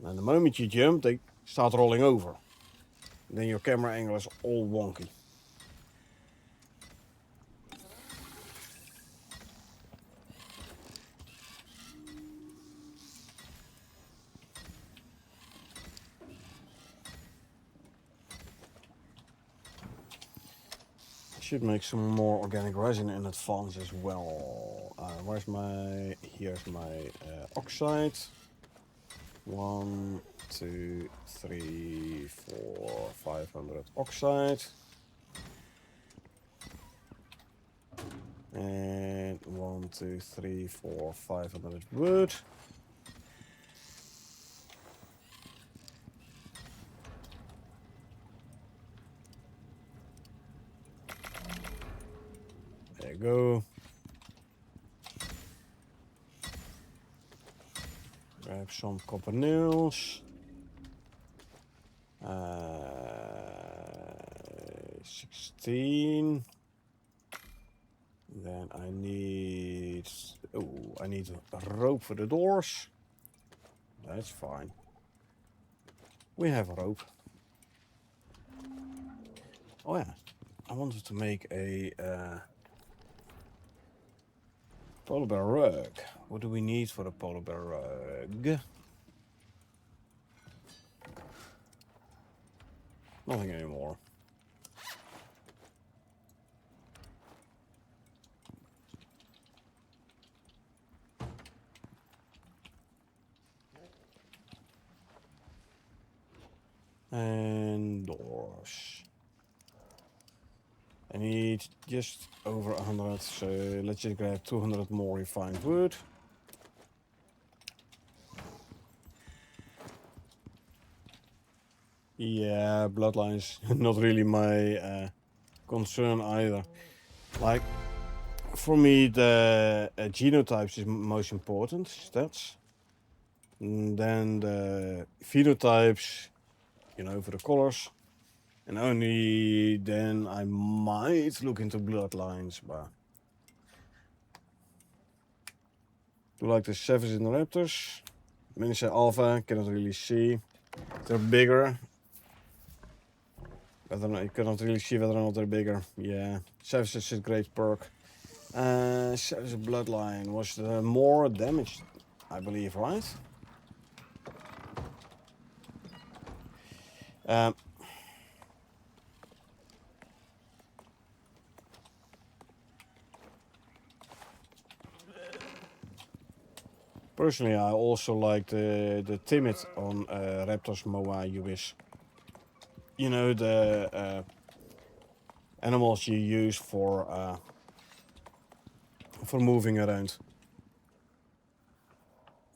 and the moment you jump, they start rolling over. Then your camera angle is all wonky. Should make some more organic resin in advance as well. Here's my oxide. 1, 2, 3, 4, 500 oxide. And 1, 2, 3, 4, 500 wood. There you go. Grab some copper nails. 16. Then I need a rope for the doors. That's fine. We have a rope. Oh yeah, I wanted to make a polar bear rug. What do we need for a polar bear rug? Nothing anymore. And doors. I need just over 100, so let's just grab 200 more refined wood. Yeah, bloodlines, not really my concern either. Like, for me, the genotypes is most important, stats. And then the phenotypes, you know, for the colors. And only then I might look into bloodlines, but... Do like the Savage and the Raptors. Miniature Alpha, cannot really see. They're bigger. Whether or not, you cannot really see whether or not they're bigger. Yeah, Savage is a great perk. Savage Bloodline was the more damage, I believe, right? Personally, I also like the timid on Raptors Moa US. You know, the animals you use for moving around.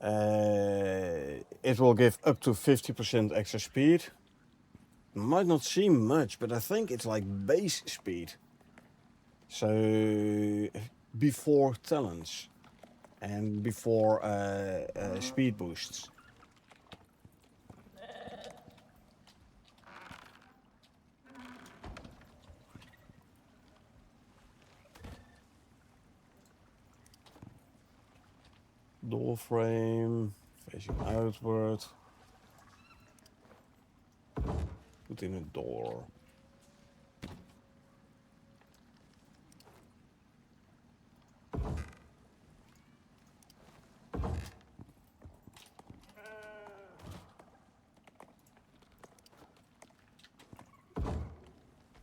It will give up to 50% extra speed. Might not seem much, but I think it's like base speed. So before talents and before speed boosts. Door frame facing outward. Put in a door.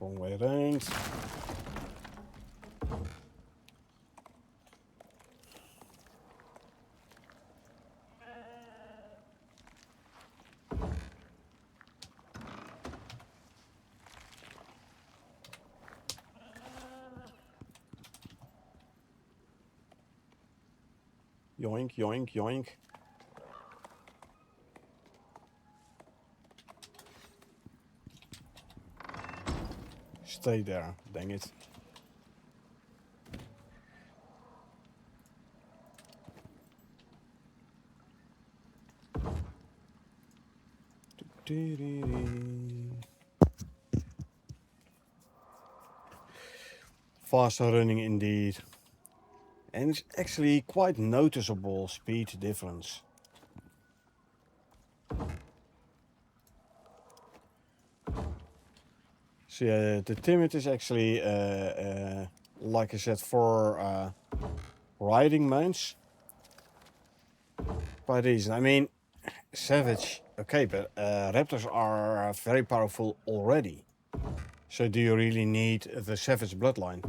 Wrong way around. Yoink, yoink, yoink. Stay there, dang it. Faster running indeed. And it's actually quite noticeable speed difference. So yeah, the timid is actually, like I said, for riding mounts. Quite easy. I mean, savage, okay, but raptors are very powerful already. So do you really need the savage bloodline?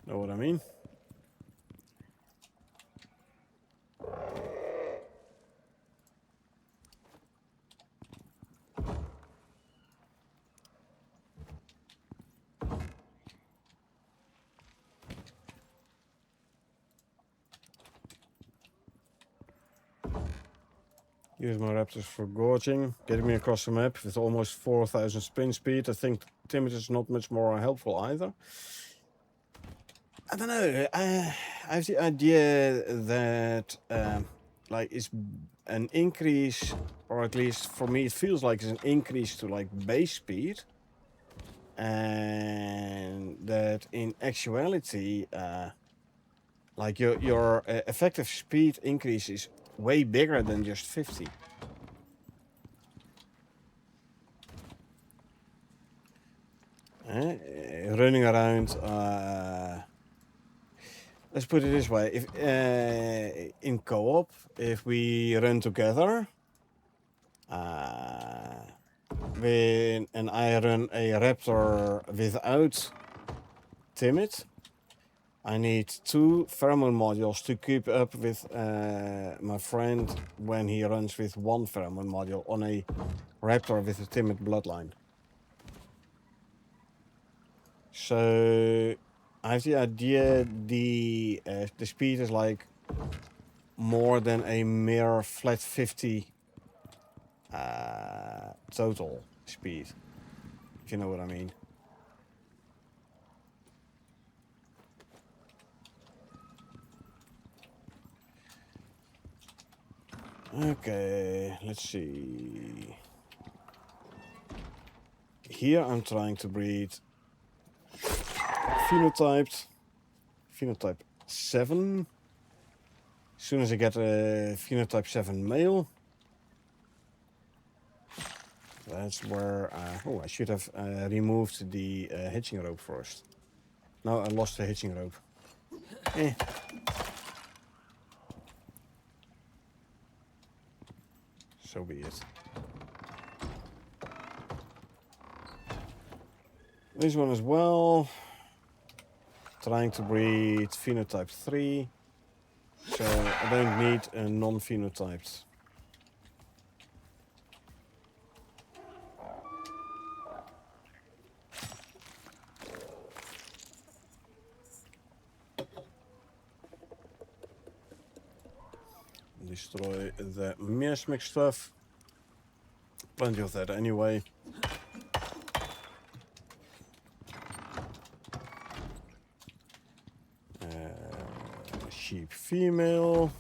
Know what I mean? Use my raptors for gorging, getting me across the map with almost 4,000 sprint speed. I think timid is not much more helpful either. I don't know. I have the idea that like it's an increase, or at least for me, it feels like it's an increase to like base speed, and that in actuality, like your effective speed increase is way bigger than just 50. Running around. Let's put it this way: if in co-op, if we run together, and I run a raptor without timid, I need 2 pheromone modules to keep up with my friend when he runs with 1 pheromone module on a raptor with a timid bloodline. So I have the idea the speed is like more than a mere flat 50 total speed, if you know what I mean. Okay, let's see. Here I'm trying to breed phenotype 7. As soon as I get a phenotype 7 male, that's where oh, I should have removed the hitching rope first. No, I lost the hitching rope. So be it. This one as well. Trying to breed phenotype 3. So I don't need a non-phenotyped. Destroy the miasmic stuff. Plenty of that anyway. Sheep female.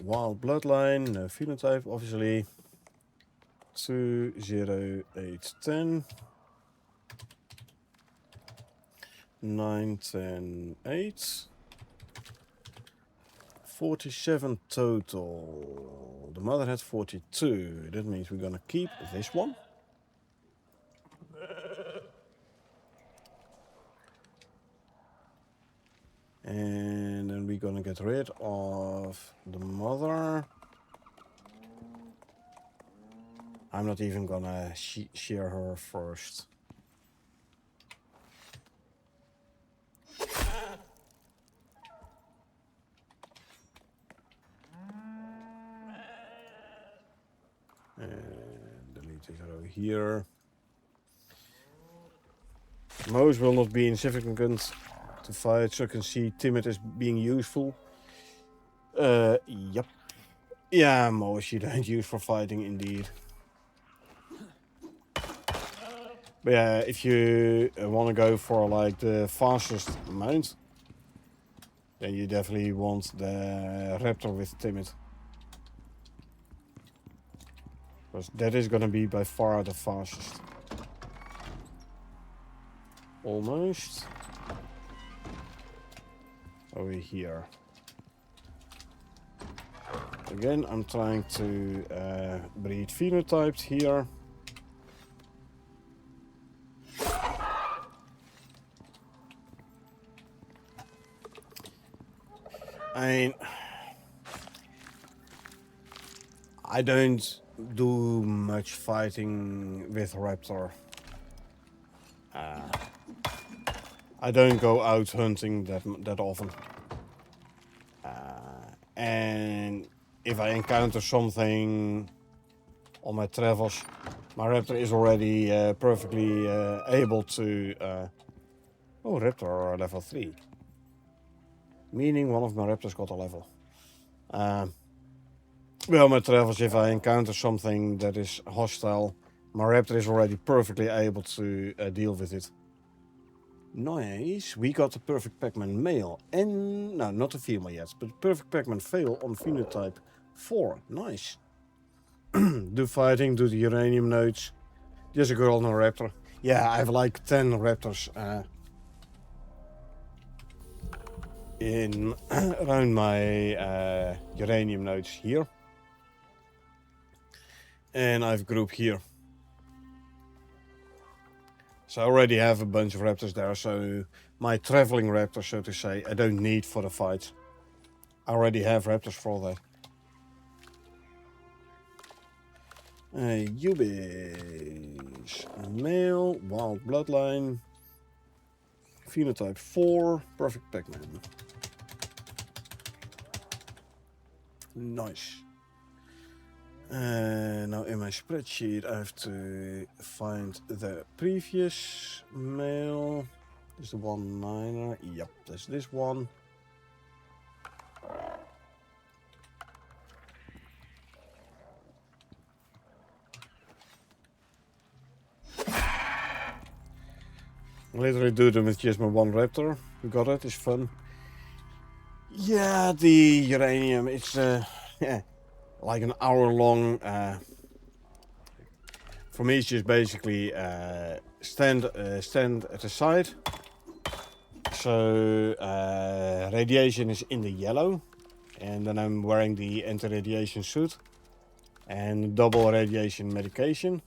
Wild bloodline, no phenotype, obviously. 20810. 910 47 total. The mother had 42. That means we're gonna keep this one. And then we're gonna get rid of the mother. I'm not even gonna shear her first. And delete this row here. Most will not be insignificant to fight, so I can see timid as being useful. Yep. Yeah, most you don't use for fighting indeed. But yeah, if you want to go for like the fastest mount, then you definitely want the Raptor with Timid. Because that is going to be by far the fastest. Almost. Over here. Again, I'm trying to breed phenotypes here. I don't do much fighting with Raptor. I don't go out hunting that often. And if I encounter something on my travels, my Raptor is already perfectly able to... oh, Raptor level 3. Meaning one of my Raptors got a level. Well, my travels, if I encounter something that is hostile, my Raptor is already perfectly able to deal with it. Nice. We got the perfect Pac-Man male. And, no, not the female yet, but perfect Pac-Man fail on phenotype 4. Nice. Do fighting, do the uranium nodes. Just a girl, no Raptor. Yeah, I have like 10 Raptors in around my uranium nodes here. And I have a group here. So I already have a bunch of Raptors there, so my traveling Raptor, so to say, I don't need for the fights. I already have Raptors for that. Ubis. Male, wild bloodline. Phenotype 4, perfect Pac-Man. Nice. Now in my spreadsheet I have to find the previous male. This is the 1/9er. Yep, that's this one. I literally do them with just my one Raptor. You got it, it's fun. Yeah, the uranium, it's yeah, like an hour long. For me, it's just basically stand at the side. So radiation is in the yellow, and then I'm wearing the anti-radiation suit and double radiation medication.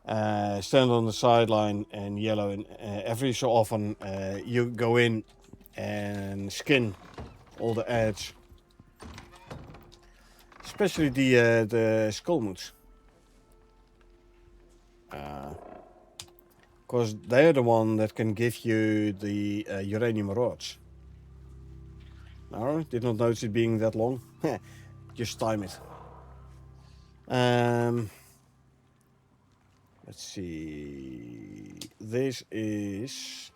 Stand on the sideline and yellow, and every so often you go in and skin all the ads, especially the skull moods. Because they're the one that can give you the uranium rods. No, did not notice it being that long. Just time it. Let's see. This is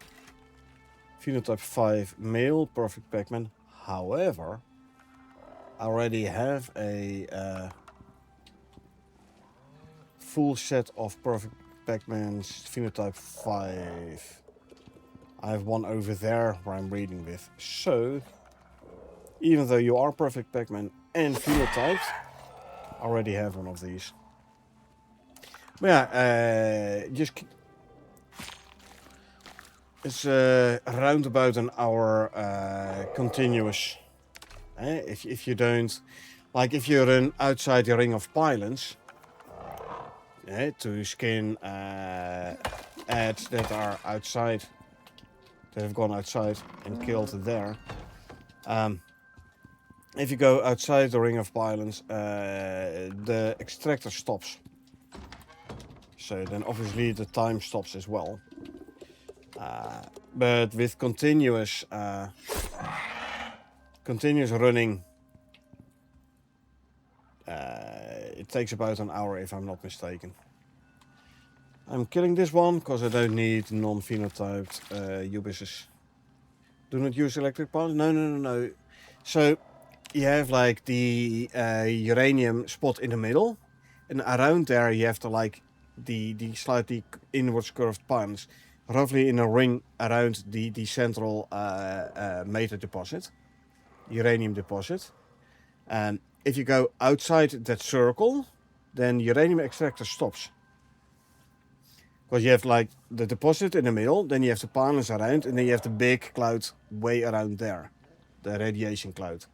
phenotype 5 male, perfect Pac-Man. However, I already have a full set of perfect Pac-Man's phenotype 5. I have one over there where I'm reading with. So, even though you are perfect Pac-Man and phenotyped, I already have one of these. But yeah, it's around about an hour continuous. If you don't, like if you run outside the Ring of Pylons, to skin ads that are outside, that have gone outside and killed there. If you go outside the Ring of Pylons, the extractor stops. So then obviously the time stops as well. But with continuous running, it takes about an hour if I'm not mistaken. I'm killing this one because I don't need non-phenotyped ubises. Do not use electric pylons. No. So you have like the uranium spot in the middle, and around there you have the slightly inwards curved pylons, roughly in a ring around the central metal deposit, uranium deposit. And if you go outside that circle, then uranium extractor stops. Because you have like the deposit in the middle, then you have the pylons around, and then you have the big cloud way around there, the radiation cloud.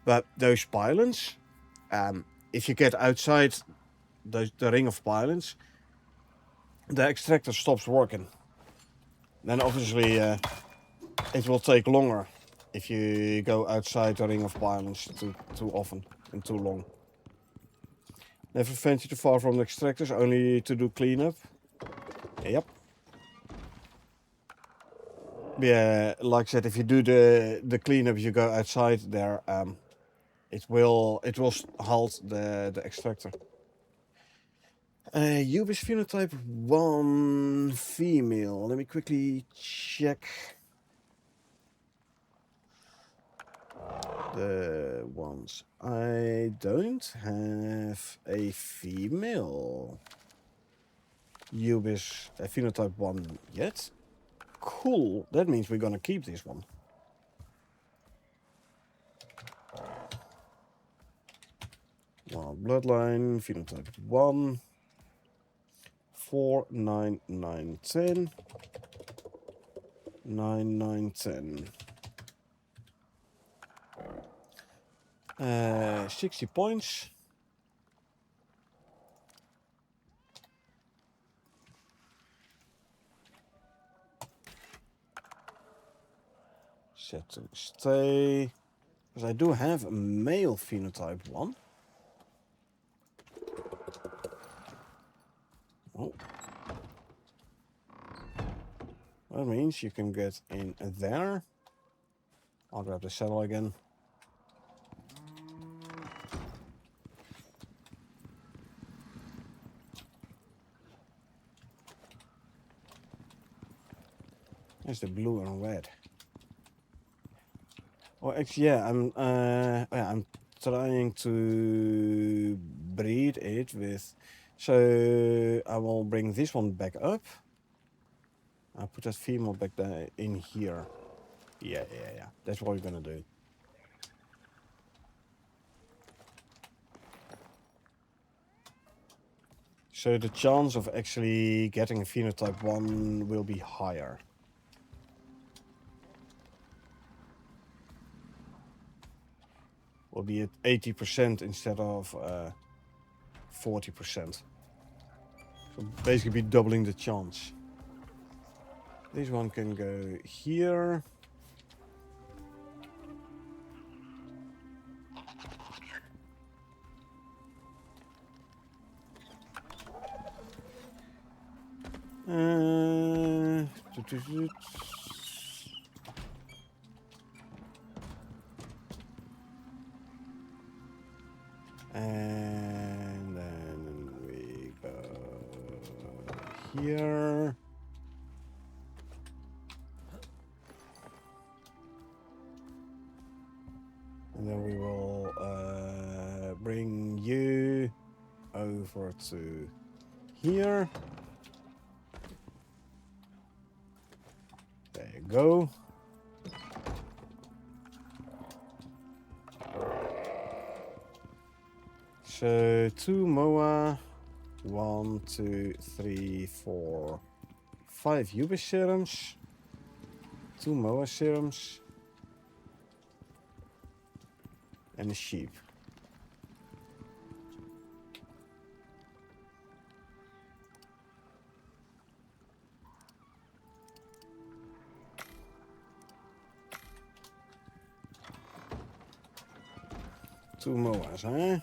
But those pylons, if you get outside the ring of pylons, the extractor stops working. Then obviously it will take longer if you go outside the ring of pylons too often and too long. Never venture too far from the extractors, only to do cleanup. Yep. Yeah, like I said, if you do the cleanup, you go outside there. It will halt the extractor. Ubis phenotype 1 female. Let me quickly check the ones. I don't have a female Ubis phenotype 1 yet. Cool. That means we're gonna keep this one. Well, bloodline phenotype 1. 4, 9, 9, 10. 9, 9, 10. 60 points. Set to stay. Because I do have a male phenotype 1. Oh. That means you can get in there. I'll grab the saddle again. There's the blue and red. Oh, actually, yeah, I'm trying to breed it with. So I will bring this one back up. I'll put that female back there in here. Yeah. That's what we're gonna do. So the chance of actually getting a phenotype 1 will be higher. Will be at 80% instead of 40%. So basically be doubling the chance. This one can go here. And then we go here. And then we will bring you over to here. There you go. So 2 MOA, 1, 2, 3, 4, 5 Ubis serums, 2 MOA serums, and a sheep. Two MOAs, huh?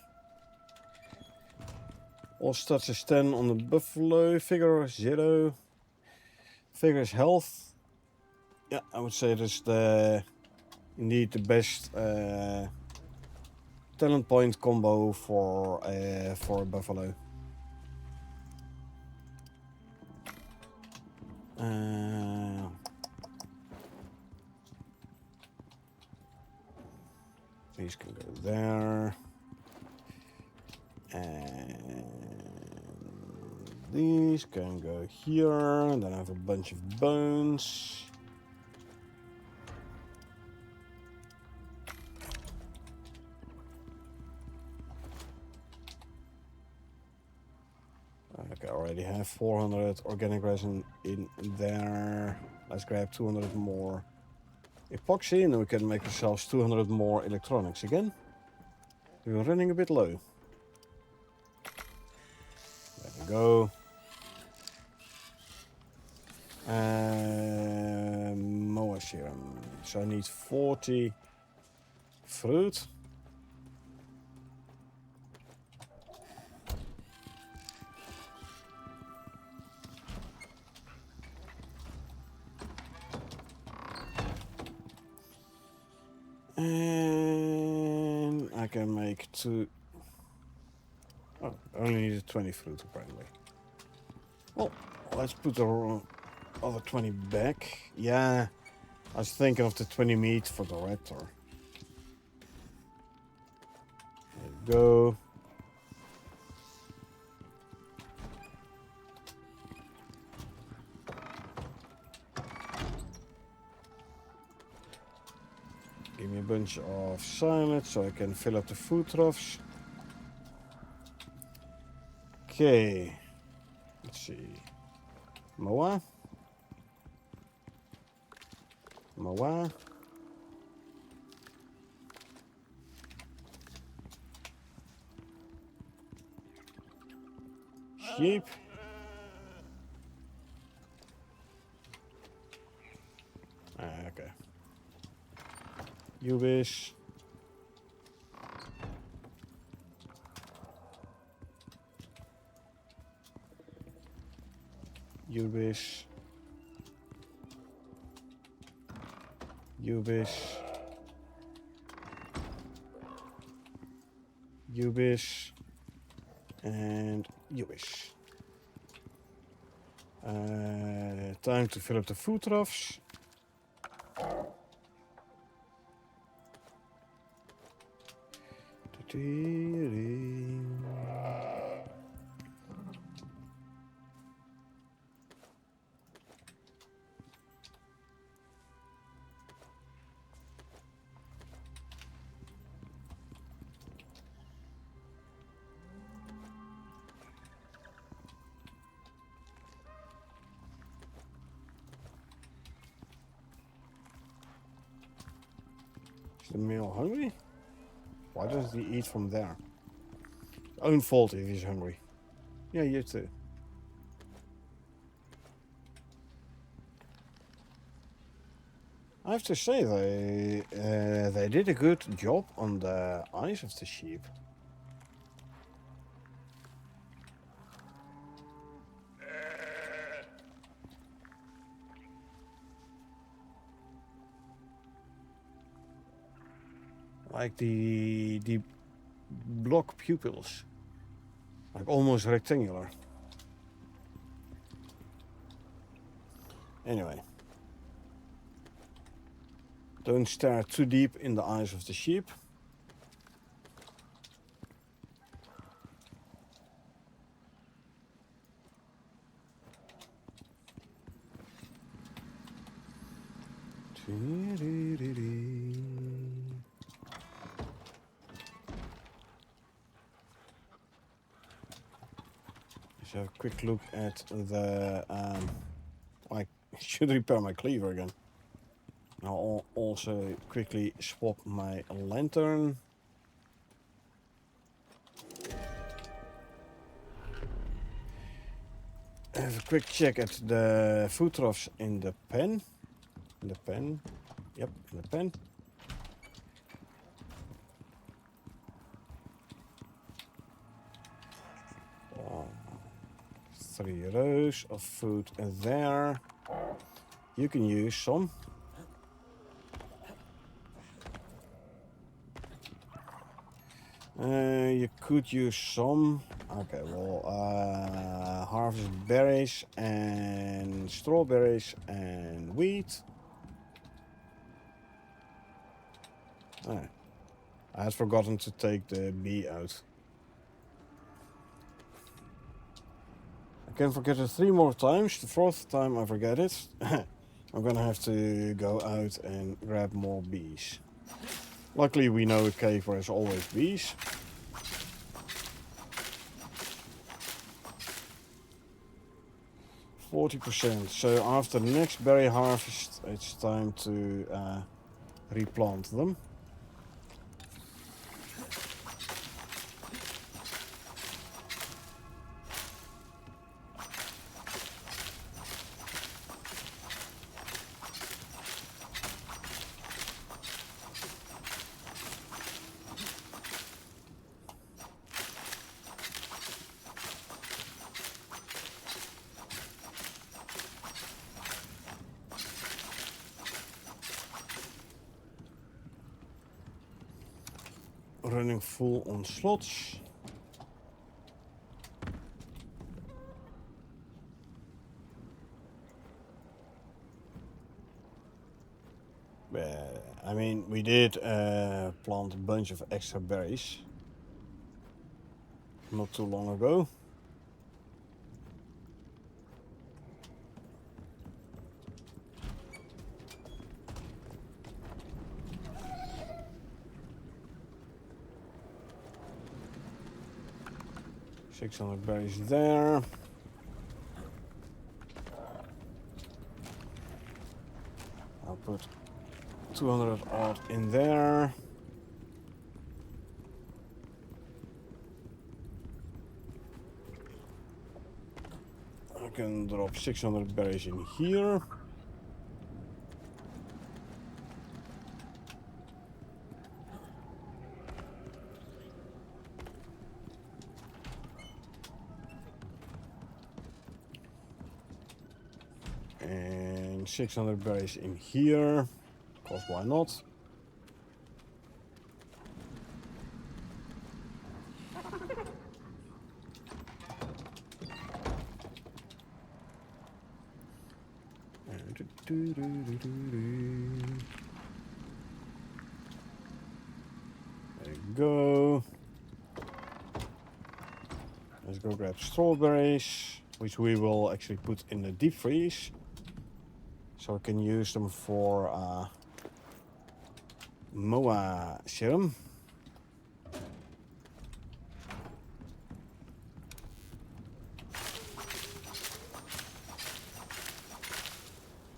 All stats is 10 on the buffalo. Figure 0. Figure is health. Yeah, I would say that's indeed the best talent point combo for buffalo. These can go there. And these can go here. And then I have a bunch of bones. Okay, I already have 400 organic resin in there. Let's grab 200 more epoxy, and then we can make ourselves 200 more electronics again. We're running a bit low. There we go. Moa serum. So I need 40 fruit. And I can make 2. Oh, I only needed 20 fruit apparently. Well, let's put the other 20 back. Yeah, I was thinking of the 20 meat for the raptor. There we go. Give me a bunch of silage so I can fill up the food troughs. Okay, let's see. Moa. Moa. Sheep. Okay. You wish. You wish. You wish. You wish. And you wish. Time to fill up the food troughs. Is the male hungry? Why doesn't he eat from there? Own fault if he's hungry. Yeah, you too. I have to say they did a good job on the eyes of the sheep. Like the block pupils, like almost rectangular. Anyway, don't stare too deep in the eyes of the sheep. Let's have a quick look at the. I should repair my cleaver again. I'll also quickly swap my lantern. Have a quick check at the food troughs in the pen. In the pen. Yep, in the pen. Oh, 3 rows of food there. You can use some. You could use some. Okay, well, harvest berries and strawberries and wheat. Alright. I had forgotten to take the bee out. I can forget it 3 more times. The 4th time I forget it. I'm gonna have to go out and grab more bees. Luckily we know a cave where there's always bees. %. So after the next berry harvest, it's time to replant them. Running full on slots. I mean, we did plant a bunch of extra berries not too long ago. $600 berries there. I'll put 200 odd in there. I can drop 600 berries in here. And 600 berries in here, because why not? There you go. Let's go grab strawberries, which we will actually put in the deep freeze. So I can use them for Moa serum.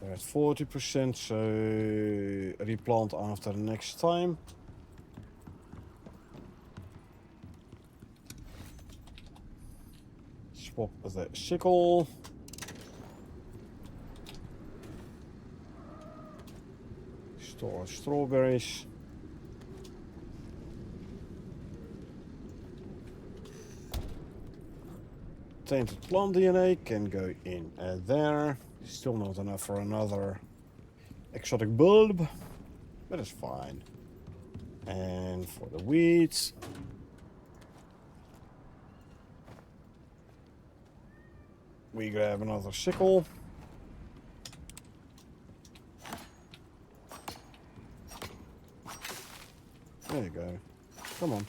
They're at 40%, so replant after next time. Swap the sickle. Store strawberries. Tainted plant DNA can go in there. Still not enough for another exotic bulb, but it's fine. And for the weeds, we grab another sickle. There you go. Come on.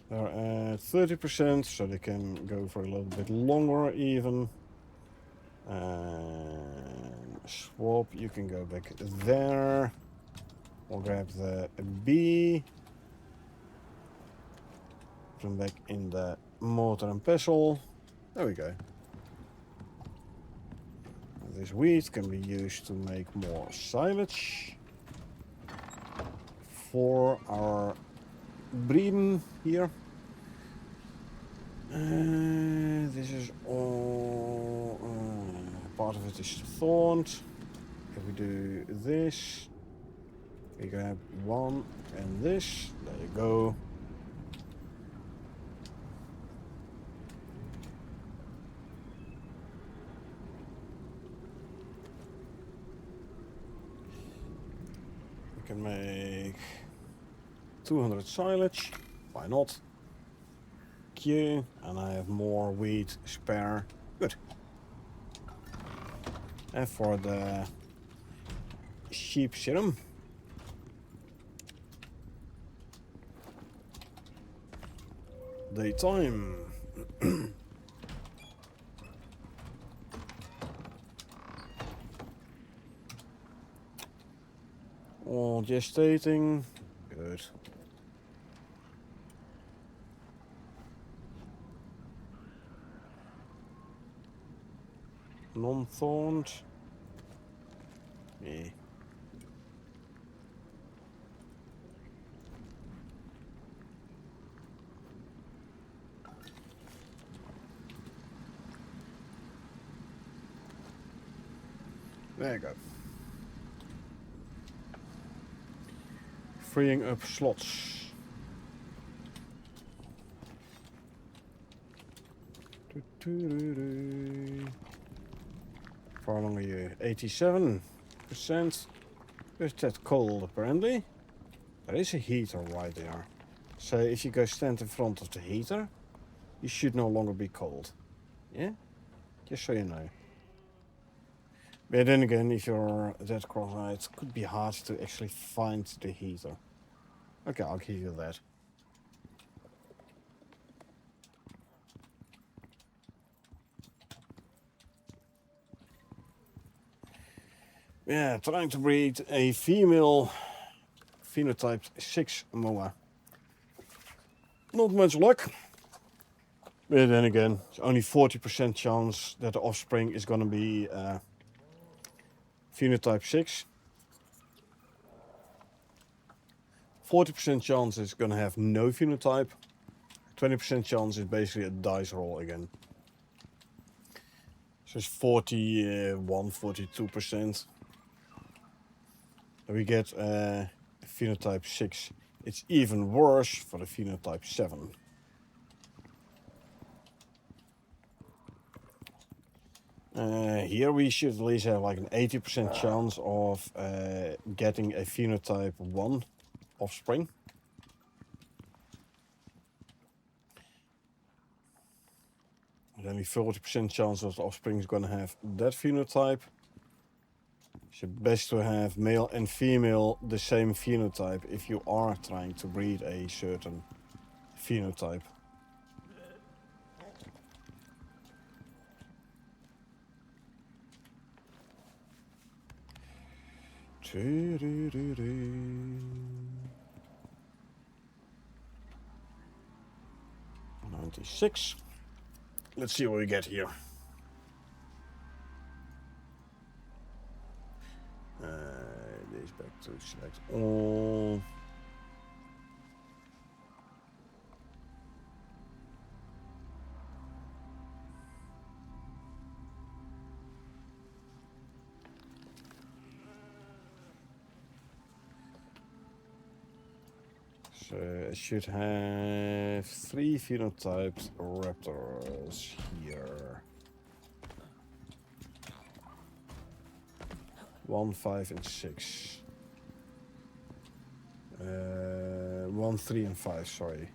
They're at 30%, so they can go for a little bit longer even. And swap, you can go back there. We'll grab the bee. Put them back in the mortar and pestle. There we go. This wheat can be used to make more silage for our breeding here. This is all part of it is thorned. If we do this, we grab one and this. There you go. can make 200 silage. Why not? Q, and I have more wheat spare. Good. And for the sheep serum, daytime. All gestating. Good. Non-thorned. Yeah. There you go. Freeing up slots. How long are you? 87%. Is that cold apparently? There is a heater right there. So if you go stand in front of the heater, you should no longer be cold. Yeah? Just so you know. But then again, if you're that cross-eyed, it could be hard to actually find the heater. Okay, I'll give you that. Yeah, trying to breed a female phenotype 6 moa. Not much luck. But then again, it's only 40% chance that the offspring is going to be phenotype 6. 40% chance it's going to have no phenotype. 20% chance is basically a dice roll again. So it's 41, 42%. We get phenotype 6. It's even worse for the phenotype 7. Here we should at least have like an 80% chance of getting a phenotype 1 offspring. And only 40% chance of the offspring is going to have that phenotype. It's best to have male and female the same phenotype if you are trying to breed a certain phenotype. $96. Let's see what we get here. This back to select all. So I should have 3 phenotyped raptors here. 1, 5, and 6. 1, 3, and 5, sorry.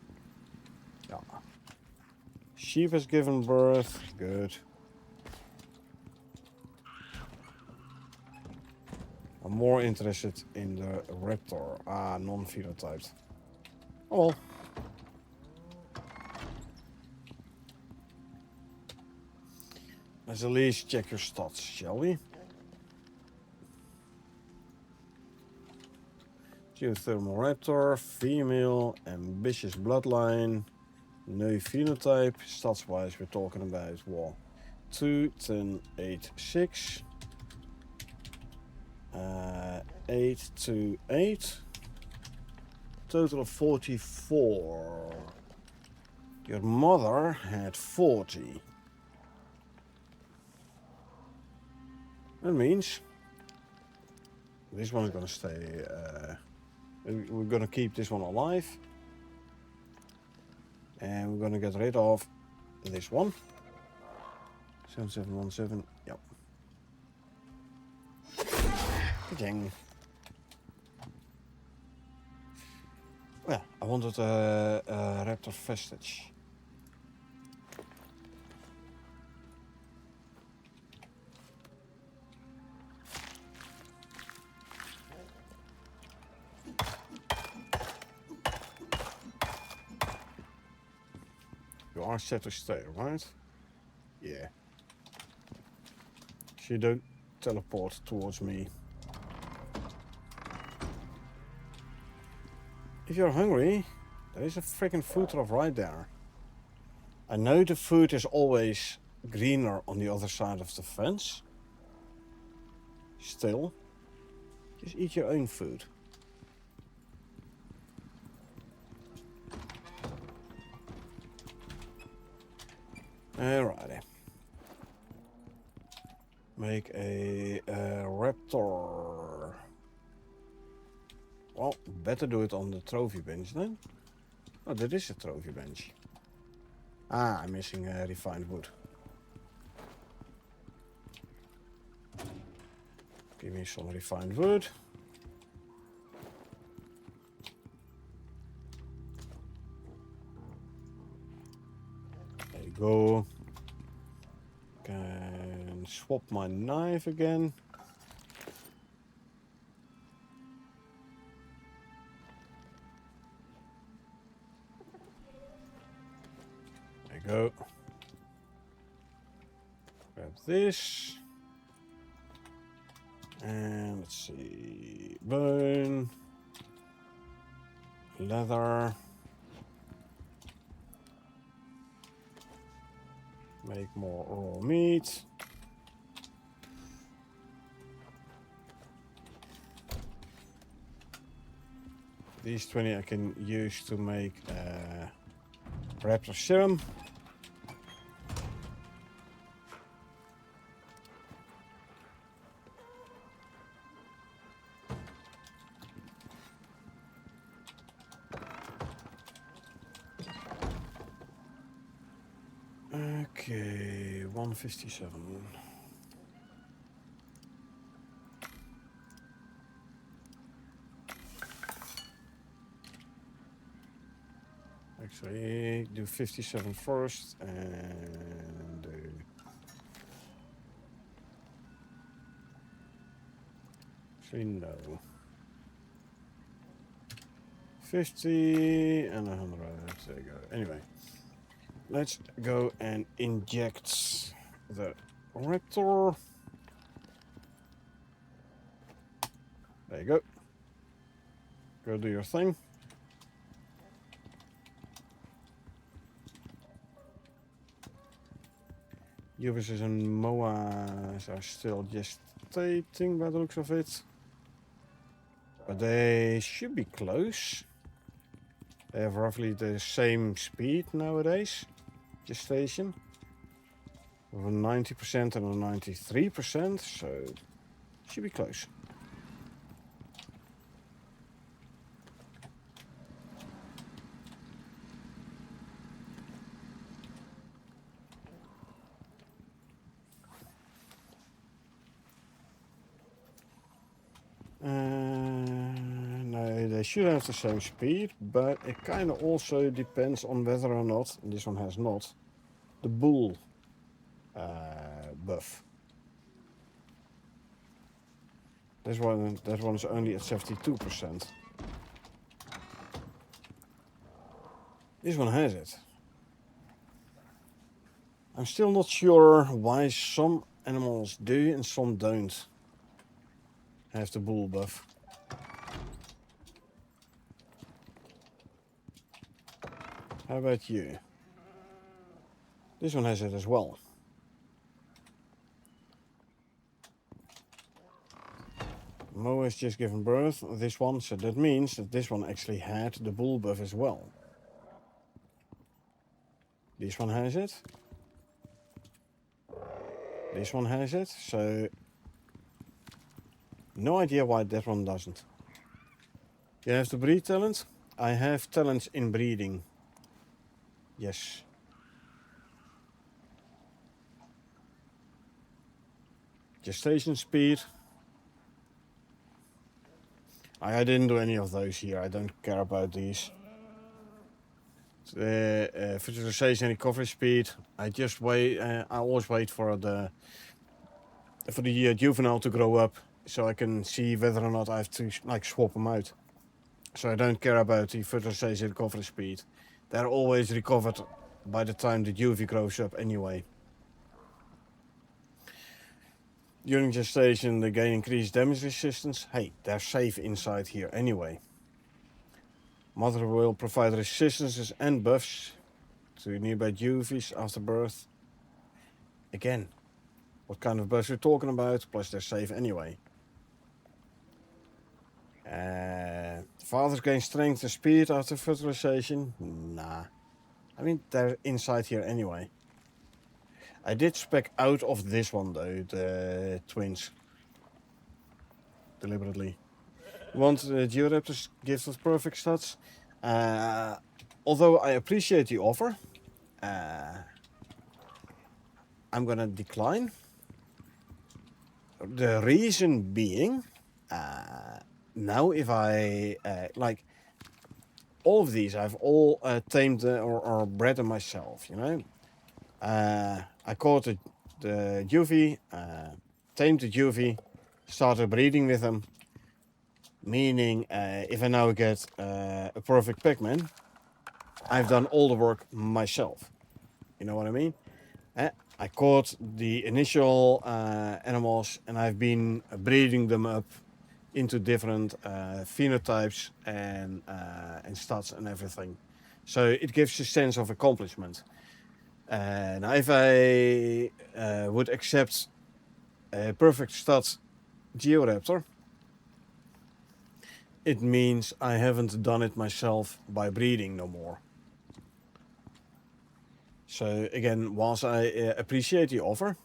Yeah. Sheep has given birth. Good. I'm more interested in the raptor. Ah, non-phenotyped. Oh well. Let's at least check your stats, shall we? Geothermal raptor, female, ambitious bloodline, no phenotype. Stats wise, we're talking about well, 2, 10, 8, 6, 8 to 8. Total of 44. Your mother had 40. That means this one is going to stay. We're going to keep this one alive. And we're going to get rid of this one. 7717. Yep. Ding. Yeah, I wanted a raptor vestige. You are set to stay, right? Yeah. She don't teleport towards me. If you're hungry, there is a freaking food trough right there. I know the food is always greener on the other side of the fence. Still, just eat your own food. Alrighty. Make a raptor. Well, better do it on the trophy bench then. Oh, that is a trophy bench. Ah, I'm missing refined wood. Give me some refined wood. There you go. Can swap my knife again. There you go. Grab this. And let's see. Bone. Leather. Make more raw meat. These 20 I can use to make raptor serum. Okay, 157. Actually, do 57 first and do actually no. 50 and 100. There you go. Anyway, let's go and inject the raptor. There you go. Go do your thing. Ubisoft and MOAs are still gestating by the looks of it. But they should be close. They have roughly the same speed nowadays. Gestation. With a 90% and a 93%, so should be close. No, they should have the same speed, but it kind of also depends on whether or not, and this one has not, the bull buff. That one's only at 72%. This one has it. I'm still not sure why some animals do and some don't have the bull buff. How about you? This one has it as well. Mo has just given birth, this one, so that means that this one actually had the bull buff as well. This one has it. This one has it, so no idea why that one doesn't. You have the breed talent? I have talents in breeding. Yes. Gestation speed. I didn't do any of those here. I don't care about these. Fertilization recovery speed. I just wait. I always wait for the juvenile to grow up, so I can see whether or not I have to like swap them out. So I don't care about the fertilization recovery speed. They're always recovered by the time the juvie grows up anyway. During gestation, they gain increased damage resistance. Hey, they're safe inside here anyway. Mother will provide resistances and buffs to nearby juvies after birth. Again, what kind of buffs we're talking about? Plus they're safe anyway. Fathers gain strength and speed after fertilization. Nah. I mean, they're inside here anyway. I did spec out of this one though, the twins. Deliberately. Want Georaptor's gift of perfect stats? Although I appreciate the offer, I'm gonna decline. The reason being, now if I like all of these, I've all tamed or bred them myself. You know, I caught the juvie, tamed the juvie, started breeding with them. Meaning, if I now get a perfect Pac-Man, I've done all the work myself. You know what I mean? I caught the initial animals and I've been breeding them up into different phenotypes and stats and everything. So it gives a sense of accomplishment. Now if I would accept a perfect stat Georaptor, it means I haven't done it myself by breeding no more. So again, whilst I appreciate the offer,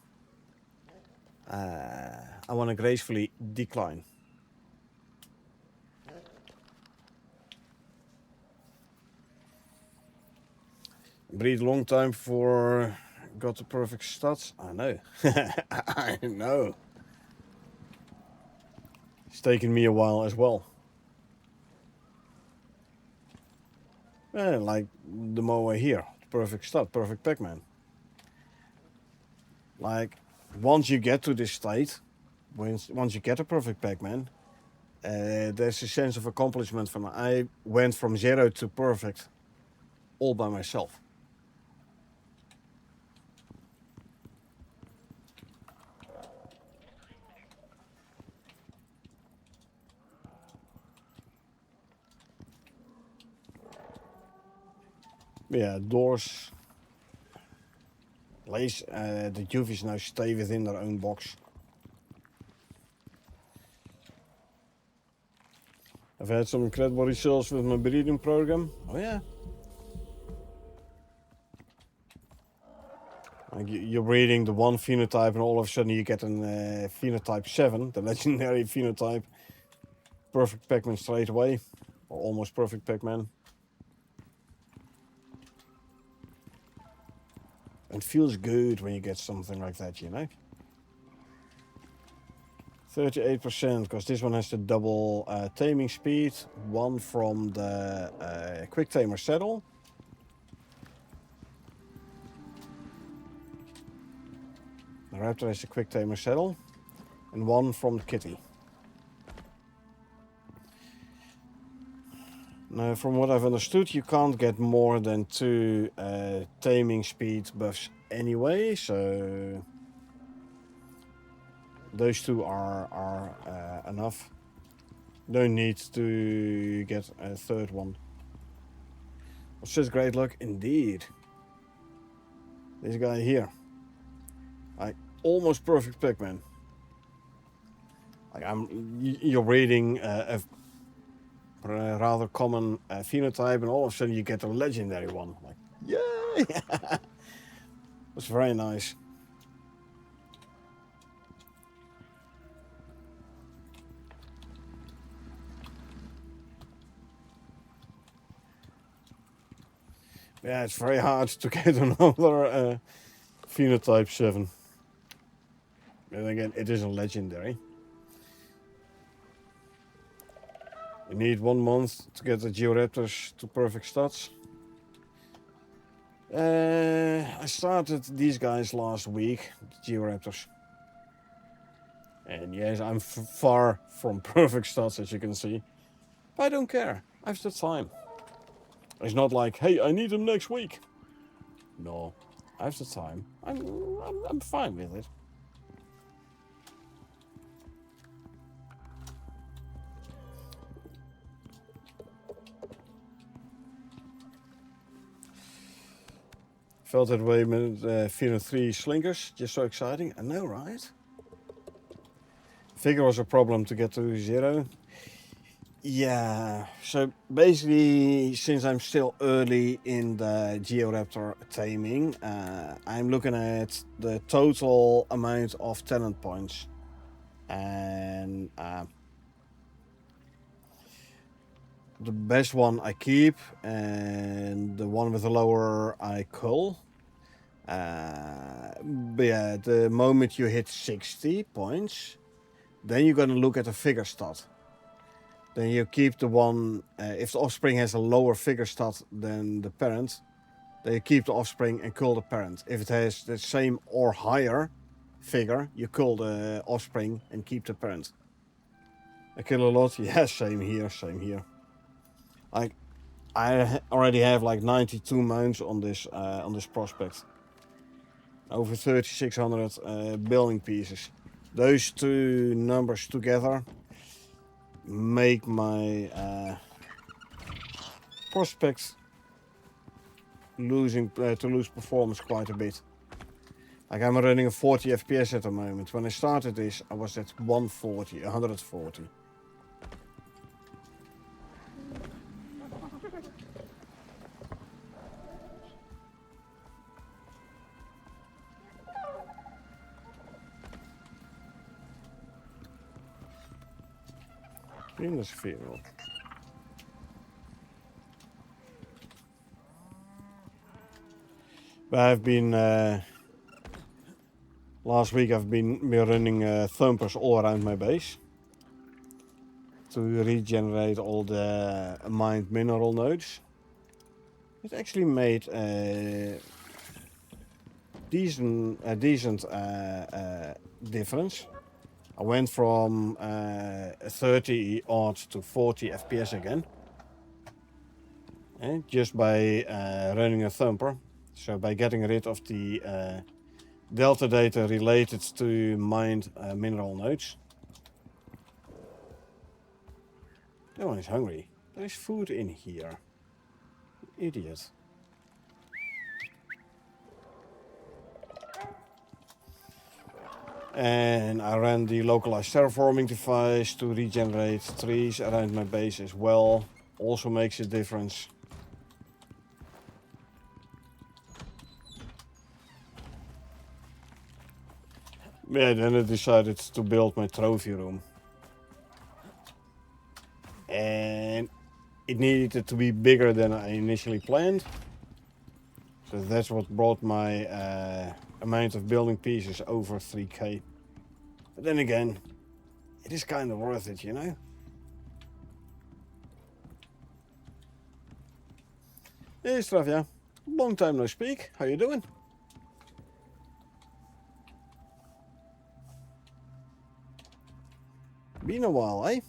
I want to gracefully decline. Breed long time before got the perfect stats. I know. I know. It's taken me a while as well. Like the mower here, perfect stat, perfect Pac-Man. Like once you get to this state, once you get a perfect Pac-Man, there's a sense of accomplishment. From I went from 0 to perfect, all by myself. Yeah, doors. The juvies now stay within their own box. I've had some incredible results with my breeding program. Oh yeah. Like you're breeding the one phenotype and all of a sudden you get a phenotype 7, the legendary phenotype. Perfect Pac-Man straight away. Or almost perfect Pac-Man. It feels good when you get something like that, you know? 38%, because this one has the double taming speed. One from the quick tamer saddle. The raptor has the quick tamer saddle. And one from the kitty. Now, from what I've understood, you can't get more than 2 taming speed buffs anyway, so those 2 are enough. Don't need to get a third one. What's just great luck indeed. This guy here. Like almost perfect Pac-Man. Like you're reading a rather common phenotype, and all of a sudden you get a legendary one. Like, yay! That's very nice. Yeah, it's very hard to get another phenotype 7. And again, it is a legendary. You need 1 month to get the Georaptors to perfect stats. I started these guys last week, the Georaptors. And yes, I'm far from perfect stats, as you can see. But I don't care. I have the time. It's not like, hey, I need them next week. No, I have the time. I'm fine with it. Felt that way with 403 Slinkers. Just so exciting. I know, right? Figure was a problem to get to 0. Yeah, so basically, since I'm still early in the Georaptor taming, I'm looking at the total amount of talent points. And the best one I keep, and the one with the lower I cull. But yeah, the moment you hit 60 points, then you're gonna look at the figure stat. Then you keep the one, if the offspring has a lower figure stat than the parent, then you keep the offspring and cull the parent. If it has the same or higher figure, you cull the offspring and keep the parent. I kill a lot? Yeah, same here, same here. I already have like 92 mounts on this prospect. Over 3,600 building pieces. Those two numbers together make my prospect to lose performance quite a bit. Like I'm running a 40 FPS at the moment. When I started this, I was at 140. In this field. But I've been last week I've been running thumpers all around my base to regenerate all the mined mineral nodes. It actually made a decent difference. I went from 30 odd to 40 FPS again. And just by running a thumper. So by getting rid of the delta data related to mined mineral nodes. No one is hungry. There is food in here. Idiot. And I ran the localized terraforming device to regenerate trees around my base as well. Also makes a difference. Yeah, then I decided to build my trophy room. And it needed to be bigger than I initially planned. So that's what brought my amount of building pieces over 3k. But then again, it is kind of worth it, you know? Hey Stravia, long time no speak. How you doing? Been a while, eh?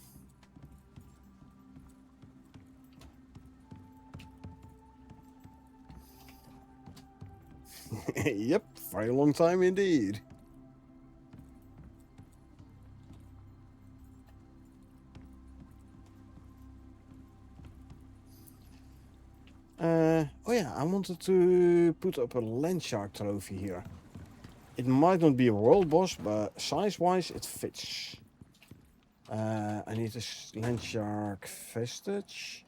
Yep, very long time indeed. Oh yeah, I wanted to put up a land shark trophy here. It might not be a world boss, but size-wise it fits. I need a land shark vestige.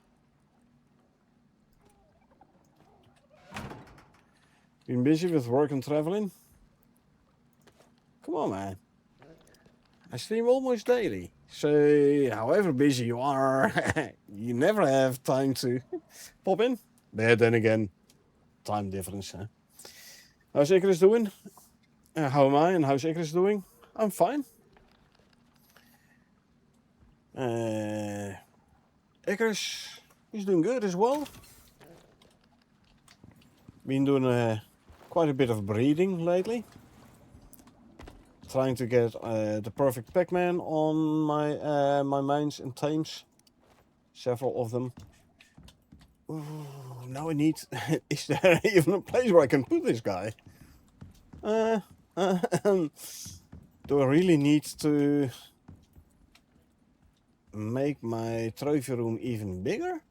Been busy with work and traveling? Come on, man. I stream almost daily. So, however busy you are, you never have time to pop in. But then again, time difference, huh? How's Icarus doing? How am I and how's Icarus doing? I'm fine. Icarus is doing good as well. Been doing quite a bit of breeding lately. Trying to get the perfect Pac-Man on my mines and tames. Several of them. Ooh, now I need... Is there even a place where I can put this guy? Do I really need to make my trophy room even bigger?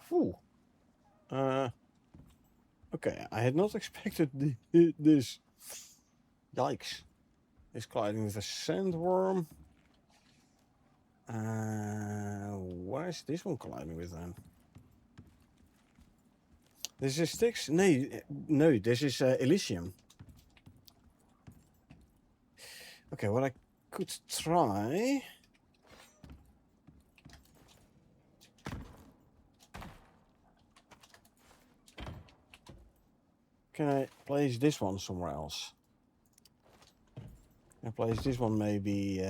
Phew. Okay, I had not expected this. Yikes. It's colliding with a sandworm. Where is this one colliding with then? This is Styx? No, this is Elysium. Okay, what I could try... Can I place this one somewhere else? Can I place this one maybe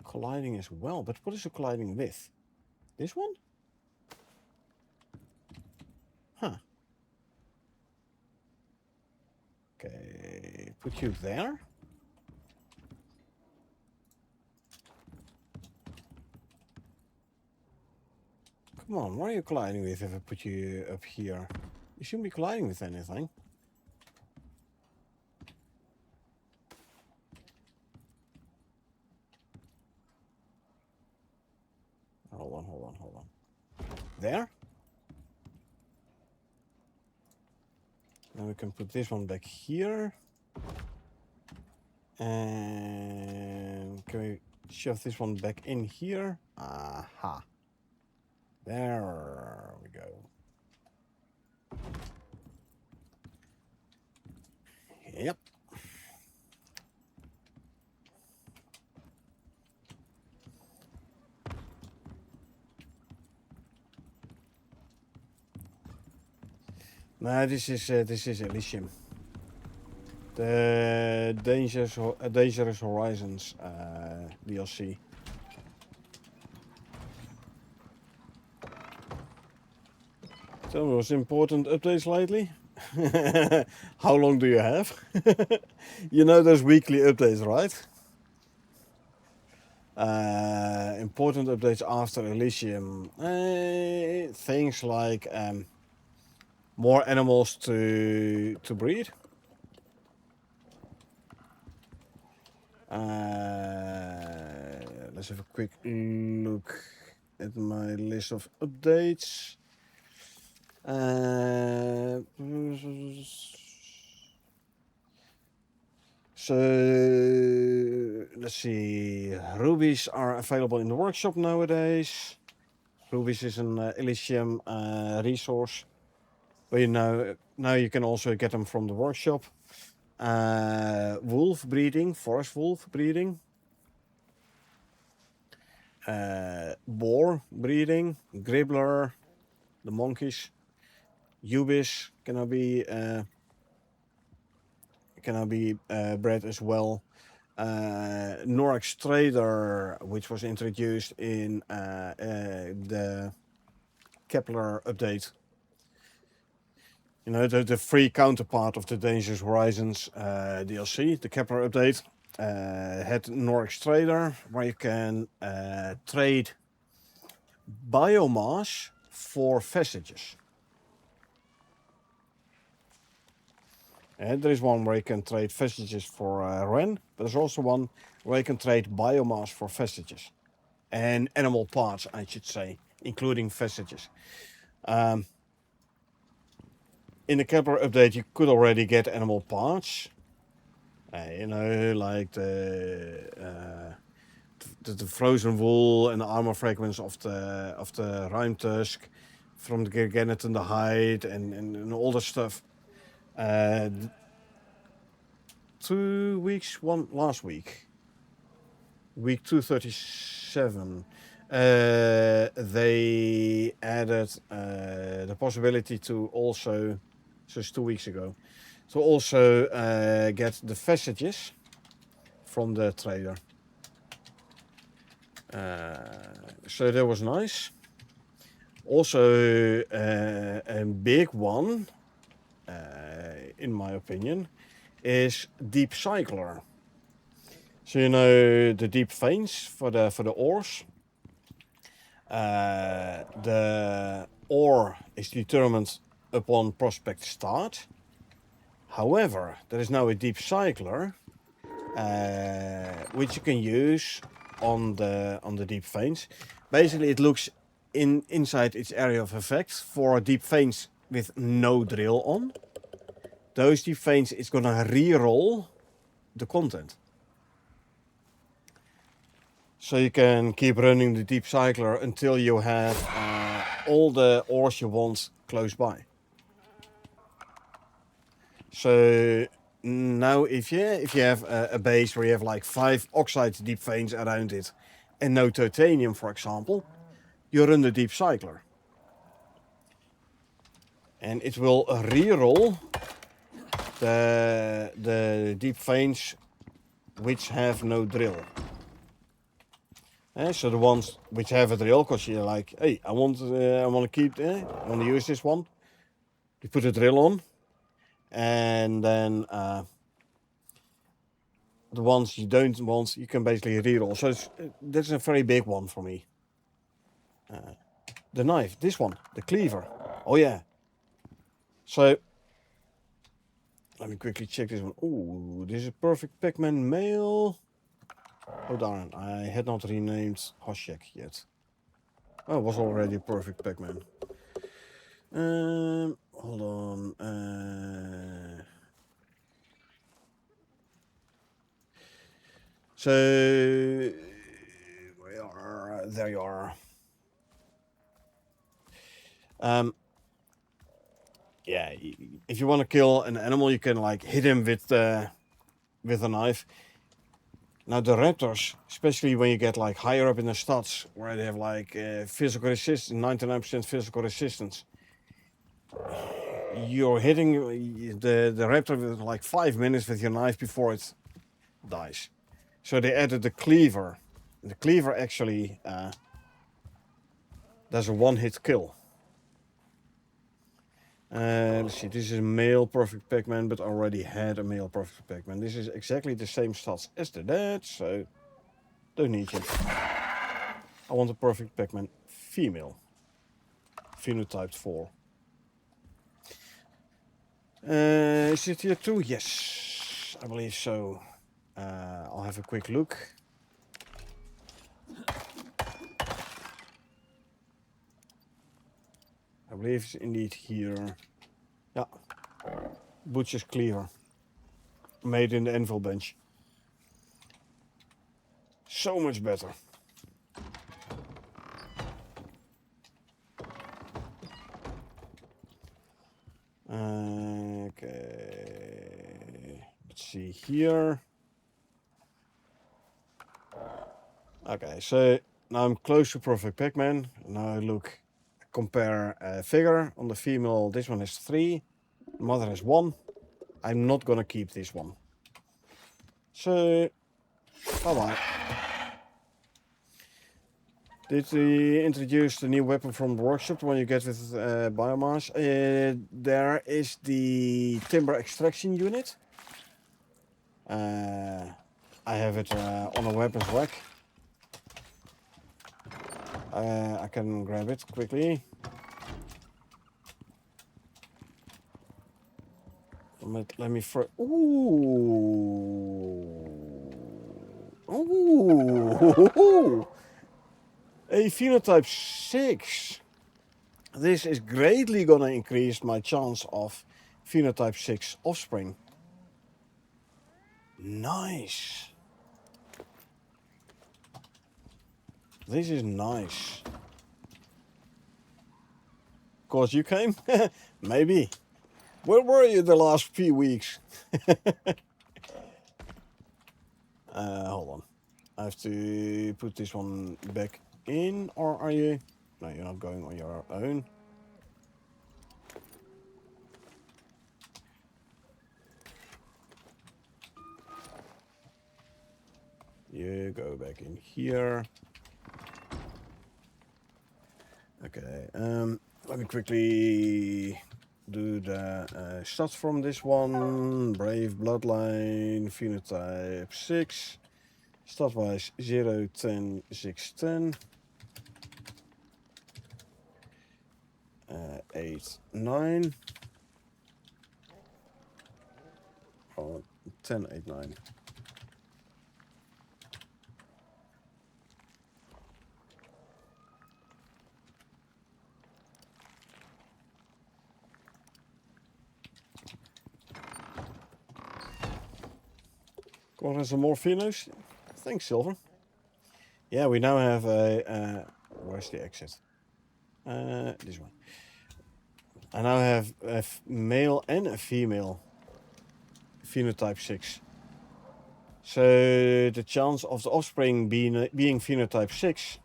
colliding as well? But what is it colliding with? This one? Huh. Okay, put you there. Come on, what are you colliding with if I put you up here? You shouldn't be colliding with anything. Hold on. There? Now we can put this one back here. And can we shove this one back in here? Aha. There we go. Yep. No, this is Elysium. The Dangerous Horizons DLC. So most important updates lately. How long do you have? You know those weekly updates, right? Important updates after Elysium. Things like more animals to breed. Let's have a quick look at my list of updates. So let's see. Rubies are available in the workshop nowadays. Rubies is an Elysium resource. But now you can also get them from the workshop. Wolf breeding, forest wolf breeding. Boar breeding, gribbler, the monkeys. Ubis can now be bred as well. Norax Trader, which was introduced in the Kepler update. You know, the free counterpart of the Dangerous Horizons DLC, the Kepler update, had Norax Trader, where you can trade biomass for vestiges. And there is one where you can trade vestiges for Ren, but there's also one where you can trade biomass for vestiges. And animal parts, I should say, including vestiges. In the Kepler update, you could already get animal parts. You know, like the frozen wool and the armor fragments of the Rime Tusk, from the Garganton, the hide, and all that stuff. 2 weeks, last week. Week 237. They added the possibility to also, just 2 weeks ago, to also get the messages from the trader. So that was nice. Also, a big one, in my opinion, is Deep Cycler. So you know the deep veins for the ores. The ore is determined upon prospect start. However, there is now a deep cycler, which you can use on the deep veins. Basically, it looks inside its area of effect for deep veins with no drill on. Those deep veins, it's gonna re-roll the content. So you can keep running the deep cycler until you have all the ores you want close by. So now if you have a base where you have like 5 oxide deep veins around it and no titanium, for example, you run the deep cycler. And it will re-roll the deep veins which have no drill. So the ones which have a drill, because you're like, hey, I want to keep, I want to use this one. You put a drill on, and then the ones you don't want, you can basically reroll. So that's a very big one for me. The knife, this one, the cleaver. Oh yeah. So let me quickly check this one. Ooh, this is perfect Pac-Man male. Oh darn, I had not renamed Hoshek yet. Oh, it was already a perfect Pac-Man. Hold on. So there you are. Yeah, if you want to kill an animal, you can like hit him with a knife. Now the raptors, especially when you get like higher up in the stats, where they have like physical resistance, 99% physical resistance, you're hitting the raptor with like 5 minutes with your knife before it dies. So they added the cleaver. The cleaver actually does a one-hit kill. Let's see, this is a male perfect Pac-Man, but already had a male perfect Pac-Man. This is exactly the same stats as the dad, so don't need it. I want a perfect Pac-Man female. Phenotyped 4. Is it here too? Yes, I believe so. I'll have a quick look. I believe it's indeed here. Yeah. Butcher's cleaver. Made in the anvil bench. So much better. Okay. Let's see here. Okay, so now I'm close to perfect Pac-Man. Now I compare figure. On the female, this one has 3. The mother has 1. I'm not gonna keep this one. So, bye-bye. Did we introduce the new weapon from the workshop, the one you get with biomass? There is the timber extraction unit. I have it on a weapons rack. I can grab it quickly. Let me first. Ooh. Ooh. A phenotype 6. This is greatly gonna increase my chance of phenotype 6 offspring. Nice. This is nice. Cause you came? Maybe. Where were you the last few weeks? Hold on. I have to put this one back in, or are you? No, you're not going on your own. You go back in here. Okay, let me quickly do the stats from this one. Brave Bloodline, phenotype 6. Stat wise 0, 10, 6, 10. 8, 9. Oh, 10, 8, 9. Got have some more phenos? Thanks, Silver. Yeah, we now have a... where's the exit? This one. I now have a male and a female phenotype 6. So the chance of the offspring being phenotype 6,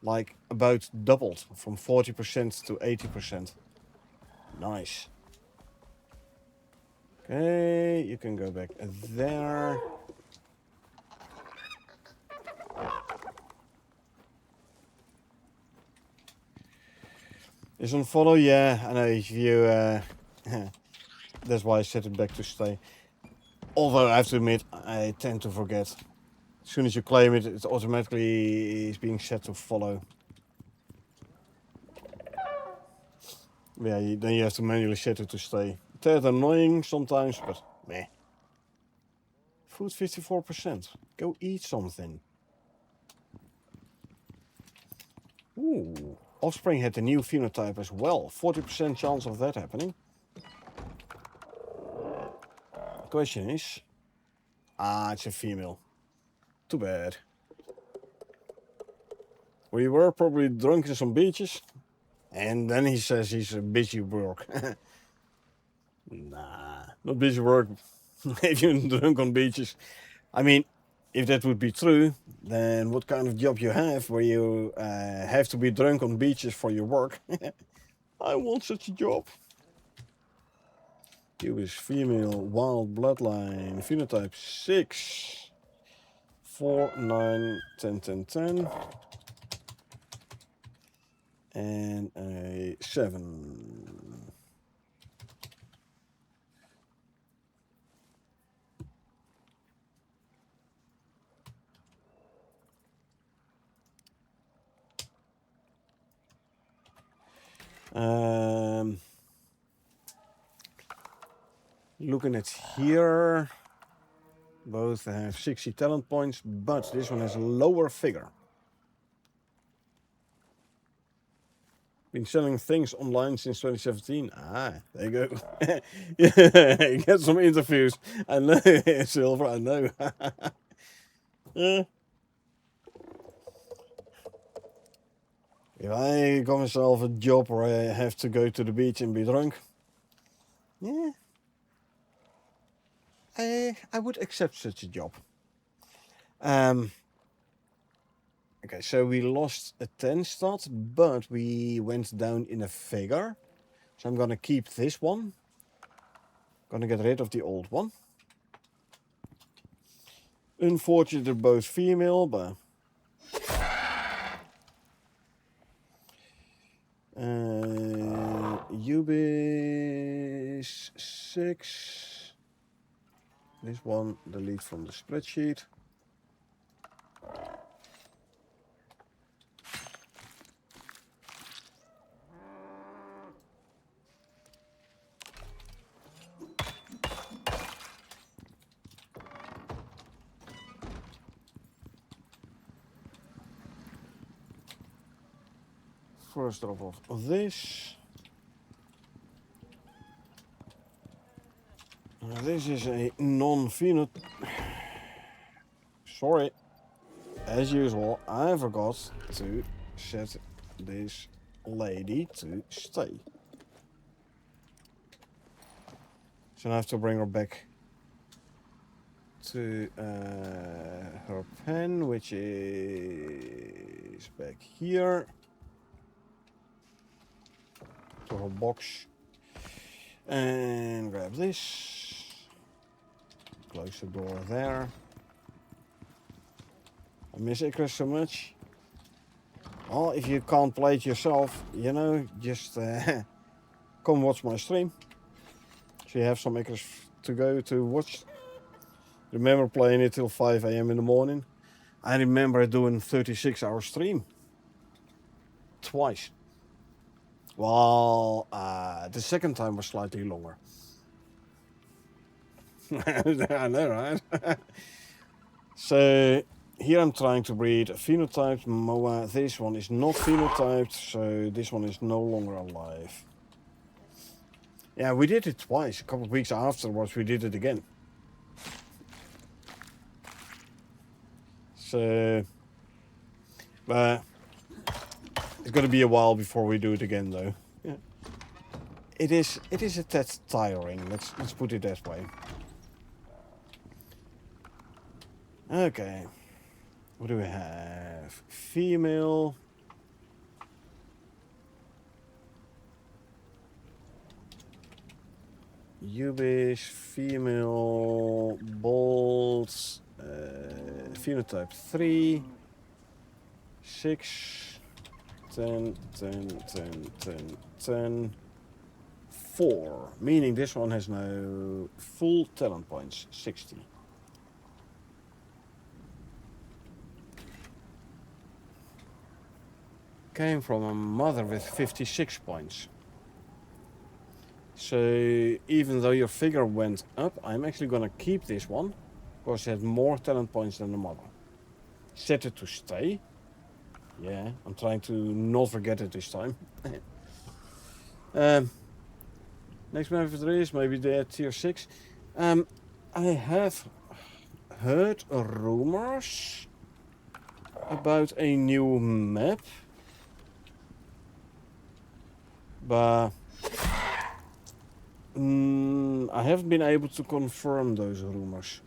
like, about doubled from 40% to 80%. Nice. Okay, you can go back there. Is on follow? Yeah, I know. If you, that's why I set it back to stay. Although I have to admit, I tend to forget. As soon as you claim it, it automatically is being set to follow. Yeah, then you have to manually set it to stay. It's annoying sometimes, but meh. Food 54%. Go eat something. Ooh. Offspring had the new phenotype as well. 40% chance of that happening. The question is... it's a female. Too bad. We were probably drunk in some beaches. And then he says he's a busy work. Nah, not busy work. If you're drunk on beaches. I mean, if that would be true, then what kind of job you have where you have to be drunk on beaches for your work? I want such a job. You is female, wild bloodline, phenotype 6. 4, 9, 10, 10, 10. And a 7. Looking at here, both have 60 talent points, but this one has a lower figure. Been selling things online since 2017. There you go. Yeah, get some interviews. I know, Silver, I know. If I got myself a job where I have to go to the beach and be drunk, yeah, I would accept such a job. Okay, so we lost a 10 stat, but we went down in a figure. So I'm gonna keep this one. Gonna get rid of the old one. Unfortunately, they're both female, but... Ubis 6. This one, delete from the spreadsheet. First drop off this. This is a non-phenotype. Sorry. As usual, I forgot to set this lady to stay. So I have to bring her back to her pen, which is this back here. To our box. And grab this. Close the door there. I miss Icarus so much. Well, if you can't play it yourself, you know, just come watch my stream. So you have some Icarus to go to watch. Remember playing it till 5 AM in the morning. I remember doing 36-hour stream. Twice. Well, the second time was slightly longer. I know, right? So here I'm trying to breed a phenotyped Moa. This one is not phenotyped, so this one is no longer alive. Yeah, we did it twice. A couple of weeks afterwards, we did it again. So, but it's gonna be a while before we do it again, though. Yeah. It is a tad tiring. Let's put it that way. Okay. What do we have? Female. Ubis, female, bold, phenotype 3, 6, 10, 10, 10, 10, 10, 4. Meaning this one has no full talent points, 60. Came from a mother with 56 points. So even though your figure went up, I'm actually gonna keep this one because it has more talent points than the mother. Set it to stay. Yeah, I'm trying to not forget it this time. Next map if there is, maybe they're tier 6. I have heard rumors about a new map, but I haven't been able to confirm those rumors.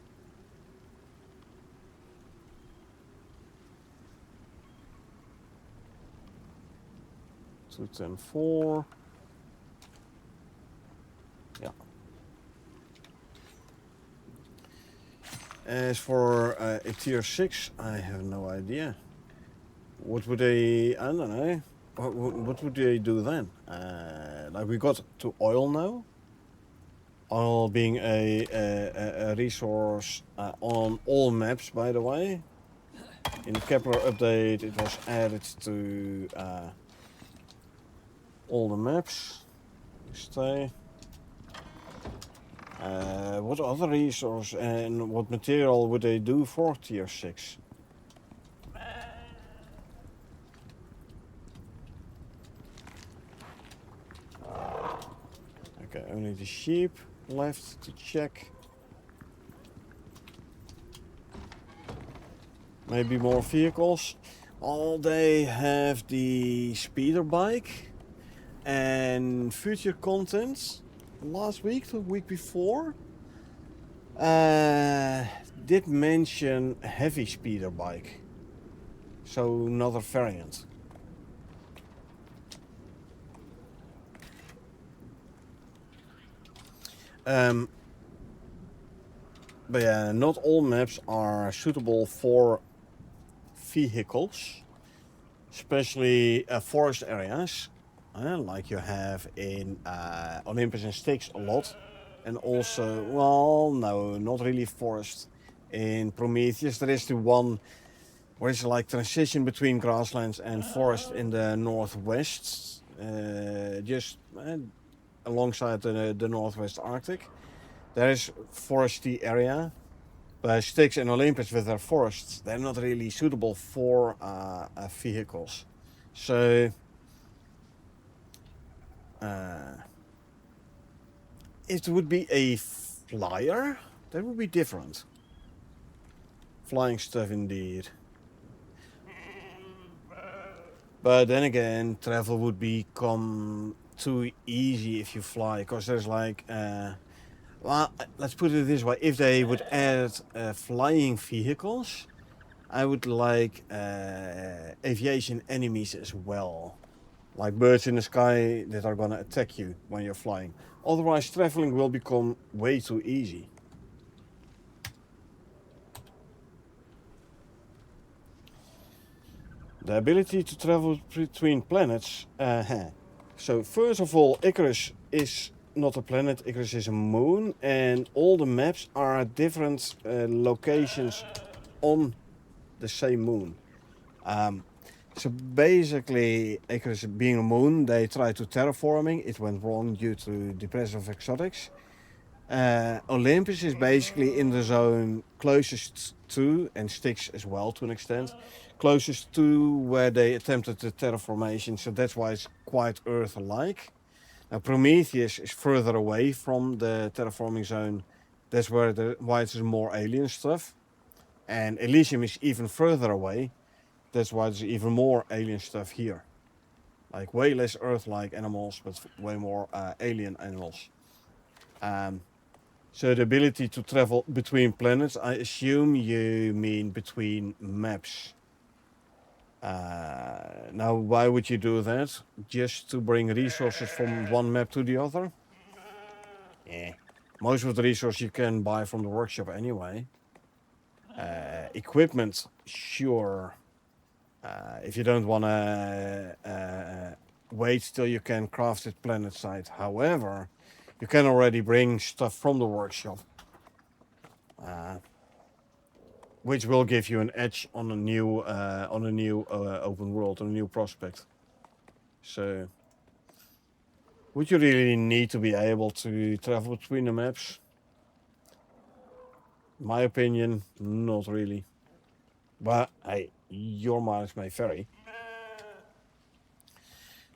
Two, 10, 4. Yeah. As for a tier 6, I have no idea. What would they? I don't know. What would they do then? Like we got to oil now. Oil being a resource on all maps, by the way. In the Kepler update, it was added to all the maps. Stay. What other resource and what material would they do for tier 6? Okay, only the sheep left to check. Maybe more vehicles. Oh, they have the speeder bike and future content. Last week, the week before, did mention a heavy speeder bike. So another variant. But yeah, not all maps are suitable for vehicles, especially forest areas, like you have in Olympus and Styx a lot, and also, well, no, not really forest. In Prometheus, there is the one where it's like transition between grasslands and forest in the northwest, just alongside the northwest Arctic. There is foresty area, but Styx and Olympus with their forests, they're not really suitable for vehicles. So it would be a flyer, that would be different. Flying stuff indeed. But then again, travel would become too easy if you fly, because there's like, well, let's put it this way: if they would add flying vehicles, I would like aviation enemies as well. Like birds in the sky that are gonna attack you when you're flying. Otherwise, traveling will become way too easy. The ability to travel between planets. So first of all, Icarus is not a planet, Icarus is a moon, and all the maps are at different locations on the same moon. So basically, Icarus being a moon, they tried to terraforming. It went wrong due to depressive exotics. Olympus is basically in the zone closest to, and Styx as well to an extent, closest to where they attempted the terraformation, so that's why it's quite Earth-like. Now Prometheus is further away from the terraforming zone, that's why it's more alien stuff. And Elysium is even further away, that's why there's even more alien stuff here. Like way less Earth-like animals, but way more alien animals. So the ability to travel between planets, I assume you mean between maps. Now, why would you do that? Just to bring resources from one map to the other? Yeah. Most of the resources you can buy from the workshop anyway. Equipment, sure. If you don't want to wait till you can craft it planet side. However, you can already bring stuff from the workshop, which will give you an edge on a new open world, on a new prospect. So, would you really need to be able to travel between the maps? In my opinion, not really. But hey, your mileage may vary.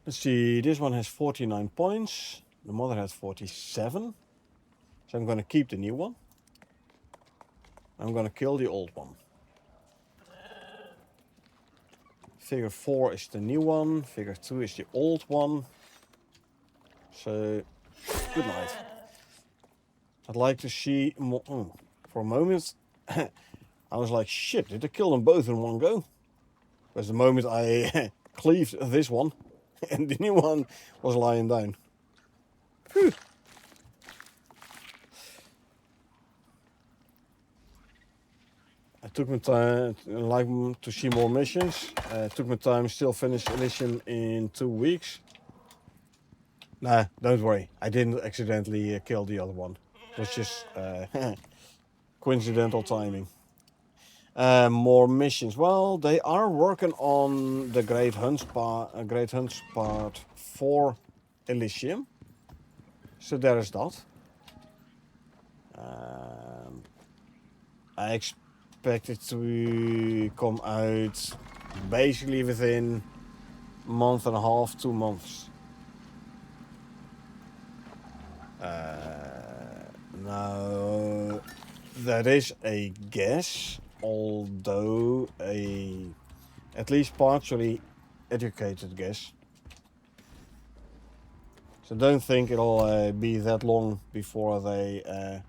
Let's see, this one has 49 points. The mother has 47. So I'm going to keep the new one. I'm going to kill the old one. Figure 4 is the new one. Figure 2 is the old one. So, good night. I'd like to see more. Oh, for a moment, I was like, shit, did I kill them both in one go? Because the moment I cleaved this one, and the new one was lying down. Whew. I took my time, like to see more missions. Took my time, still finished Elysium in 2 weeks. Nah, don't worry. I didn't accidentally kill the other one. It was just coincidental timing. More missions. Well, they are working on the Great Hunts part for Elysium. So there is that. I expect it to come out basically within a month and a half, 2 months. Now, that is a guess, although at least partially educated guess. So don't think it'll be that long before they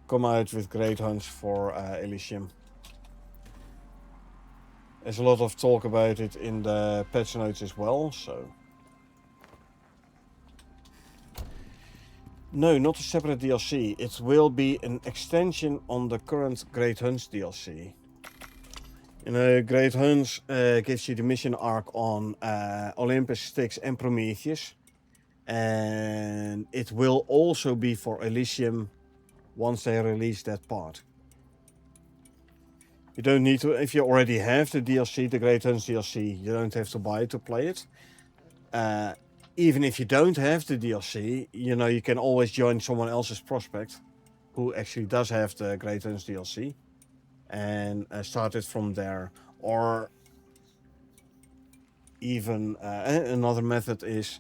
come out with Great Hunts for Elysium. There's a lot of talk about it in the patch notes as well, so... No, not a separate DLC. It will be an extension on the current Great Hunts DLC. You know, Great Hunts gives you the mission arc on Olympus, Styx and Prometheus. And it will also be for Elysium once they release that part. You don't need to, if you already have the DLC, the Great Hunts DLC, you don't have to buy it to play it. Even if you don't have the DLC, you know, you can always join someone else's prospect who actually does have the Great Hunts DLC and start it from there. Or even another method is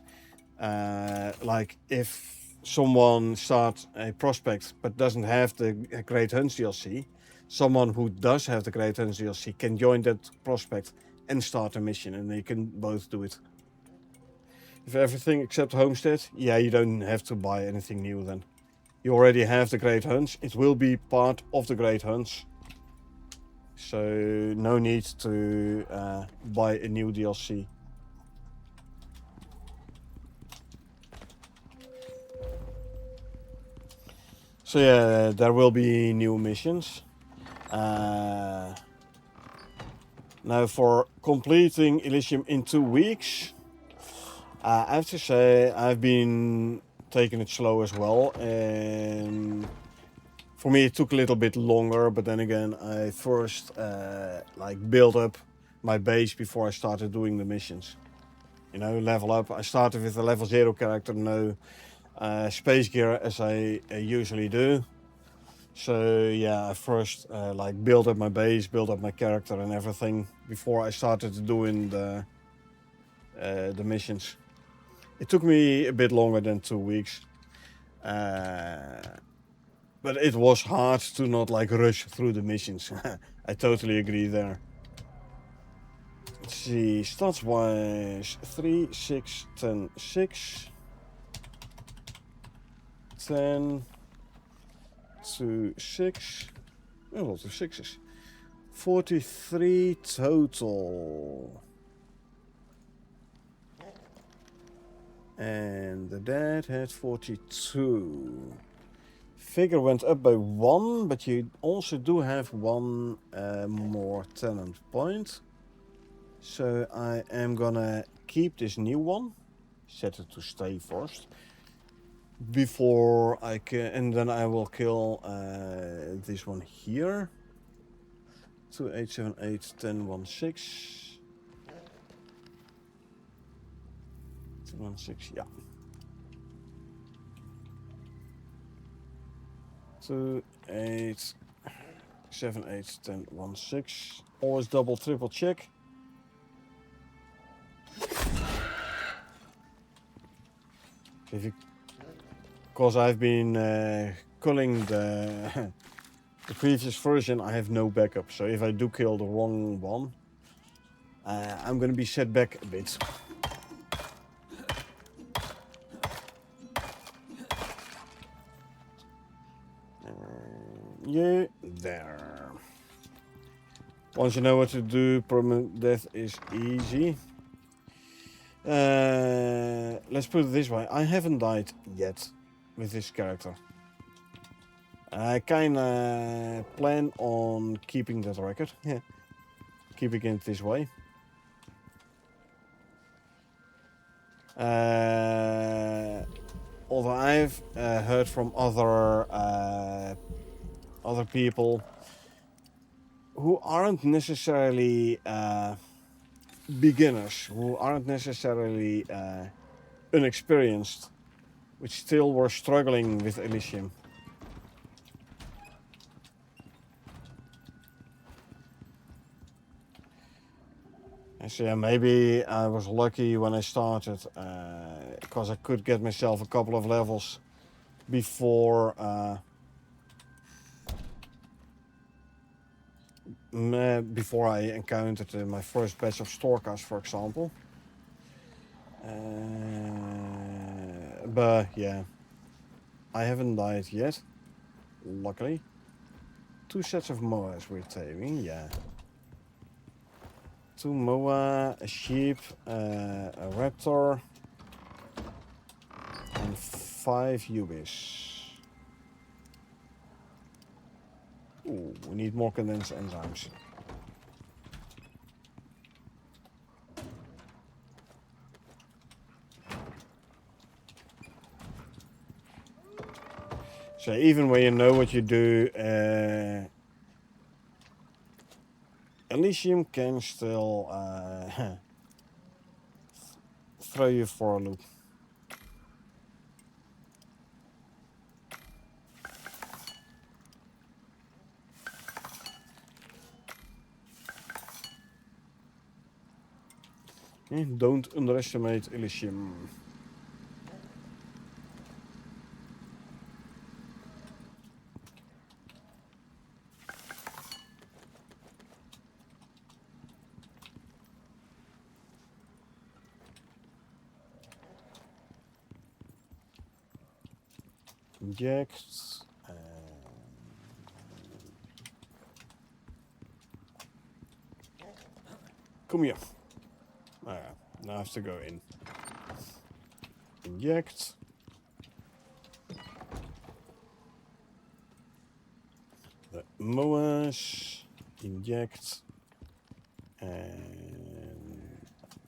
like if someone starts a prospect but doesn't have the Great Hunts DLC, someone who does have the Great Hunts DLC can join that prospect and start a mission, and they can both do it. If everything except Homestead, yeah, you don't have to buy anything new then. You already have the Great Hunts. It will be part of the Great Hunts. So no need to buy a new DLC. So yeah, there will be new missions. Now for completing Elysium in 2 weeks, I have to say I've been taking it slow as well, and for me it took a little bit longer, but then again I first like built up my base before I started doing the missions. You know, level up. I started with a level 0 character, no space gear as I usually do. So yeah, I first like built up my base, built up my character and everything before I started doing the missions. It took me a bit longer than 2 weeks, but it was hard to not like rush through the missions. I totally agree there. Let's see, stats wise, 3, 6, 10, 6, 10, 2, 6, a lot of sixes. 43 total. And the dad had 42. Figure went up by 1, but you also do have 1 more talent point. So I am gonna keep this new one, set it to stay first, before I can, and then I will kill this one here. 2, 8, 7, 8, 10, 1, 6. 10, 1, 6, yeah. 2, 8, 7, 8, 10, 1, 6. Always double, triple check. Because I've been culling the the previous version, I have no backup. So if I do kill the wrong one, I'm gonna be set back a bit. Yeah, there. Once you know what to do, permanent death is easy. Let's put it this way. I haven't died yet with this character. I kinda plan on keeping that record. Yeah. Keeping it this way. Although I've heard from other people who aren't necessarily beginners, who aren't necessarily unexperienced, which still were struggling with Elysium. And so yeah, maybe I was lucky when I started, because I could get myself a couple of levels before before I encountered my first batch of Storkas, for example. But yeah, I haven't died yet, luckily. 2 sets of moas we're taming, yeah. 2 moa, a sheep, a raptor, and 5 ubis. Ooh, we need more condensed enzymes. So even when you know what you do, Elysium can still throw you for a loop. Don't underestimate Elysium. Inject. Come here. Now I have to go in. Inject. The mowers. Inject. And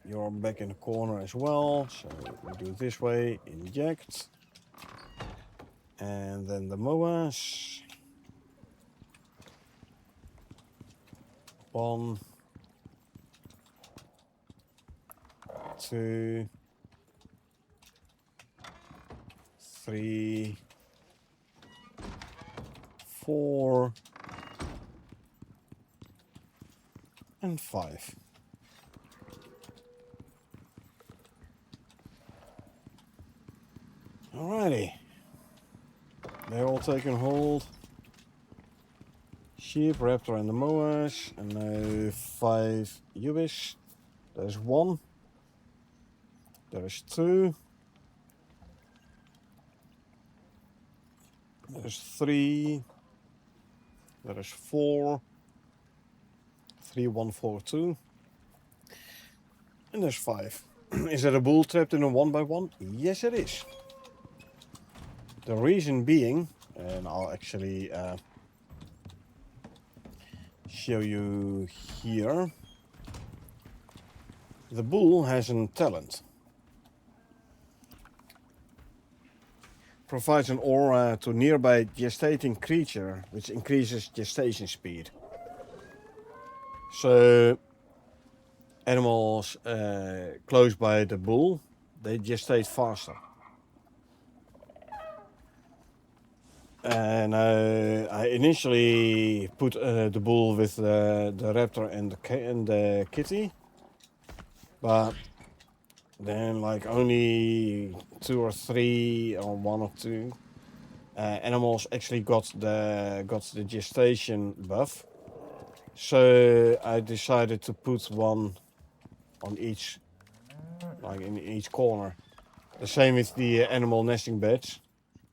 you're back in the corner as well. So we do it this way. Inject. And then the mowers. 1, 2, 3, 4, and 5. Alrighty. They're all taking hold. Sheep, raptor, and the mowers. And now 5 ubis. There's 1. There's 2. There's 3. There's 4. 3, 1, 4, 2. And there's 5. Is that a bull trapped in a 1x1? Yes, it is. The reason being, and I'll actually show you here. The bull has a talent. Provides an aura to nearby gestating creature, which increases gestation speed. So animals close by the bull, they gestate faster. And I initially put the bull with the raptor and the kitty, but then like only 2 or 3 or 1 or 2 animals actually got the gestation buff. So I decided to put 1 on each, like in each corner. The same with the animal nesting beds.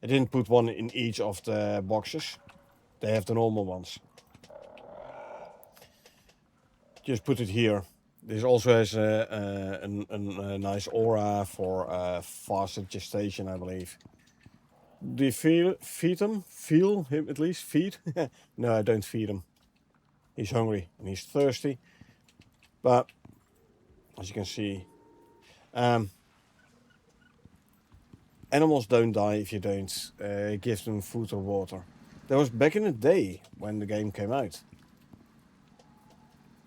I didn't put 1 in each of the boxes. They have the normal ones. Just put it here. This also has a nice aura for faster gestation, I believe. Do you feed him? Feel him at least? Feed? No, I don't feed him. He's hungry and he's thirsty. But as you can see, animals don't die if you don't give them food or water. That was back in the day when the game came out.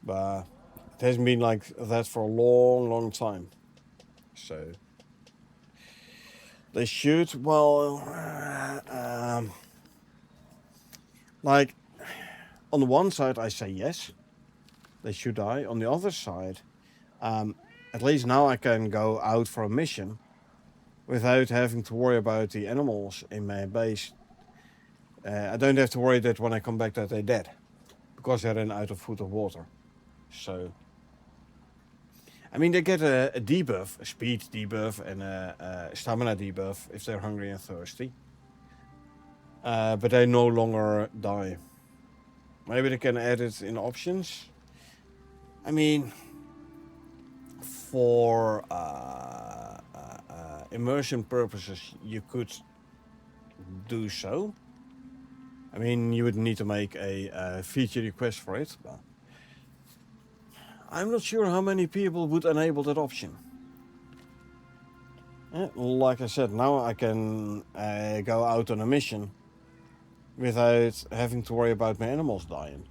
But it hasn't been like that for a long, long time. So they should, well, like on the one side I say yes, they should die. On the other side, at least now I can go out for a mission without having to worry about the animals in my base. I don't have to worry that when I come back that they're dead, because they ran out of food or water. So, I mean, they get a debuff, a speed debuff and a stamina debuff if they're hungry and thirsty. But they no longer die. Maybe they can add it in options. I mean, for immersion purposes, you could do so. I mean, you would need to make a feature request for it, but I'm not sure how many people would enable that option. Like I said, now I can go out on a mission without having to worry about my animals dying.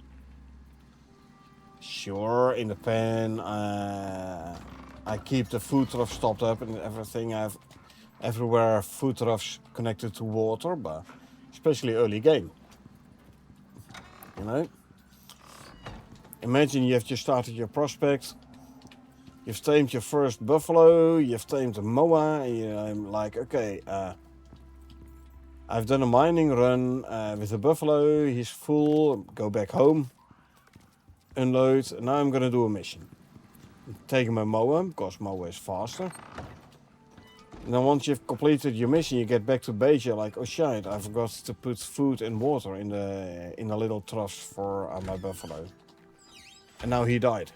Sure, in the pen, I keep the food troughs stopped up and everything. I have everywhere food troughs connected to water, but especially early game. You know? Imagine you have just started your prospect. You've tamed your first buffalo, you've tamed a moa, and I'm like, okay, I've done a mining run with the buffalo, he's full, go back home, unload, and now I'm gonna do a mission. I'm taking my moa, because moa is faster. And then once you've completed your mission, you get back to base, you're like, oh shit, I forgot to put food and water in the little troughs for my buffalo. And now he died.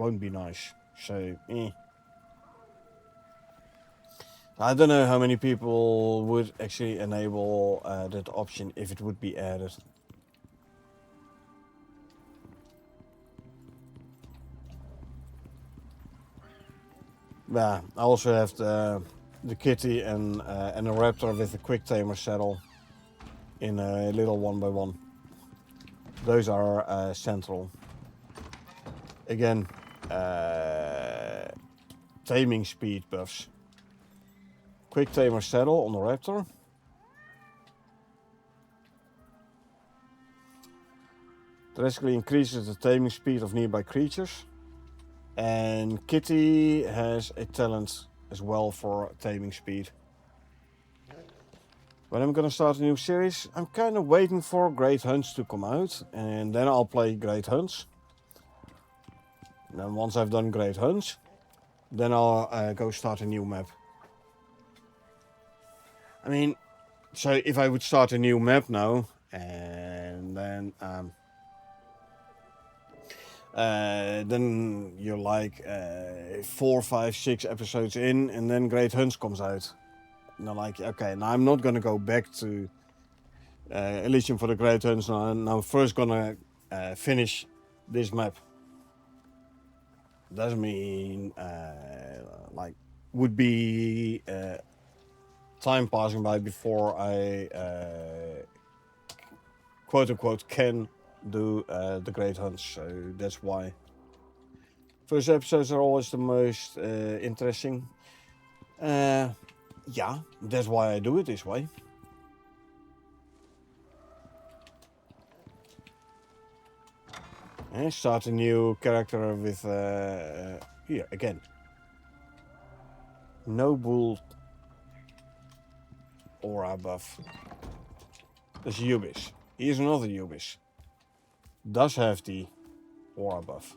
won't be nice. So, I don't know how many people would actually enable that option if it would be added. Yeah, I also have the kitty and a raptor with a quick tamer saddle in a little 1x1. Those are central. Again, taming speed buffs. Quick tamer saddle on the raptor. Drastically increases the taming speed of nearby creatures. And Kitty has a talent as well for taming speed. When I'm gonna start a new series, I'm kind of waiting for Great Hunts to come out, and then I'll play Great Hunts. And then once I've done Great Hunts, then I'll go start a new map. I mean, so if I would start a new map now, and then you're like 4, 5, 6 episodes in, and then Great Hunts comes out. And I'm like, okay, now I'm not gonna go back to Elysium for the Great Hunts. Now I'm first gonna finish this map. Doesn't mean like would be time passing by before I quote unquote can do the Great Hunts. So that's why first episodes are always the most interesting. Yeah, that's why I do it this way. And start a new character with here again. Noble aura buff. That's Ubis. Here's another Ubis. Does have the aura buff.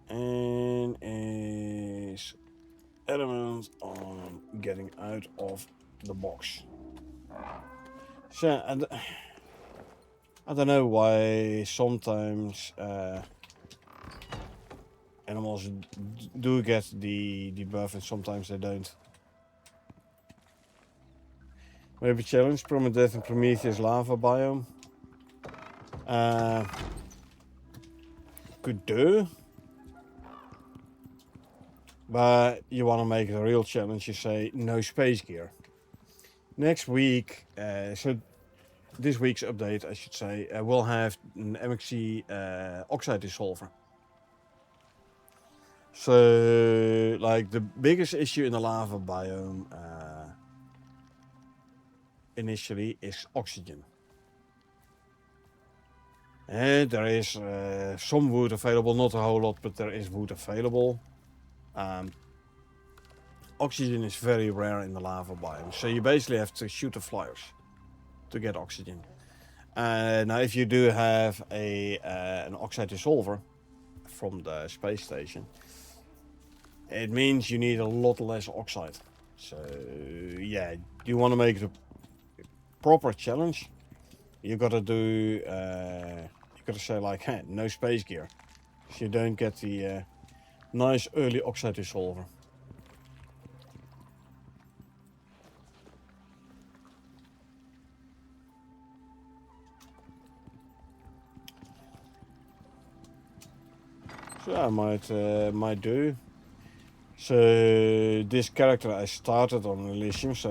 And is adamant on getting out of the box. So I don't know why sometimes animals do get the buff and sometimes they don't. Maybe challenge Permadeath and Prometheus lava biome. Could do. But you want to make it a real challenge, you say no space gear. Next week, so this week's update, I should say, we'll have an MXC oxide dissolver. So, like, the biggest issue in the lava biome initially is oxygen. And there is some wood available, not a whole lot, but there is wood available. Oxygen is very rare in the lava biome, so you basically have to shoot the flyers to get oxygen. Now, if you do have an oxide dissolver from the space station, it means you need a lot less oxide. So, yeah, you want to make it a proper challenge. You gotta do, you gotta say like, hey, no space gear, so you don't get the nice early oxide dissolver. So I might do. So this character I started on Elysium, so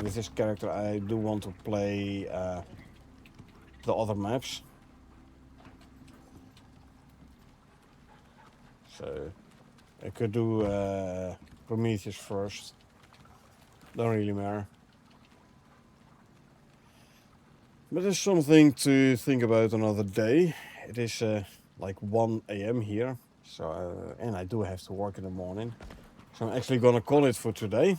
with this character I do want to play the other maps. So I could do Prometheus first. Don't really matter. But it's something to think about another day. It is like 1 AM here, so and I do have to work in the morning. So I'm actually gonna call it for today.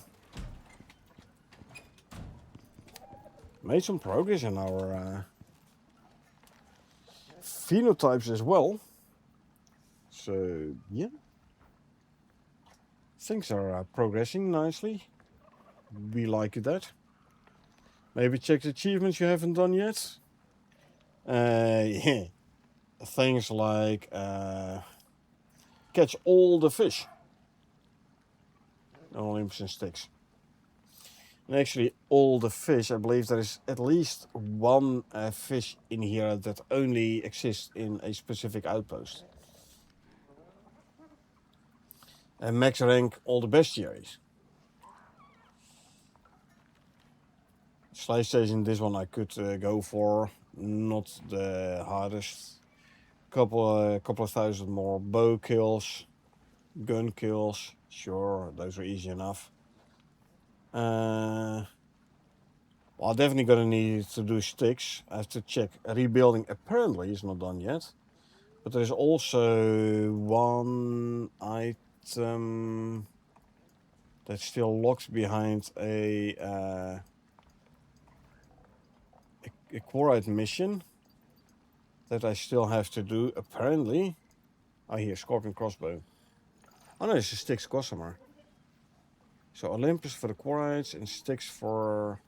Made some progress in our phenotypes as well. So yeah, things are progressing nicely. We like that. Maybe check the achievements you haven't done yet. Yeah. Things like catch all the fish. Only in sticks. And actually, all the fish, I believe there is at least one fish in here that only exists in a specific outpost. And max rank all the bestiaries. Slash station, this one I could go for, not the hardest. Couple of thousand more bow kills, gun kills, sure, those are easy enough. Well, I'm definitely gonna need to do sticks. I have to check. Rebuilding apparently is not done yet, but there's also one item that's still locked behind a quarried mission that I still have to do, apparently. I hear Scorpion Crossbow. Oh no, it's a Styx Gossamer. So Olympus for the quarrites and Styx for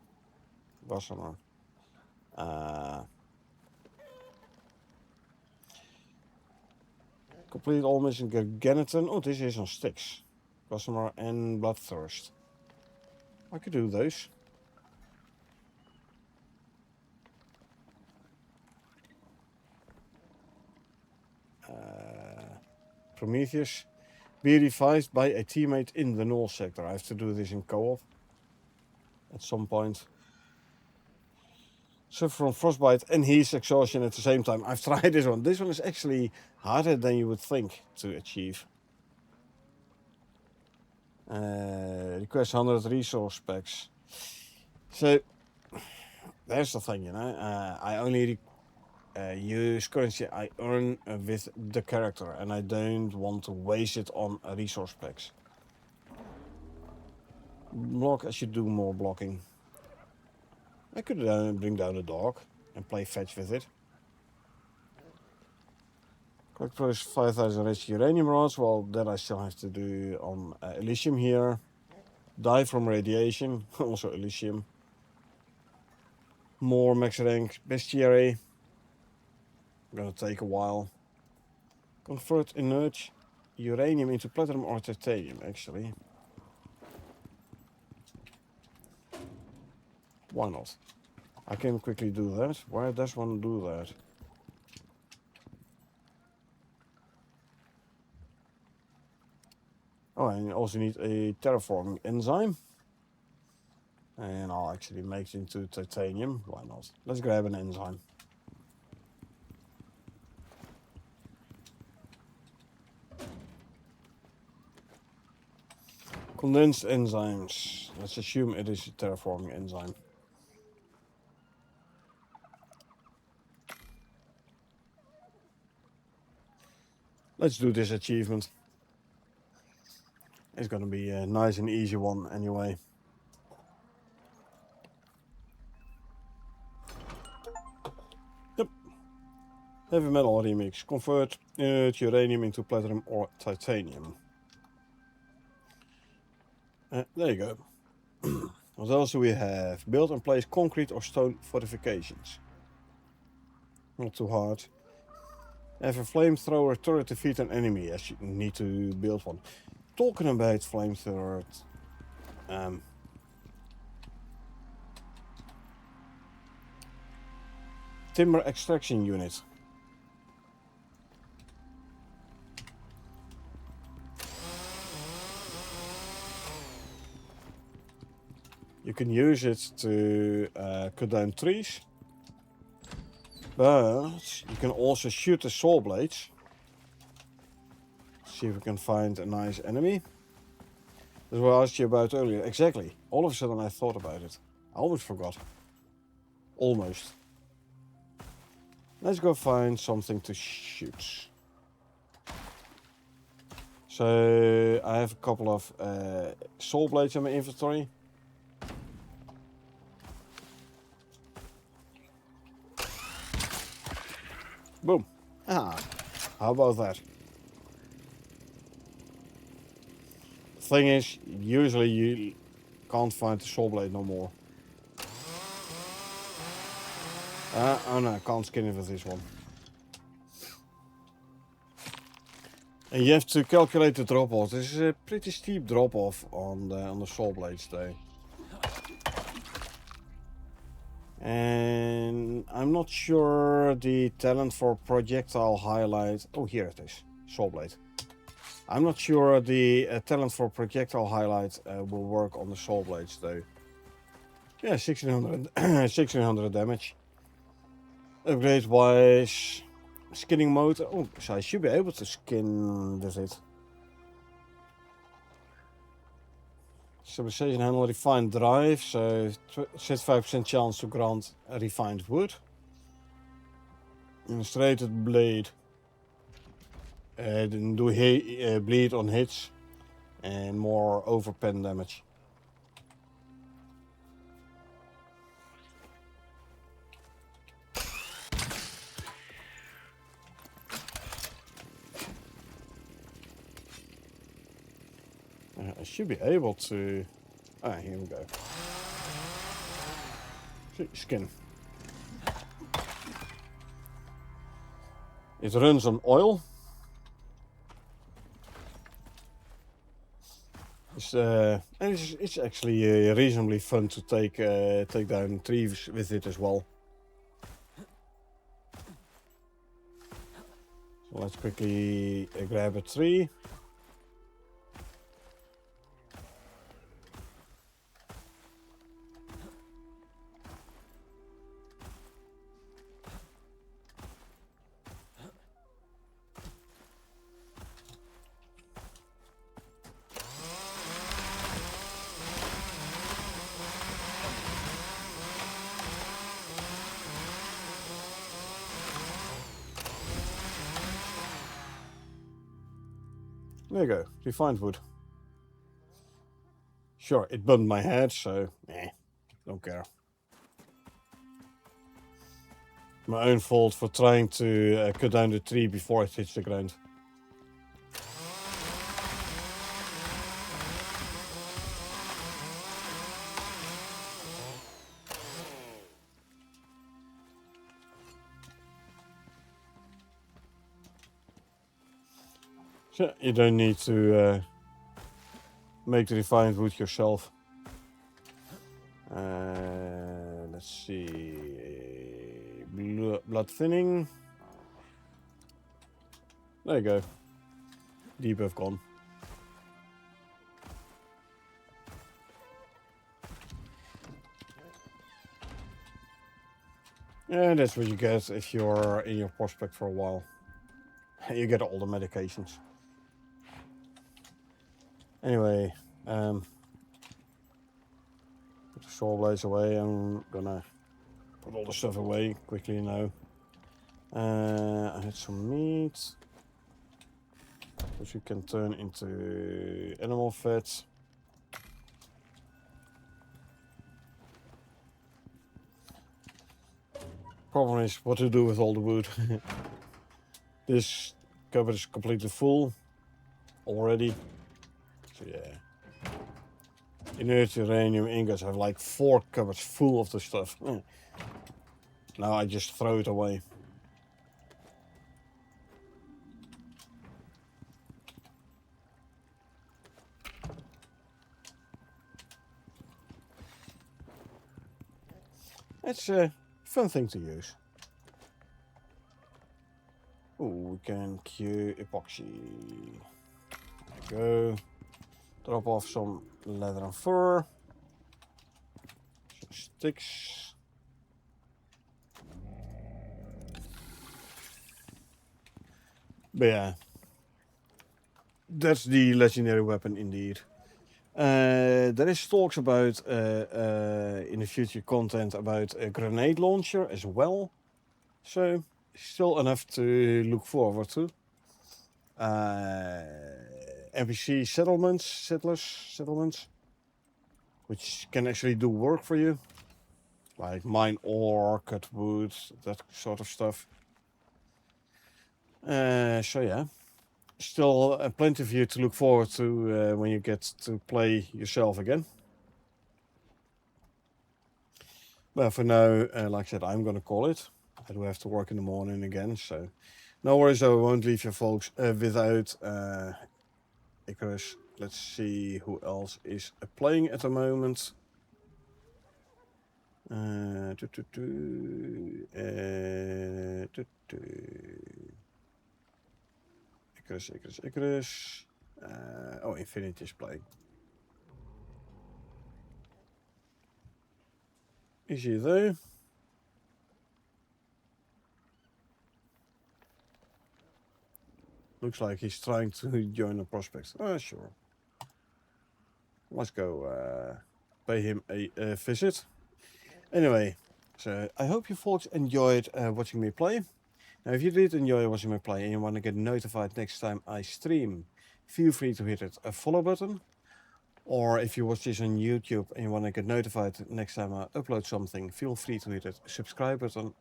Gossamer. Complete all mission Garganiton. Oh, this is on Styx. Gossamer and Bloodthirst. I could do those. Prometheus. Be revived by a teammate in the null sector. I have to do this in co-op at some point. Suffer from frostbite and heat exhaustion at the same time. I've tried this one. This one is actually harder than you would think to achieve. Request 100 resource packs. So there's the thing, you know. I only use currency I earn with the character, and I don't want to waste it on resource packs. Block, I should do more blocking. I could bring down a dog and play fetch with it. Collect first 5,000 rich uranium rods. Well, that I still have to do on Elysium here. Die from radiation, also Elysium. More max rank bestiary. Gonna take a while. Convert inert uranium into platinum or titanium, actually. Why not? I can quickly do that. Why does one do that? Oh, and you also need a terraforming enzyme. And I'll actually make it into titanium. Why not? Let's grab an enzyme. Condensed enzymes. Let's assume it is a terraforming enzyme. Let's do this achievement. It's gonna be a nice and easy one anyway. Yep. Heavy metal remix. Convert uranium into platinum or titanium. There you go. What else do we have? Build and place concrete or stone fortifications. Not too hard. Have a flamethrower turret to defeat an enemy. Yes, you need to build one. Talking about flamethrower. Timber extraction unit. You can use it to cut down trees, but you can also shoot the saw blades. See if we can find a nice enemy. That's what I asked you about earlier. Exactly. All of a sudden I thought about it. I almost forgot. Almost. Let's go find something to shoot. So I have a couple of saw blades in my inventory. Boom. Ah, how about that? Thing is, usually you can't find the saw blade no more. Oh no, I can't skin it with this one. And you have to calculate the drop-off. This is a pretty steep drop-off on the saw blades though. And I'm not sure the talent for projectile highlight. Oh, here it is. Saw blade. I'm not sure the talent for projectile highlight will work on the saw blades though. Yeah, 1600, 1600 damage. Upgrade wise, skinning mode. Oh, so I should be able to skin with it. Stabilization handle refined drive, so 75% chance to grant refined wood. Illustrated blade. Do bleed on hits and more overpen damage. I should be able to. Ah, here we go. Skin. It runs on oil. It's actually reasonably fun to take down trees with it as well. So let's quickly grab a tree. There you go, refined wood. Sure, it bumped my head, so don't care. My own fault for trying to cut down the tree before it hits the ground. So you don't need to make the refined wood yourself. Let's see. Blood thinning. There you go. Debuff gone. And that's what you get if you're in your prospect for a while. You get all the medications. Anyway, put the saw blades away. I'm gonna put all the stuff away quickly now. I had some meat, which you can turn into animal fat. Problem is what to do with all the wood. This cupboard is completely full already. So yeah. Inert uranium ingots. I have like 4 cupboards full of the stuff. Now I just throw it away. It's a fun thing to use. Oh, we can cue epoxy. There we go. Drop off some leather and fur. Some sticks. But yeah. That's the legendary weapon indeed. There is talks about in the future content about a grenade launcher as well. So still enough to look forward to. NPC settlements, which can actually do work for you, like mine ore, cut wood, that sort of stuff. So yeah, still plenty of you to look forward to when you get to play yourself again. But for now, like I said, I'm gonna call it. I do have to work in the morning again, so No worries though, I won't leave you folks without Icarus. Let's see who else is playing at the moment. Icarus. Oh, Infinity is playing. Is he there? Looks like he's trying to join the prospects. Sure. Let's go pay him a visit. Anyway, so I hope you folks enjoyed watching me play. Now, if you did enjoy watching me play and you want to get notified next time I stream, feel free to hit a follow button. Or if you watch this on YouTube and you want to get notified next time I upload something, feel free to hit a subscribe button.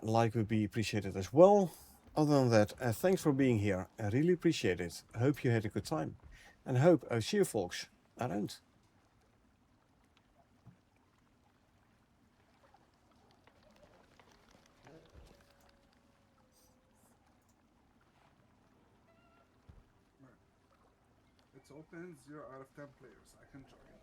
Like would be appreciated as well. Other than that, thanks for being here. I really appreciate it. I hope you had a good time. And I hope I'll see you folks around. It's open, 0 out of 10 players. I can join.